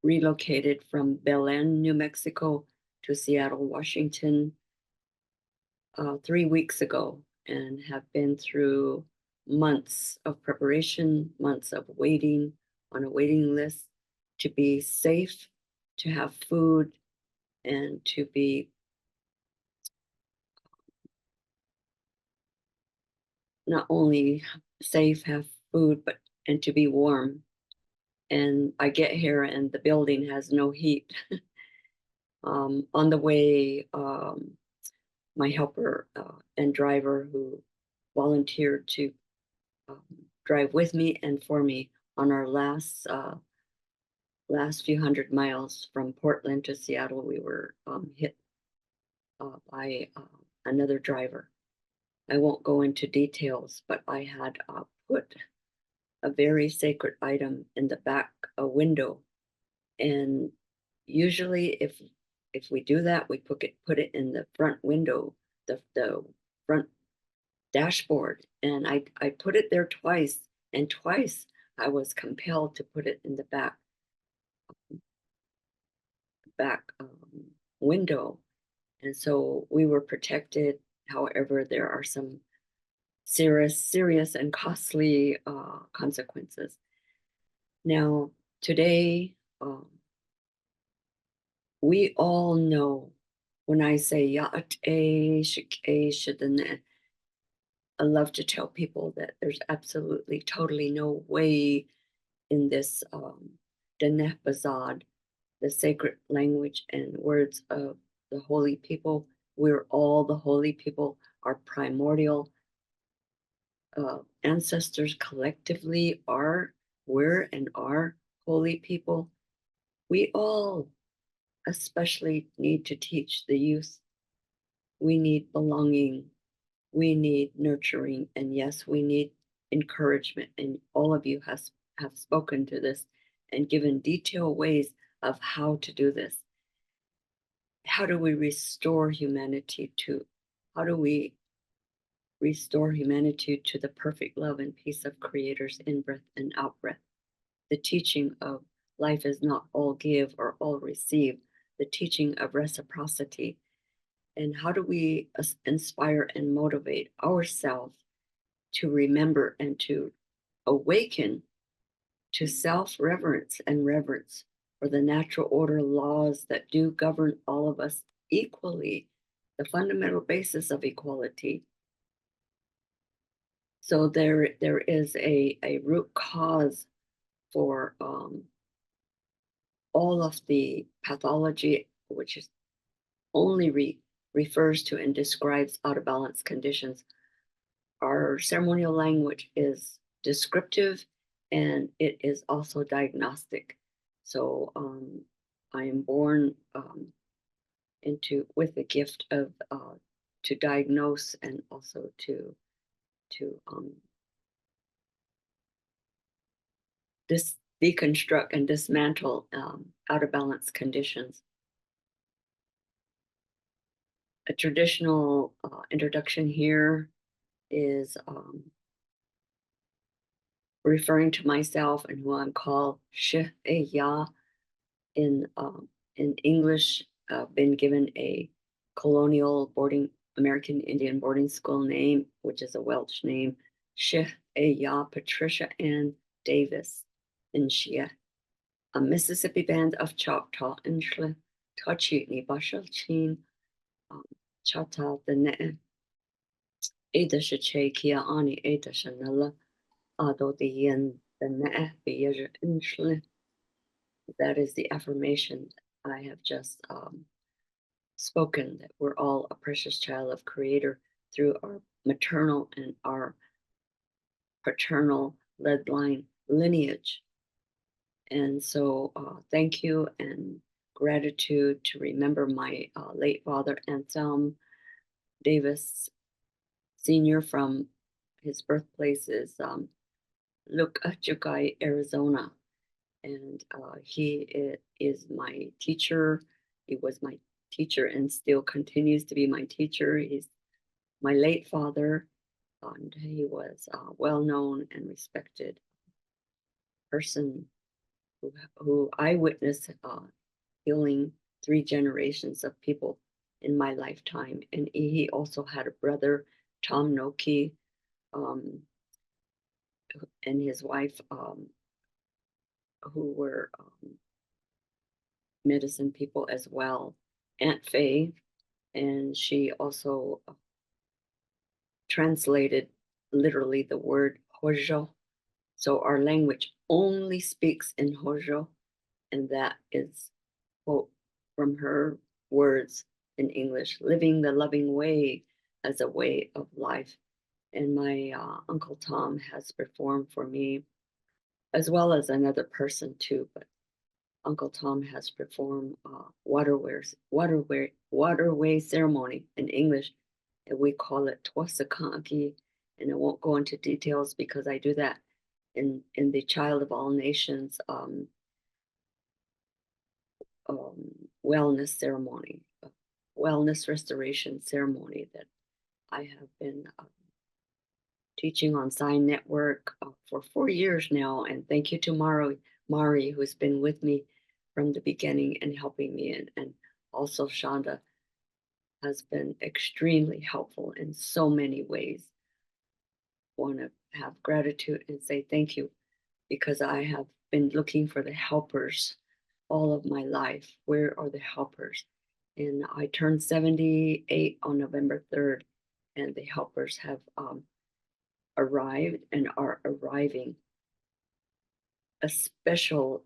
J: relocated from Belen, New Mexico to Seattle, Washington 3 weeks ago, and have been through months of preparation, months of waiting on a waiting list to be safe, to have food, and to be not only safe, have food, and to be warm. And I get here and the building has no heat. On the way, my helper and driver who volunteered to drive with me and for me on our last few hundred miles from Portland to Seattle, we were hit by another driver. I won't go into details, but I had put a very sacred item in the back window. And usually if we do that, we put it in the front window, the front dashboard. And I put it there twice, and twice I was compelled to put it in the back window. And so we were protected. However, there are some serious and costly consequences. Now, today, we all know when I say Ya'ate Shik'e Shadane, I love to tell people that there's absolutely, totally no way in this Dineh Bazad, the sacred language and words of the holy people. We're all the holy people. Our primordial ancestors collectively were and are holy people. We all especially need to teach the youth. We need belonging. We need nurturing. And yes, we need encouragement. And all of you have spoken to this and given detailed ways of how to do this. How do we restore humanity to the perfect love and peace of creators in breath and out breath? The teaching of life is not all give or all receive, the teaching of reciprocity. And how do we inspire and motivate ourselves to remember and to awaken to self-reverence and reverence for the natural order laws that do govern all of us equally, the fundamental basis of equality. So there is a root cause for all of the pathology, which is only refers to and describes out of balance conditions. Our ceremonial language is descriptive and it is also diagnostic. So I am born with the gift of to diagnose and also to deconstruct and dismantle out of balance conditions. A traditional introduction here is referring to myself and who I'm called Sheh Ya. In English, been given a colonial American Indian boarding school name, which is a Welsh name, Sheh Ya Patricia Ann Davis in Shia, a Mississippi band of Choctaw in Shle Tachi ni Bashal Chin Choctaw Dineh Ada Shache Kia Ani Ada Shanella Ado Diyen Dineh Beja in Shle. That is the affirmation I have just spoken, that we're all a precious child of Creator through our maternal and our paternal bloodline lineage. And so thank you and gratitude to remember my late father, Anselm Davis Sr. from his birthplace is Lukachukai, Arizona. And he is my teacher. He was my teacher and still continues to be my teacher. He's my late father, and he was a well-known and respected person who I witnessed healing 3 generations of people in my lifetime. And he also had a brother, Tom Noki, and his wife, who were medicine people as well, Aunt Faye, and she also translated literally the word Hojo. So our language only speaks in Hojo, and that is quote from her words in English, living the loving way as a way of life. And my Uncle Tom has performed for me, as well as another person too, but Uncle Tom has performed waterway ceremony in English and we call it Twasakanki, and I won't go into details because I do that in the Child of All Nations wellness ceremony, wellness restoration ceremony that I have been teaching on Sign Network for 4 years now. And thank you to Mari, who's been with me from the beginning and helping me. And also Shonda has been extremely helpful in so many ways. Want to have gratitude and say thank you, because I have been looking for the helpers all of my life. Where are the helpers? And I turned 78 on November 3rd, and the helpers have arrived and are arriving. A special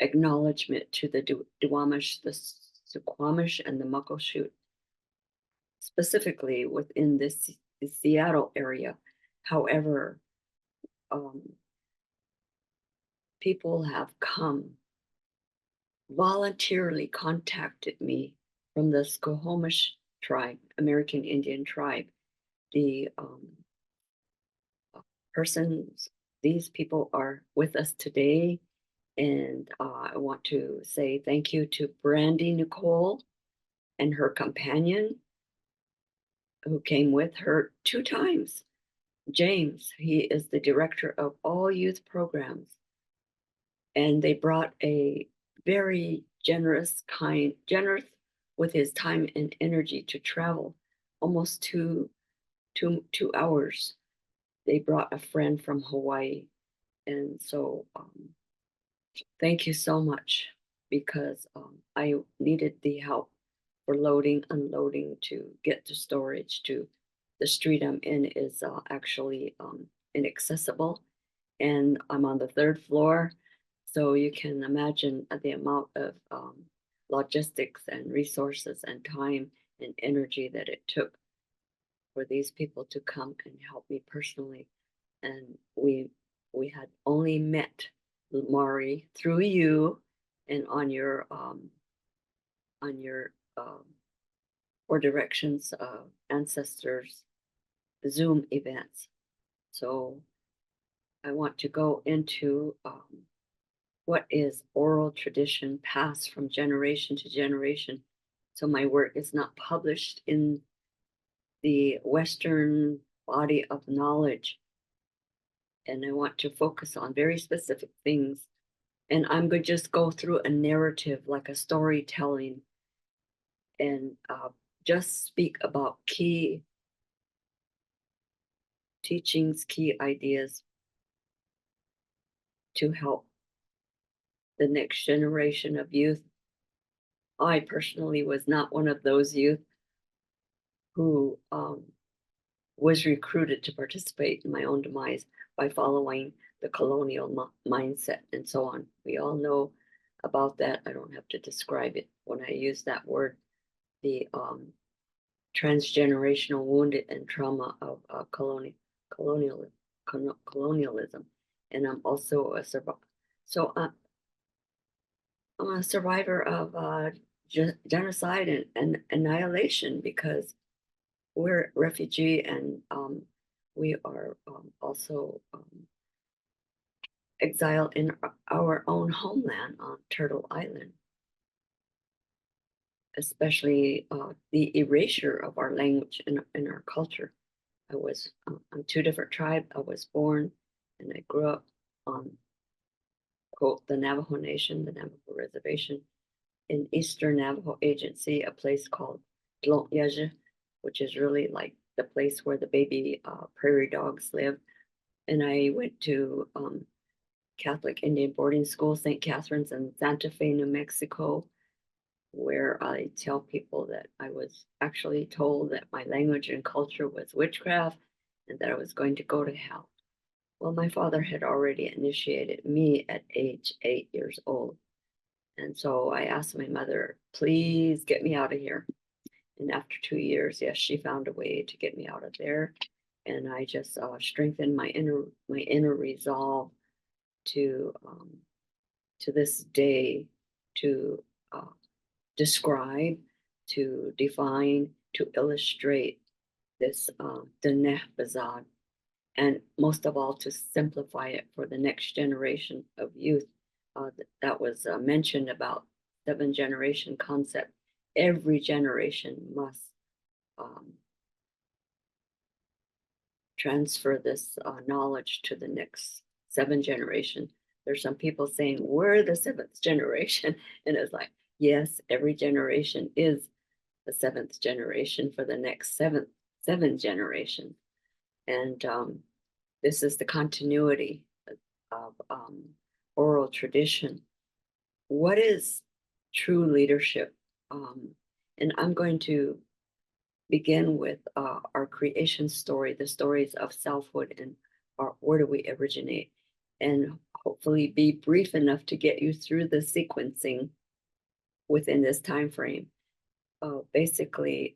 J: acknowledgement to the Duwamish, the Suquamish, and the Muckleshoot, specifically within the Seattle area. However, people have come, voluntarily contacted me from the Squamish tribe, American Indian tribe. The persons, these people are with us today. And I want to say thank you to Brandy Nicole and her companion who came with her 2 times. James, he is the director of all youth programs. And they brought a very generous with his time and energy to travel almost 2 hours. They brought a friend from Hawaii. And so thank you so much, because I needed the help for loading, unloading to get to storage. To the street I'm in is actually inaccessible, and I'm on the 3rd floor. So you can imagine the amount of logistics and resources and time and energy that it took for these people to come and help me personally. And we had only met Mari through you and on your or directions ancestors Zoom events. So I want to go into what is oral tradition passed from generation to generation. So my work is not published in the Western body of knowledge. And I want to focus on very specific things. And I'm going to just go through a narrative, like a storytelling, and just speak about key teachings, key ideas to help the next generation of youth. I personally was not one of those youth who was recruited to participate in my own demise by following the colonial mindset and so on. We all know about that. I don't have to describe it when I use that word. The transgenerational wounded and trauma of colonialism. And I'm also a survivor. So I'm a survivor of genocide and annihilation, because we're refugee, and we are also exiled in our own homeland on Turtle Island. Especially the erasure of our language and our culture. I was on 2 different tribes. I was born and I grew up on, quote, the Navajo Nation, the Navajo Reservation, in Eastern Navajo Agency, a place called Tlont-Yaja, which is really like the place where the baby prairie dogs live. And I went to Catholic Indian boarding school, St. Catherine's in Santa Fe, New Mexico, where I tell people that I was actually told that my language and culture was witchcraft and that I was going to go to hell. Well, my father had already initiated me at age 8 years old. And so I asked my mother, please get me out of here. And after 2 years, yes, she found a way to get me out of there. And I just strengthened my inner resolve to this day to describe to define, to illustrate this Dineh Bazad, and most of all to simplify it for the next generation of youth. That was mentioned about 7-generation concept. Every generation must transfer this knowledge to the next 7 generation. There's some people saying we're the 7th generation, and it's like, yes, every generation is the 7th generation for the next 7 generations. And this is the continuity of oral tradition. What is true leadership? And I'm going to begin with our creation story, the stories of selfhood and where do we originate, and hopefully be brief enough to get you through the sequencing within this time frame. Basically,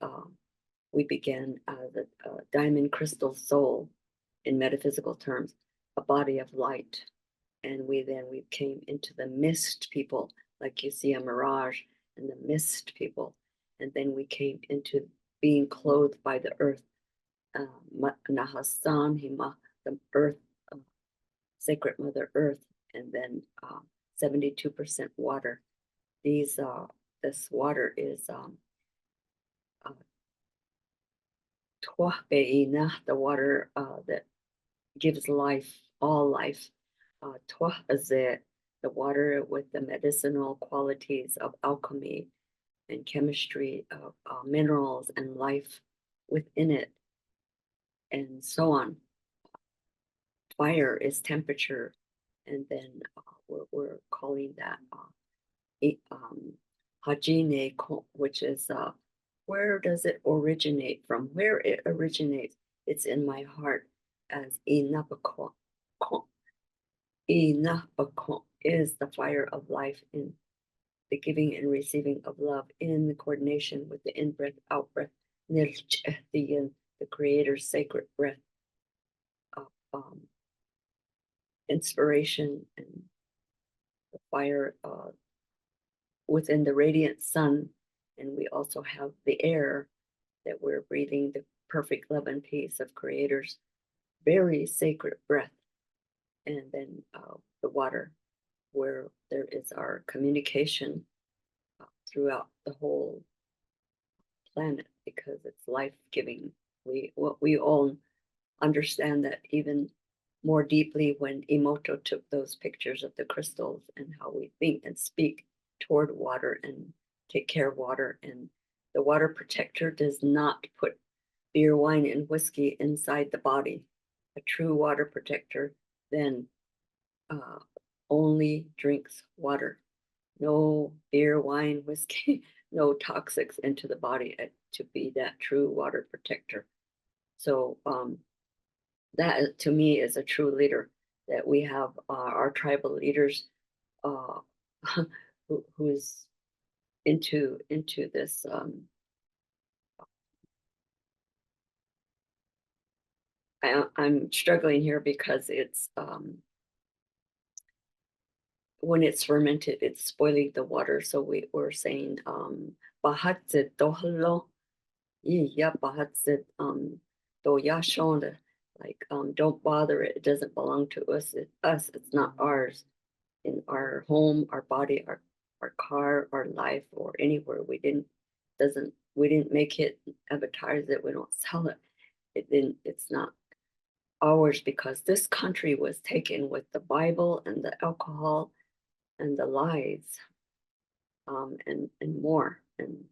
J: we began the diamond crystal soul in metaphysical terms, a body of light. And we came into the mist people, like you see a mirage and the mist people. And then we came into being clothed by the earth, Nahasan Hima, the earth, sacred Mother Earth, and then 72% water. This water is Tuah the water that gives life, all life. Tuah is the water with the medicinal qualities of alchemy and chemistry of minerals and life within it, and so on. Fire is temperature, and then we're calling that Hajine, which is where does it originate from? Where it originates, it's in my heart as Inapakon. Inapakon is the fire of life in the giving and receiving of love in the coordination with the in-breath, out-breath, the Creator's sacred breath of inspiration, and the fire within the radiant sun. And we also have the air that we're breathing, the perfect love and peace of Creator's very sacred breath. And then the water, where there is our communication throughout the whole planet, because it's life-giving. We all understand that even more deeply when Emoto took those pictures of the crystals and how we think and speak toward water and take care of water. And the water protector does not put beer, wine, and whiskey inside the body. A true water protector then only drinks water. No beer, wine, whiskey, no toxics into the body to be that true water protector. So that to me is a true leader, that we have our tribal leaders who's into this I'm struggling here because it's when it's fermented, it's spoiling the water. So we're saying bahatze dohlo ya bahatze doyashonda, like don't bother it. It doesn't belong to us. It's not ours. In our home, our body, our car, our life, or anywhere, we didn't make it, advertise it, we don't sell it. It's not ours, because this country was taken with the Bible and the alcohol and the lies, and more, and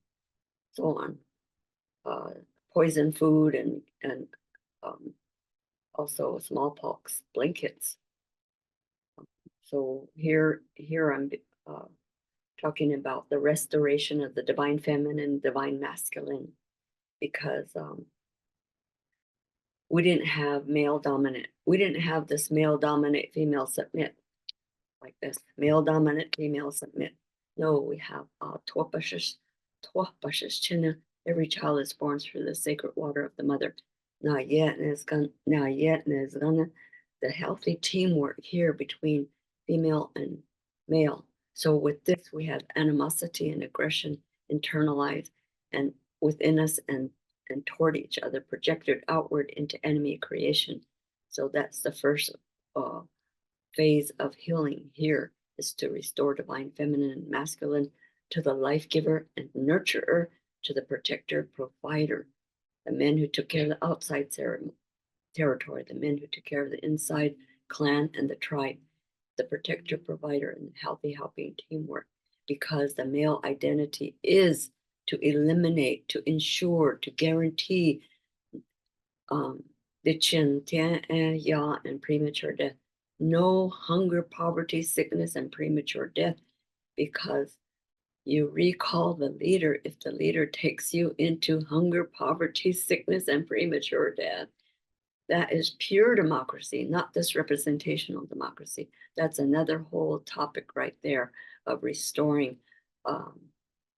J: so on. Poison food and also smallpox blankets. So here I'm talking about the restoration of the divine feminine, divine masculine, because we didn't have male dominant. We didn't have this male dominant, female submit, like this, male dominant, female submit. No, we have every child is born through the sacred water of the mother. Not yet, and it's gonna, the healthy teamwork here between female and male. So with this, we have animosity and aggression internalized, and within us and toward each other, projected outward into enemy creation. So that's the first phase of healing here, is to restore divine feminine and masculine to the life giver and nurturer, to the protector, provider, the men who took care of the outside territory, the men who took care of the inside clan and the tribe, the protector, provider, and healthy helping teamwork, because the male identity is to eliminate, to ensure, to guarantee the Chen, Tian, Ya, and premature death. No hunger, poverty, sickness, and premature death, because you recall the leader. If the leader takes you into hunger, poverty, sickness, and premature death, that is pure democracy, not this representational democracy. That's another whole topic right there of restoring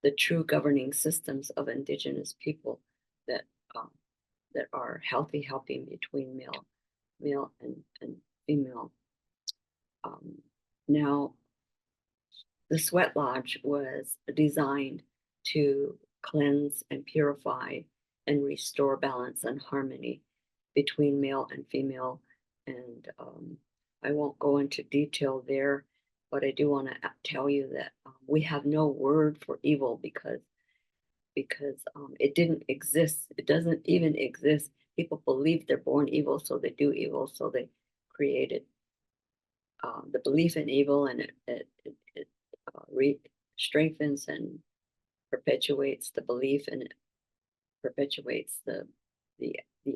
J: the true governing systems of Indigenous people that are healthy helping between male and female. Now, the sweat lodge was designed to cleanse and purify and restore balance and harmony between male and female. And I won't go into detail there, but I do want to tell you that we have no word for evil because it didn't exist. It doesn't even exist. People believe they're born evil, so they do evil, so they created the belief in evil, and it strengthens and perpetuates the belief, and it perpetuates the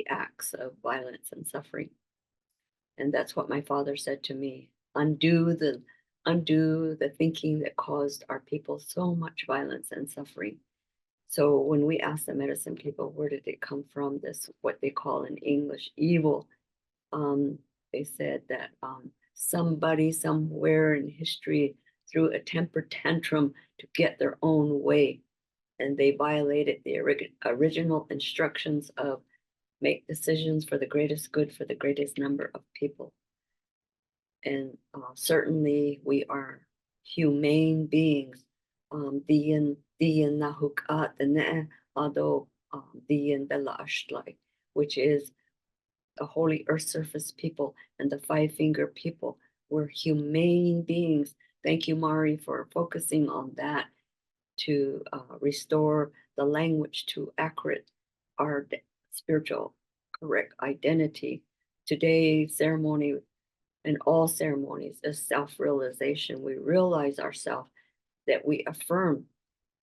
J: acts of violence and suffering. And that's what my father said to me: undo the thinking that caused our people so much violence and suffering. So when we ask the medicine people, where did it come from, this what they call in English evil, they said that somebody somewhere in history threw a temper tantrum to get their own way, and they violated the original instructions of make decisions for the greatest good for the greatest number of people. And certainly we are humane beings. Which is the holy earth surface people and the five-finger people. We're humane beings. Thank you, Mari, for focusing on that, to restore the language to accurate our spiritual correct identity. Today's ceremony and all ceremonies is self-realization. We realize ourselves, that we affirm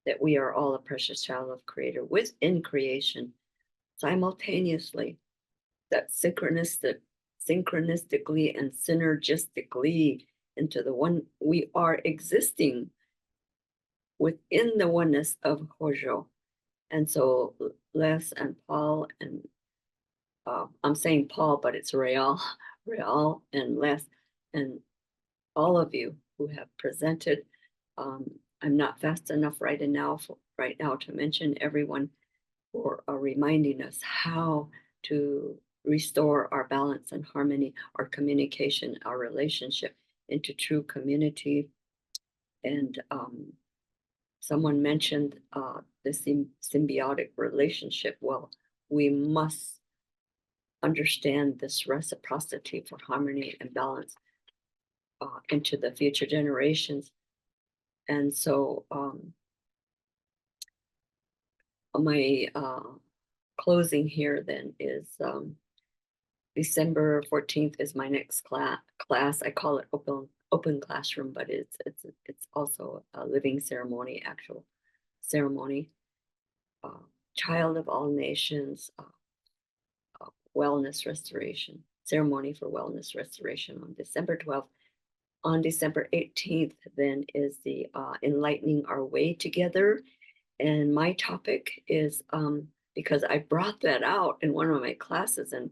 J: that we are all a precious child of Creator within creation, simultaneously, that synchronistically and synergistically into the one we are existing within the oneness of Hojo. And so Les and Paul and I'm saying Paul, but it's Raul and Les and all of you who have presented. I'm not fast enough right now to mention everyone for reminding us how to restore our balance and harmony, our communication, our relationship into true community. And someone mentioned the symbiotic relationship. Well, we must understand this reciprocity for harmony and balance into the future generations. And so my closing here then is December 14th is my next class. I call it open classroom, but it's also a living ceremony, actual ceremony. Child of all nations, wellness restoration, ceremony for wellness restoration on December 12th. On December 18th, then, is the enlightening our way together. And my topic is, because I brought that out in one of my classes and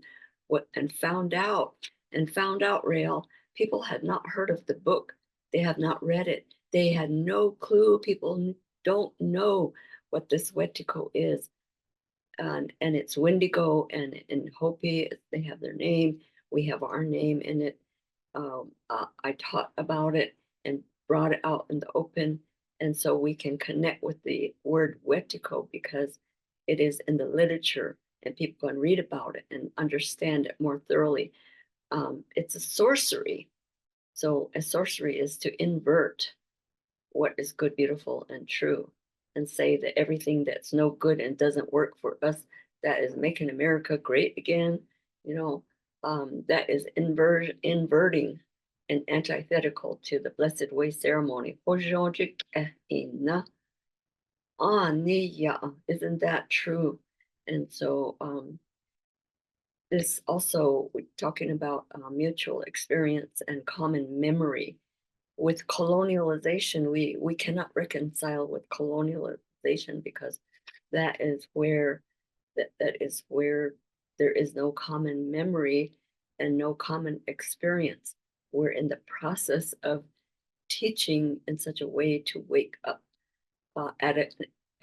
J: found out, Raul, people had not heard of the book. They have not read it. They had no clue. People don't know what this Wetiko is. And it's Wendigo and Hopi, they have their name. We have our name in it. I taught about it and brought it out in the open. And so we can connect with the word wetiko because it is in the literature and people can read about it and understand it more thoroughly. It's a sorcery. So a sorcery is to invert what is good, beautiful, and true, and say that everything that's no good and doesn't work for us, that is making America great again, that is inverting and antithetical to the Blessed Way ceremony. Isn't that true? And so this also, we're talking about mutual experience and common memory. With colonialization, we cannot reconcile with colonialization because that is where there is no common memory and no common experience. We're in the process of teaching in such a way to wake up at an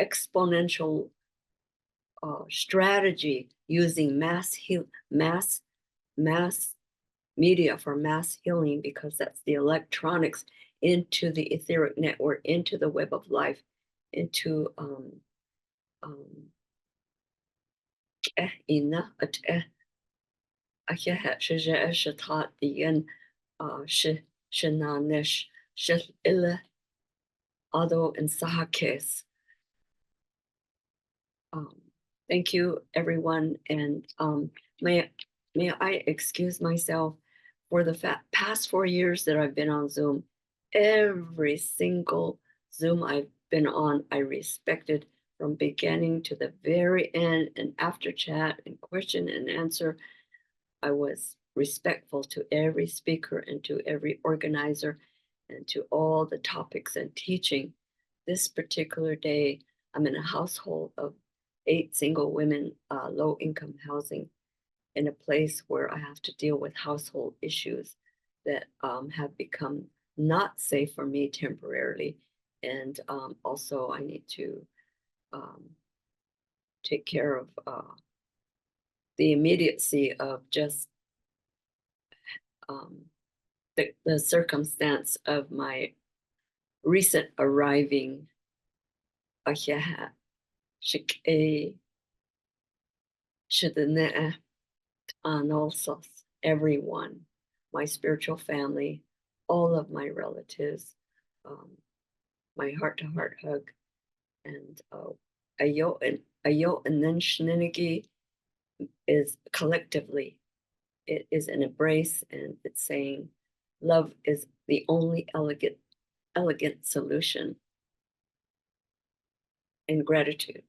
J: exponential strategy using mass media for mass healing, because that's the electronics into the etheric network, into the web of life, into and sahakes. Thank you, everyone, and may I excuse myself for the past 4 years that I've been on Zoom. Every single Zoom I've been on, I respected from beginning to the very end, and after chat and question and answer, I was respectful to every speaker and to every organizer and to all the topics and teaching. This particular day, I'm in a household of 8 single women, low-income housing, in a place where I have to deal with household issues that have become not safe for me temporarily. And also I need to take care of the immediacy of just the circumstance of my recent arriving and also everyone, my spiritual family, all of my relatives, my heart-to-heart hug, and ayo and then shenanigans is collectively. It is an embrace, and it's saying love is the only elegant solution, and gratitude.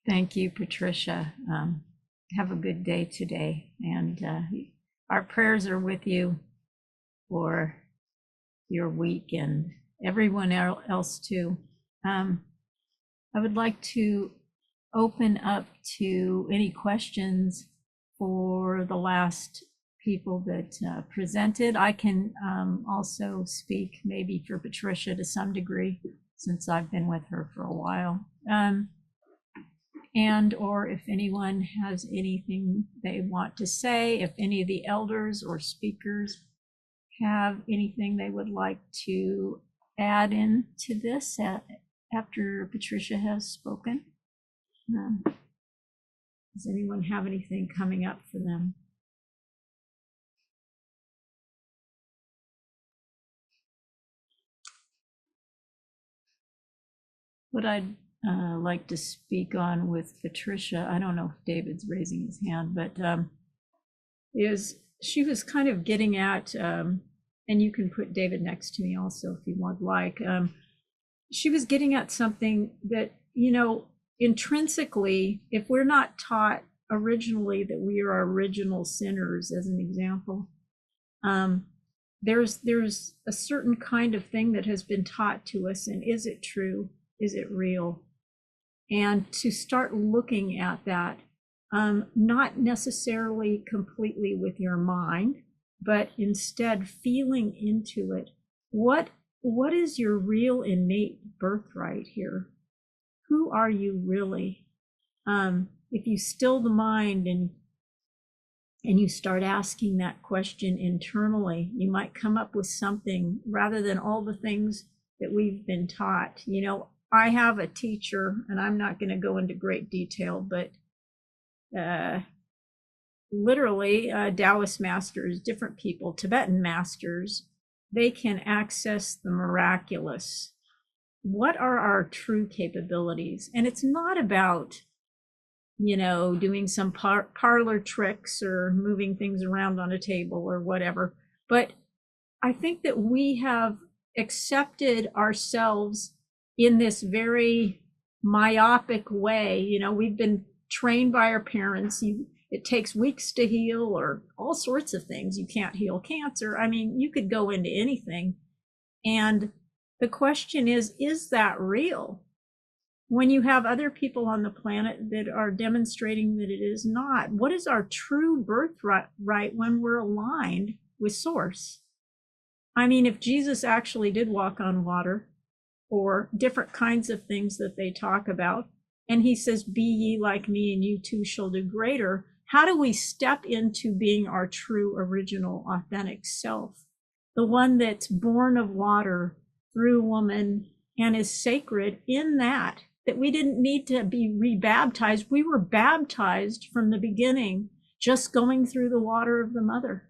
A: Thank you, Patricia. Have a good day today, and our prayers are with you for your week and everyone else too. I would like to open up to any questions for the last people that presented. I can also speak maybe for Patricia to some degree, since I've been with her for a while. And or if anyone has anything they want to say, if any of the elders or speakers have anything they would like to add in to this after Patricia has spoken. Does anyone have anything coming up for them? What I'd like to speak on with Patricia, I don't know if David's raising his hand, but is she was kind of getting at, and you can put David next to me also if you would like, she was getting at something that, intrinsically, if we're not taught originally that we are original sinners, as an example, there's a certain kind of thing that has been taught to us, and is it true? Is it real? And to start looking at that, not necessarily completely with your mind, but instead feeling into it. What is your real innate birthright here? Who are you really? If you still the mind and and you start asking that question internally, you might come up with something rather than all the things that we've been taught. You know, I have a teacher, and I'm not going to go into great detail, but literally Taoist masters, different people, Tibetan masters, they can access the miraculous. What are our true capabilities? And it's not about, you know, doing some parlor tricks or moving things around on a table or whatever. But I think that we have accepted ourselves in this very myopic way. You know, we've been trained by our parents. It takes weeks to heal, or all sorts of things. You can't heal cancer. I mean, you could go into anything. And the question is that real? When you have other people on the planet that are demonstrating that it is not, what is our true birthright when we're aligned with Source? I mean, if Jesus actually did walk on water, or different kinds of things that they talk about, and he says, be ye like me and you too shall do greater, how do we step into being our true, original, authentic self? The one that's born of water through woman and is sacred in that we didn't need to be rebaptized. We were baptized from the beginning, just going through the water of the mother.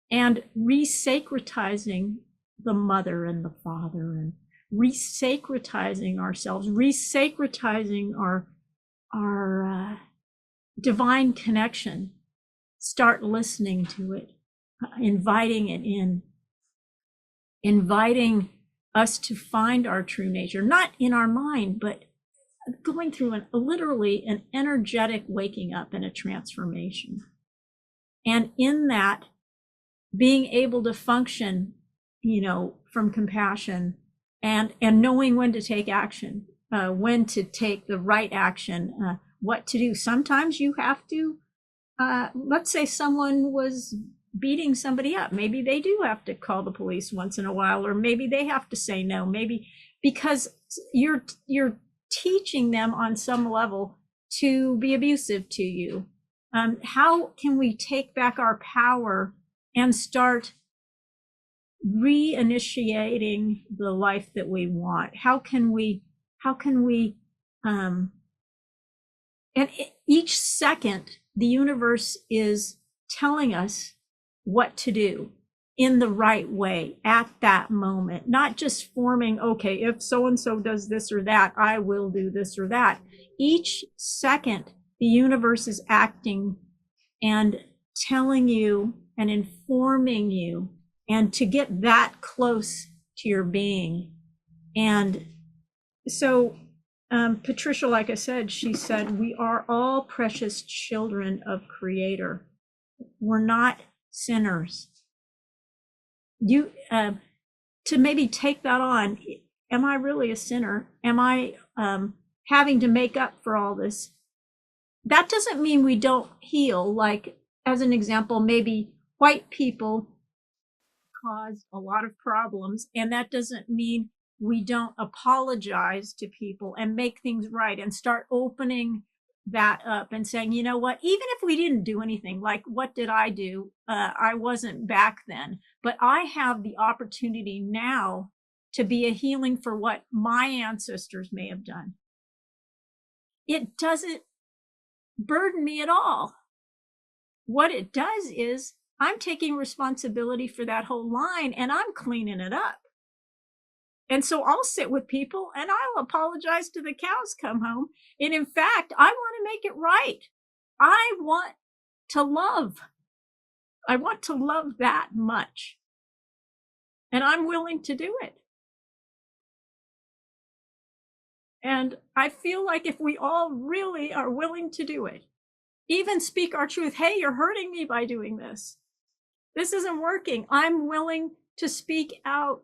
A: And re-sacretizing the mother and the father, and re-sacretizing ourselves, re-sacretizing our divine connection. Start listening to it, inviting it in, inviting us to find our true nature, not in our mind, but going through literally an energetic waking up and a transformation. And in that, being able to function, you know, from compassion and knowing when to take action, when to take the right action, what to do. Sometimes you have to, let's say someone was beating somebody up. Maybe they do have to call the police once in a while, or maybe they have to say no, maybe because you're teaching them on some level to be abusive to you. How can we take back our power and start reinitiating the life that we want? How can we and each second the universe is telling us what to do in the right way at that moment, not just forming, okay, if so-and-so does this or that, I will do this or that. Each second, the universe is acting and telling you and informing you, and to get that close to your being. And so Patricia, like I said, she said, we are all precious children of Creator. We're not sinners. You to maybe take that on. Am I really a sinner? Am I having to make up for all this? That doesn't mean we don't heal. Like, as an example, maybe white people cause a lot of problems, and that doesn't mean we don't apologize to people and make things right and start opening that up and saying, you know what, even if we didn't do anything, like what did I do? I wasn't back then, but I have the opportunity now to be a healing for what my ancestors may have done. It doesn't burden me at all. What it does is I'm taking responsibility for that whole line and I'm cleaning it up. And so I'll sit with people and I'll apologize till the cows come home. And in fact, I want to make it right. I want to love. I want to love that much. And I'm willing to do it. And I feel like if we all really are willing to do it, even speak our truth, hey, you're hurting me by doing this. This isn't working. I'm willing to speak out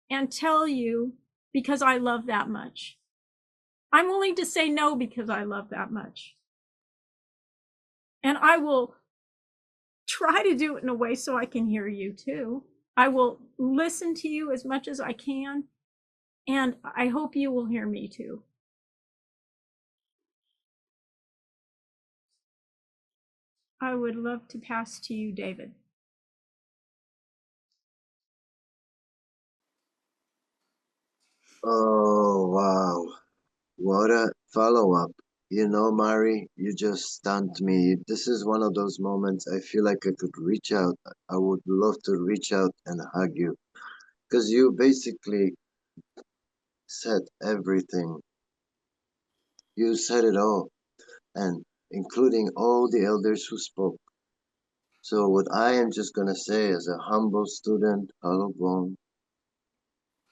A: and tell you because I love that much. I'm willing to say no because I love that much. And I will try to do it in a way so I can hear you too. I will listen to you as much as I can. And I hope you will hear me too. I would love to pass to you, David.
H: Oh, wow. What a follow-up. You know, Mari, you just stunned me. This is one of those moments I feel like I could reach out. I would love to reach out and hug you. Because you basically said everything. You said it all. And including all the elders who spoke. So what I am just gonna say as a humble student, Malbon,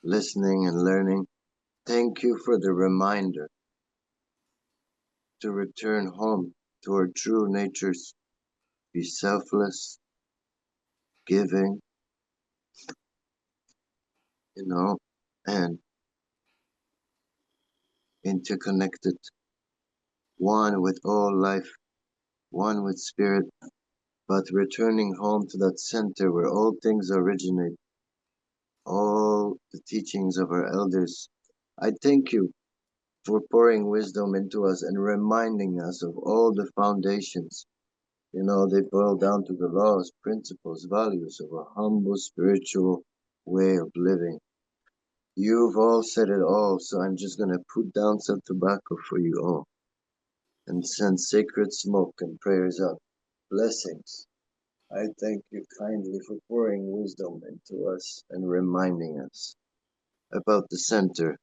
H: listening and learning, thank you for the reminder to return home to our true natures, be selfless, giving, and interconnected, one with all life, one with spirit, but returning home to that center where all things originate, all the teachings of our elders. I thank you for pouring wisdom into us and reminding us of all the foundations. They boil down to the laws, principles, values of a humble spiritual way of living. You've all said it all, so I'm just gonna put down some tobacco for you all and send sacred smoke and prayers up. Blessings. I thank you kindly for pouring wisdom into us and reminding us about the center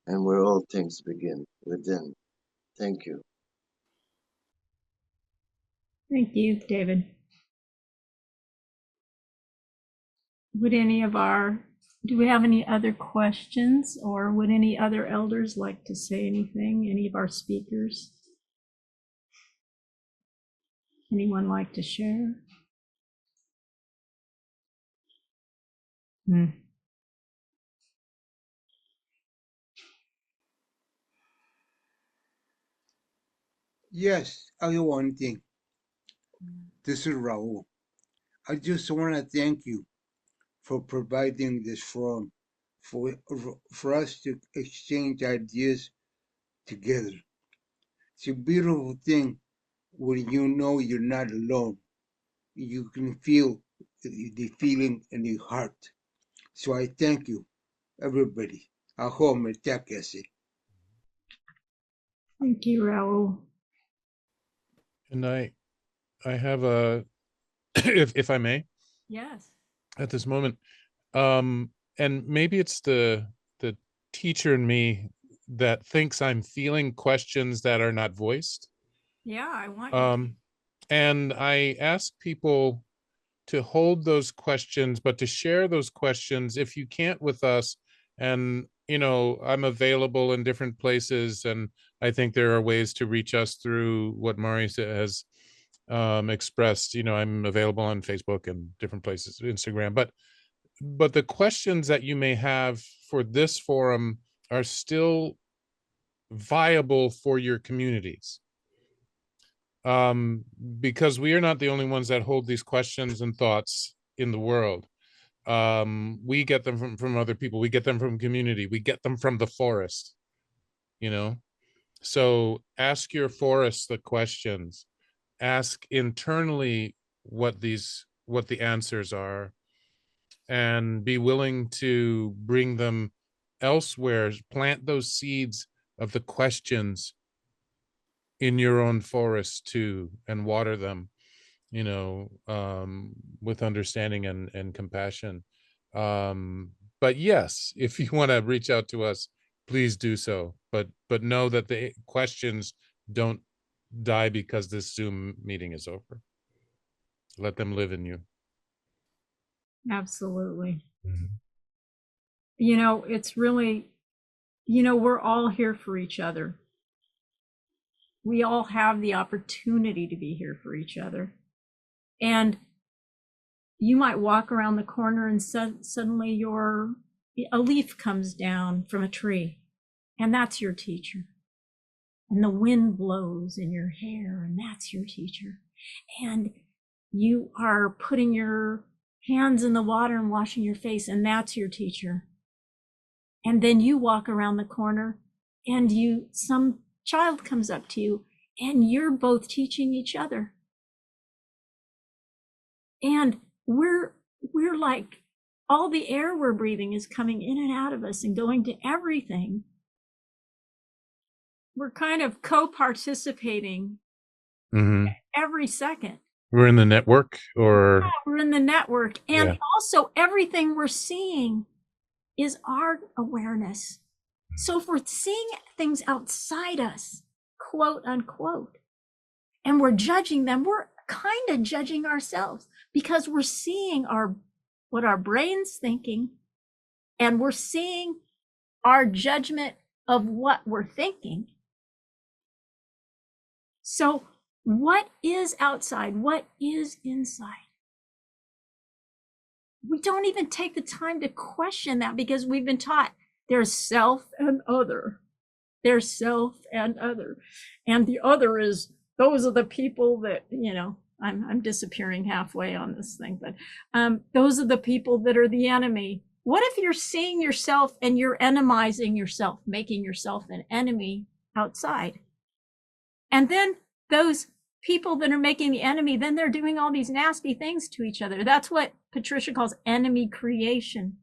H: and where all things begin, within. Thank you.
A: Thank you, David. Do we have any other questions, or would any other elders like to say anything? Any of our speakers? Anyone like to share?
D: Yes, I have one thing. This is Raul. I just want to thank you for providing this forum for us to exchange ideas together. It's a beautiful thing when you know you're not alone. You can feel the feeling in your heart. So I thank you, everybody. Aho metakese.
A: Thank you, Raul.
B: And I have a, if I may,
A: Yes.
B: at this moment, and maybe it's the teacher in me that thinks I'm feeling questions that are not voiced.
A: Yeah, I want you.
B: And I ask people to hold those questions, but to share those questions if you can't with us. And, I'm available in different places. And I think there are ways to reach us through what Mari has expressed. I'm available on Facebook and different places, Instagram. But the questions that you may have for this forum are still viable for your communities. Because we are not the only ones that hold these questions and thoughts in the world. We get them from other people. We get them from community. We get them from the forest, So ask your forest the questions. Ask internally what the answers are, and be willing to bring them elsewhere. Plant those seeds of the questions in your own forest too, and water them, with understanding and compassion. But yes, if you want to reach out to us, please do so. But know that the questions don't die because this Zoom meeting is over. Let them live in you.
A: Absolutely. It's really, we're all here for each other. We all have the opportunity to be here for each other. And you might walk around the corner and suddenly a leaf comes down from a tree, and that's your teacher. And the wind blows in your hair, and that's your teacher. And you are putting your hands in the water and washing your face, and that's your teacher. And then you walk around the corner, and some child comes up to you, and you're both teaching each other. And we're like, all the air we're breathing is coming in and out of us and going to everything. We're kind of co-participating every second.
B: We're in the network, or
A: yeah, we're in the network. And also everything we're seeing is our awareness. So if we're seeing things outside us, quote unquote, and we're judging them, we're kind of judging ourselves, because we're seeing what our brain's thinking, and we're seeing our judgment of what we're thinking. So what is outside? What is inside? We don't even take the time to question that, because we've been taught there's self and other. There's self and other. And the other is, those are the people that, I'm disappearing halfway on this thing, but those are the people that are the enemy. What if you're seeing yourself and you're enemizing yourself, making yourself an enemy outside? And then those people that are making the enemy, then they're doing all these nasty things to each other. That's what Patricia calls enemy creation.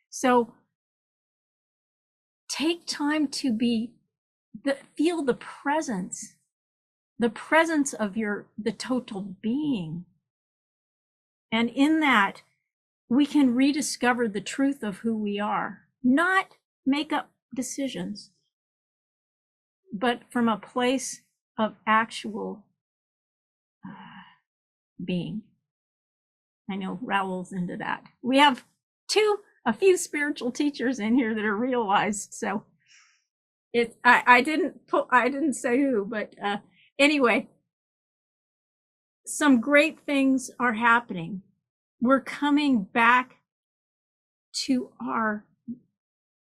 A: So take time to feel the presence of the total being. And in that, we can rediscover the truth of who we are, not make up decisions, but from a place of actual being. I know Raul's into that. We have a few spiritual teachers in here that are realized. So I didn't say who, but anyway, some great things are happening. We're coming back to our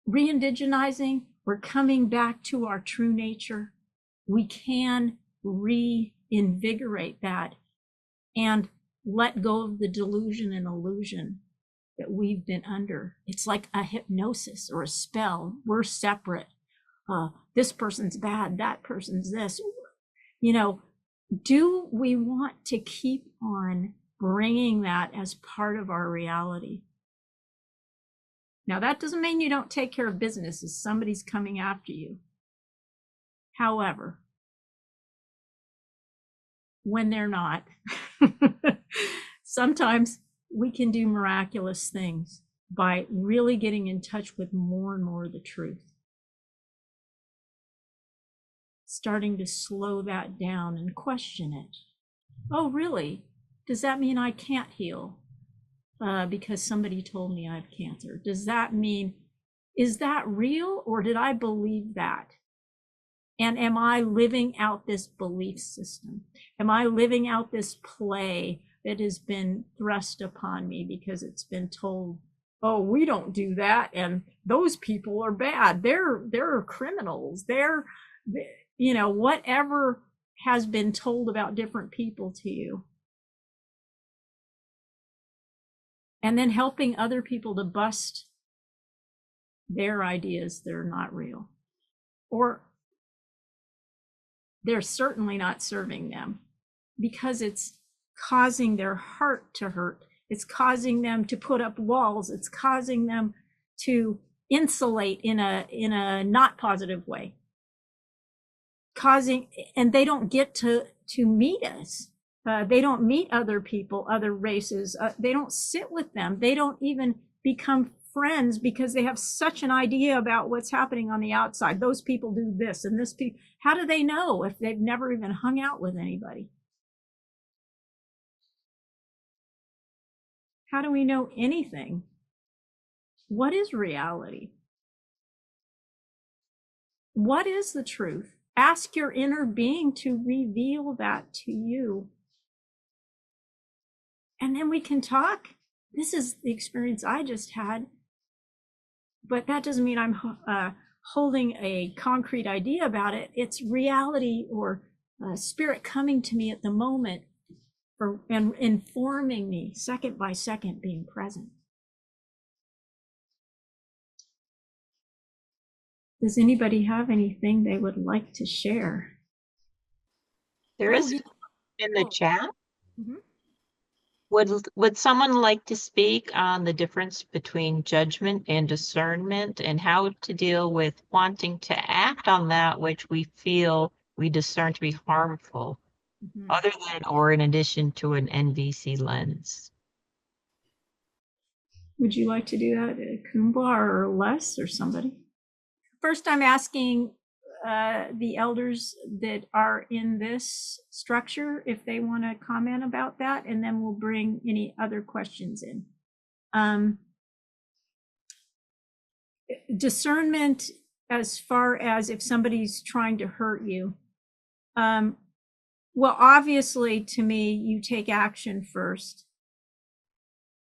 A: re-indigenizing. We're coming back to our true nature. We can reinvigorate that and let go of the delusion and illusion that we've been under. It's like a hypnosis or a spell. We're separate. This person's bad, that person's this. Do we want to keep on bringing that as part of our reality? Now, that doesn't mean you don't take care of business if somebody's coming after you. However, when they're not, sometimes we can do miraculous things by really getting in touch with more and more of the truth. Starting to slow that down and question it. Oh, really? Does that mean I can't heal because somebody told me I have cancer? Does that mean, is that real, or did I believe that? And am I living out this belief system? Am I living out this play that has been thrust upon me because it's been told, oh, we don't do that, and those people are bad. They're criminals. They're whatever has been told about different people to you. And then helping other people to bust their ideas that are not real. Or they're certainly not serving them, because it's causing their heart to hurt. It's causing them to put up walls. It's causing them to insulate in a not positive way. And they don't get to meet us. They don't meet other people, other races. They don't sit with them. They don't even become friends, because they have such an idea about what's happening on the outside. Those people do this and this people. How do they know if they've never even hung out with anybody? How do we know anything? What is reality? What is the truth? Ask your inner being to reveal that to you. And then we can talk. This is the experience I just had. But that doesn't mean I'm holding a concrete idea about it. It's reality or spirit coming to me at the moment and informing me second by second, being present. Does anybody have anything they would like to share?
C: There is in the
A: Oh.
C: chat.
A: Mhm.
C: Would someone like to speak on the difference between judgment and discernment and how to deal with wanting to act on that which we feel we discern to be harmful,
A: Mhm.
C: other than or in addition to an NVC lens?
A: Would you like to do that, Ukumbwa or Les or somebody? First, I'm asking the elders that are in this structure if they want to comment about that, and then we'll bring any other questions in. Discernment, as far as if somebody's trying to hurt you. Well, obviously, to me, you take action first.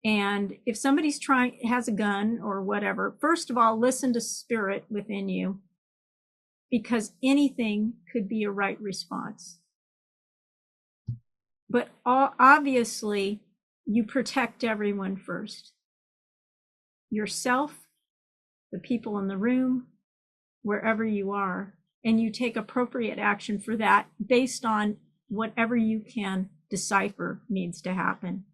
A: And if somebody's has a gun or whatever, first of all, listen to spirit within you, because anything could be a right response. But obviously, you protect everyone first. Yourself, the people in the room, wherever you are, and you take appropriate action for that based on whatever you can decipher needs to happen.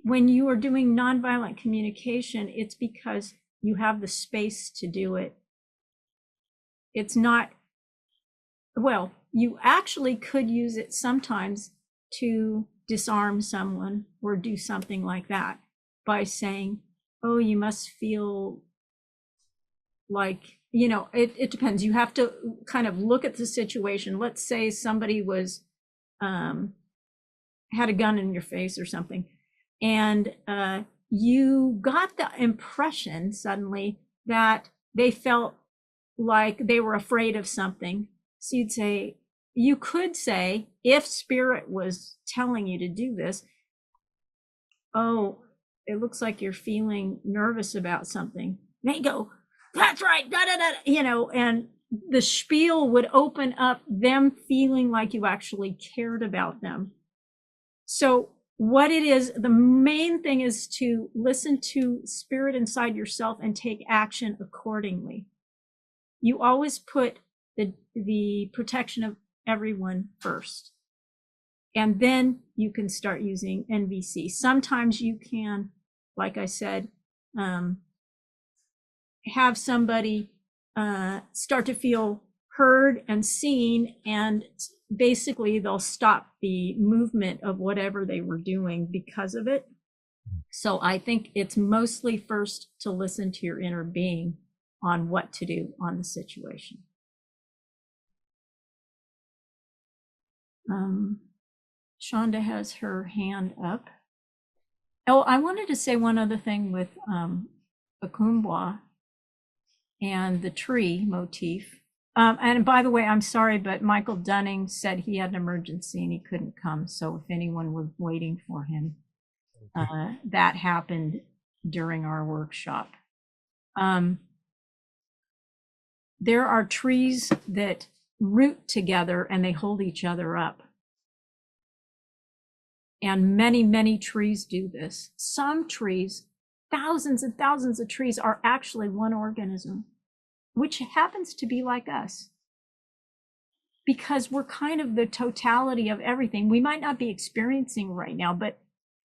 A: When you are doing nonviolent communication, it's because you have the space to do it. It's not, well, you actually could use it sometimes to disarm someone or do something like that by saying, oh, you must feel like, you know, it depends. You have to kind of look at the situation. Let's say somebody was, had a gun in your face or something, and you got the impression suddenly that they felt like they were afraid of something. So you'd say, you could say, if spirit was telling you to do this, oh, it looks like you're feeling nervous about something. They go, that's right, da, da, da, you know, and the spiel would open up them feeling like you actually cared about them. So what it is, the main thing is to listen to spirit inside yourself and take action accordingly. You always put the protection of everyone first. And then you can start using NVC. Sometimes you can, like I said, have somebody start to feel heard and seen, and basically they'll stop the movement of whatever they were doing because of it. So I think it's mostly first to listen to your inner being on what to do on the situation. Shonda has her hand up. Oh, I wanted to say one other thing with Ukumbwa and the tree motif. And by the way, I'm sorry, but Michael Dunning said he had an emergency and he couldn't come. So if anyone was waiting for him, that happened during our workshop. There are trees that root together and they hold each other up. And many, many trees do this. Some trees, thousands and thousands of trees, are actually one organism, which happens to be like us. Because we're kind of the totality of everything. We might not be experiencing right now, but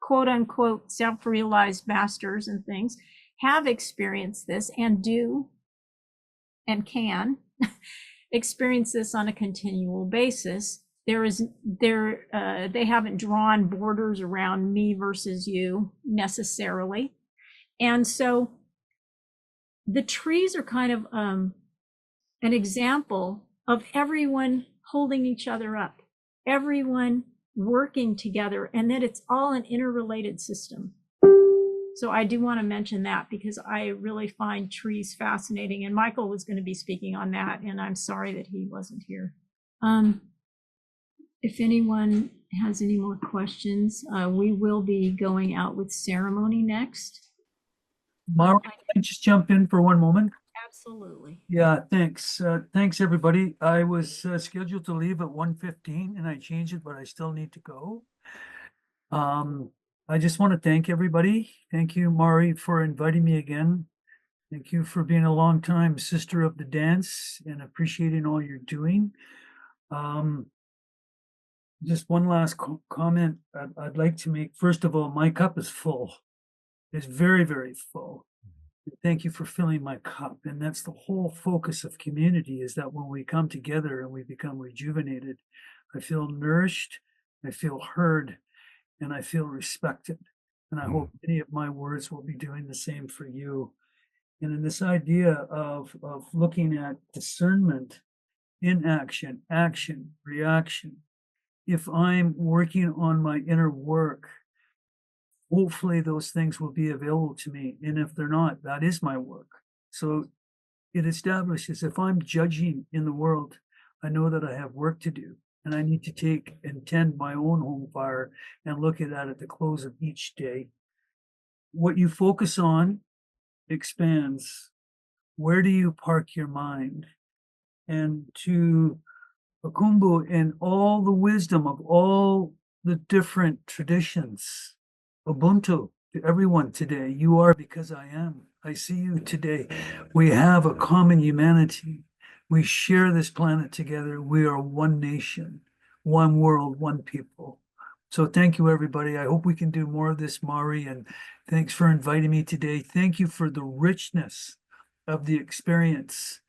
A: quote unquote self-realized masters and things have experienced this and do and can experience this on a continual basis. They haven't drawn borders around me versus you necessarily. And so the trees are kind of an example of everyone holding each other up, everyone working together, and that it's all an interrelated system. So I do want to mention that because I really find trees fascinating, and Michael was going to be speaking on that, and I'm sorry that he wasn't here. If anyone has any more questions, we will be going out with ceremony next.
E: Mara, can I just jump in for one moment?
A: Absolutely.
E: Yeah, thanks. Thanks, everybody. I was scheduled to leave at 1:15 and I changed it, but I still need to go. I just want to thank everybody. Thank you, Mari, for inviting me again. Thank you for being a long time sister of the dance and appreciating all you're doing. Just one last comment I'd like to make. First of all, my cup is full. It's very, very full. Thank you for filling my cup. And that's the whole focus of community, is that when we come together and we become rejuvenated, I feel nourished, I feel heard, and I feel respected. And I hope any of my words will be doing the same for you. And in this idea of looking at discernment in action, action, reaction, if I'm working on my inner work, hopefully those things will be available to me. And if they're not, that is my work. So it establishes, if I'm judging in the world, I know that I have work to do, and I need to take and tend my own home fire and look at that at the close of each day. What you focus on expands. Where do you park your mind? And to Ukumbwa and all the wisdom of all the different traditions, Ubuntu to everyone today. You are because I am. I see you today. We have a common humanity. We share this planet together. We are one nation, one world, one people. So thank you, everybody. I hope we can do more of this, Mari, and thanks for inviting me today. Thank you for the richness of the experience.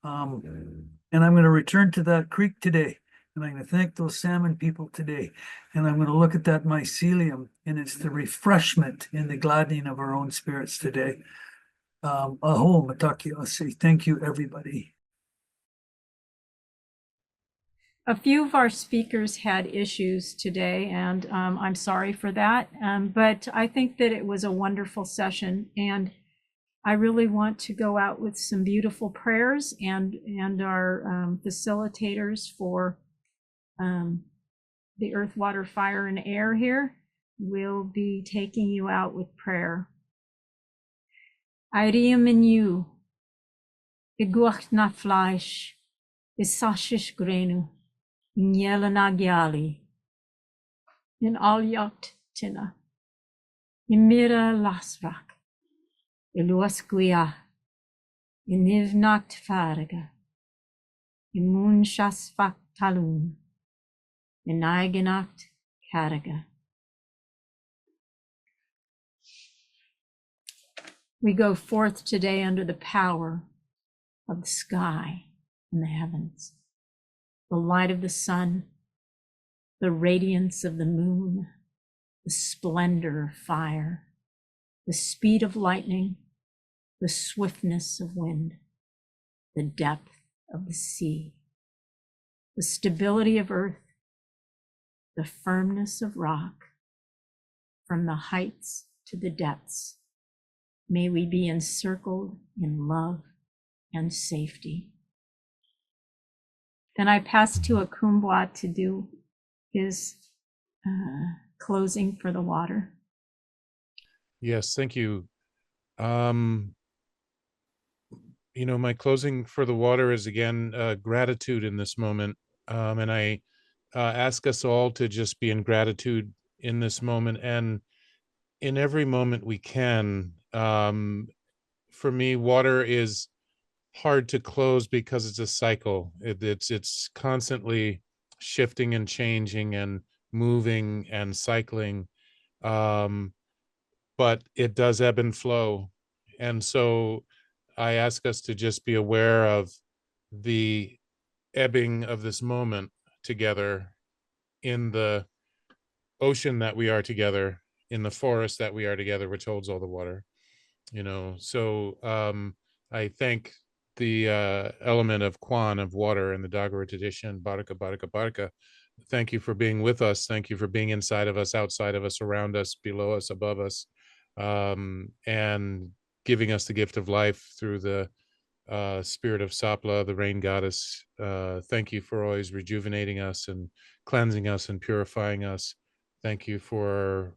E: And I'm going to return to that creek today, and I'm going to thank those salmon people today. And I'm going to look at that mycelium, and it's the refreshment in the gladdening of our own spirits today. Aho mataki ase. Thank you, everybody.
A: A few of our speakers had issues today, and I'm sorry for that. But I think that it was a wonderful session, and I really want to go out with some beautiful prayers, and our facilitators for the Earth, Water, Fire, and Air here will be taking you out with prayer. Airiam in you, iguach na fleisch, isashish grenu, in yelena gyali, in al yacht tina, in mira lasrak. Iluasquia, inivnact fariga, imunshasfak talun, iniganact cariga. We go forth today under the power of the sky and the heavens, the light of the sun, the radiance of the moon, the splendor of fire, the speed of lightning, the swiftness of wind, the depth of the sea, the stability of earth, the firmness of rock, from the heights to the depths. May we be encircled in love and safety. Then I pass to Ukumbwa to do his closing for the water.
B: Yes, thank you. My closing for the water is again gratitude in this moment, and I ask us all to just be in gratitude in this moment and in every moment we can. For me, water is hard to close because it's a cycle. It's constantly shifting and changing and moving and cycling. But it does ebb and flow. And so I ask us to just be aware of the ebbing of this moment together, in the ocean that we are together, in the forest that we are together, which holds all the water. So I thank the element of Kuen, of water, in the Dagara tradition. Baraka, baraka, baraka. Thank you for being with us. Thank you for being inside of us, outside of us, around us, below us, above us, and giving us the gift of life through the spirit of Sapla, the rain goddess. Thank you for always rejuvenating us and cleansing us and purifying us. Thank you for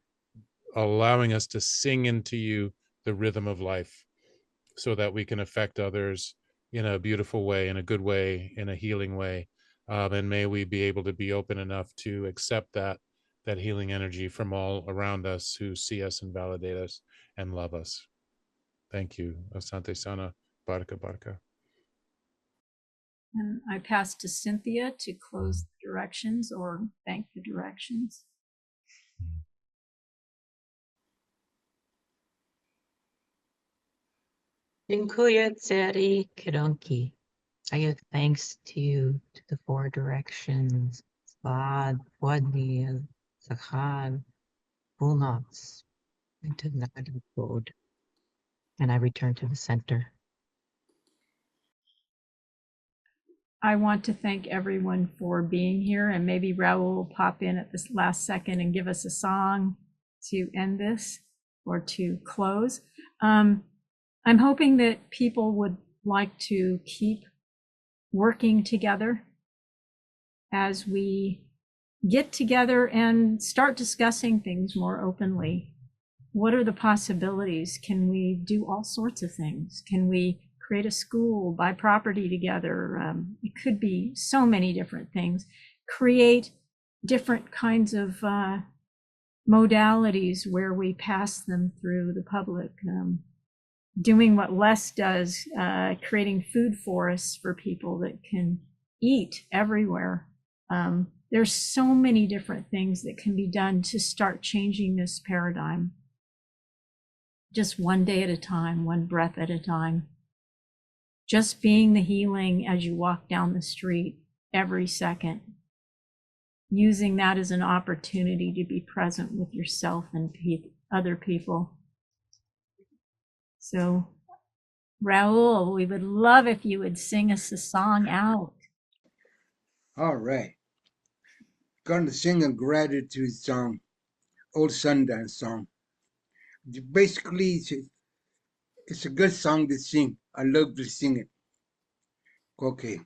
B: allowing us to sing into you the rhythm of life, so that we can affect others in a beautiful way, in a good way, in a healing way. And may we be able to be open enough to accept that healing energy from all around us who see us and validate us and love us. Thank you. Asante Sana. Baraka, baraka.
A: And I pass to Cynthia to close the directions or thank the directions.
C: Dinkuya Tseri Kironki. I give thanks to you, to the four directions, Svad, Wadni, Sakhad, Bulnots, and to Nadi Code. And I return to the center.
A: I want to thank everyone for being here, and maybe Raul will pop in at this last second and give us a song to end this or to close. I'm hoping that people would like to keep working together as we get together and start discussing things more openly. What are the possibilities? Can we do all sorts of things? Can we create a school, buy property together? It could be so many different things. Create different kinds of modalities where we pass them through the public. Doing what Les does, creating food forests for people that can eat everywhere. There's so many different things that can be done to start changing this paradigm. Just one day at a time, one breath at a time. Just being the healing as you walk down the street every second. Using that as an opportunity to be present with yourself and other people. So, Raul, we would love if you would sing us a song out.
D: All right. Going to sing a gratitude song, old Sundance song. Basically, it's a good song to sing. I love to sing it. Okay.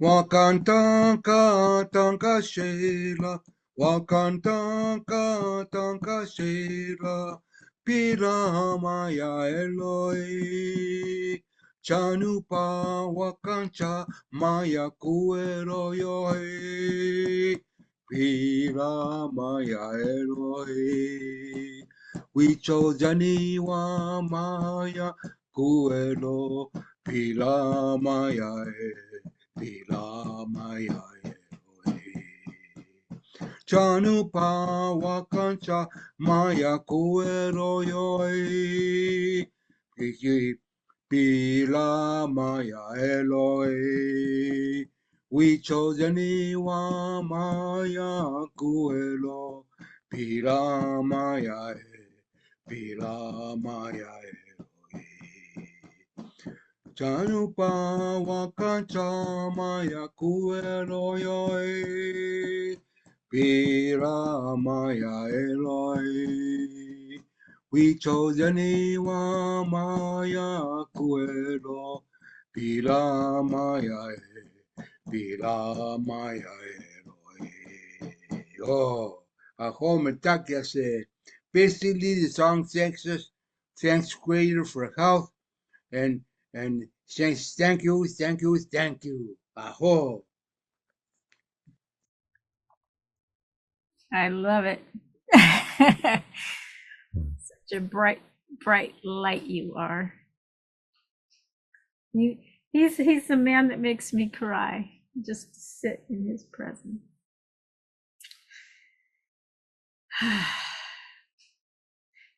D: Wakantanka tanka shela, wakantanka tanka shela, piramaya Eloi, chanupa wakancha maya kuero yoe, piramaya Eloi, wichojani wa maya kuero, piramaya Pilamaya Chanupa wakancha maya kuero yoi Pilamaya Eloi We chojani wa maya kuelo Pilamaya Pilamaya Chanupa wakancha maya kuero yoi Pira maya Eloi We chojani wa maya kuero Pira maya Eloi Oh, Aho Metakia said basically the song thanks us, thanks Creator for health and says thank you. Aho.
A: I love it. Such a bright light you are. He's the man that makes me cry. Just to sit in his presence.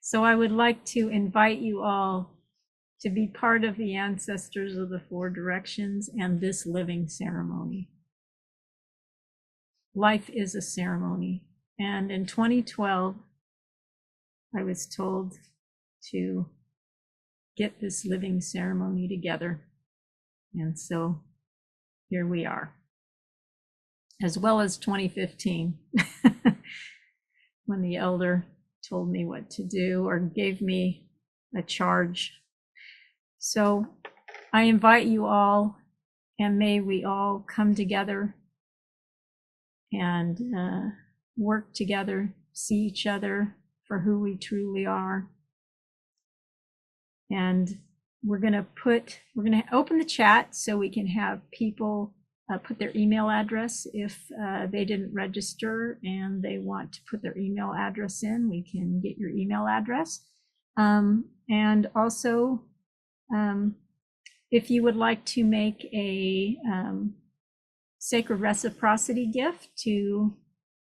A: So I would like to invite you all to be part of the ancestors of the four directions and this living ceremony. Life is a ceremony. And in 2012, I was told to get this living ceremony together. And so here we are, as well as 2015, when the elder told me what to do or gave me a charge. So I invite you all, and may we all come together and work together, see each other for who we truly are. And we're going to open the chat so we can have people put their email address if they didn't register and they want to put their email address in. We can get your email address. And also, If you would like to make a sacred reciprocity gift to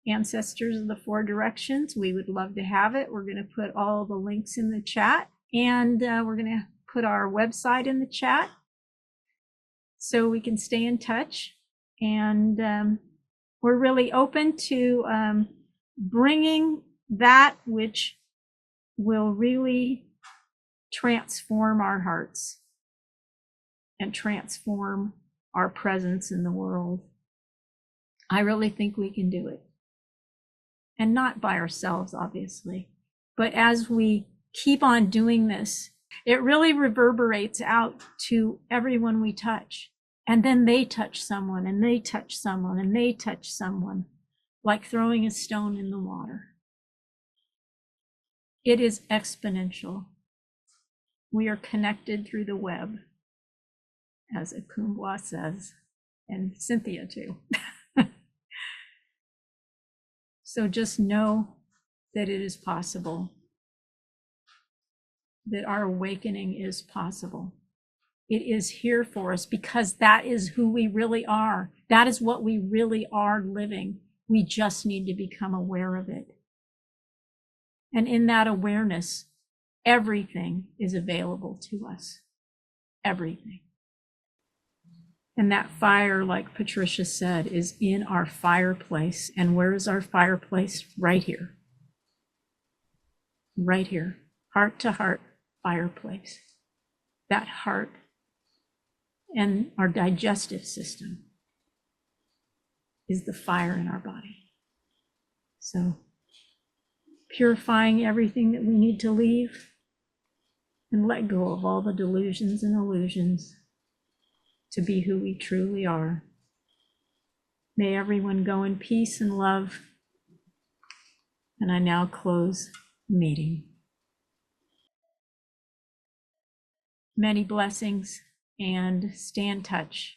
A: ancestors of the four directions, we would love to have it. We're going to put all the links in the chat, and we're going to put our website in the chat so we can stay in touch. And we're really open to bringing that which will really transform our hearts and transform our presence in the world. I really think we can do it. And not by ourselves, obviously, but as we keep on doing this, it really reverberates out to everyone we touch. And then they touch someone, and they touch someone, and they touch someone, like throwing a stone in the water. It is exponential. We are connected through the web, as Ukumbwa says, and Cynthia too. So just know that it is possible, that our awakening is possible. It is here for us because that is who we really are. That is what we really are living. We just need to become aware of it. And in that awareness, everything is available to us. Everything. And that fire, like Patricia said, is in our fireplace. And where is our fireplace? Right here. Right here. Heart to heart fireplace. That heart and our digestive system is the fire in our body. So purifying everything that we need to leave and let go of all the delusions and illusions to be who we truly are. May everyone go in peace and love. And I now close the meeting. Many blessings, and stay in touch.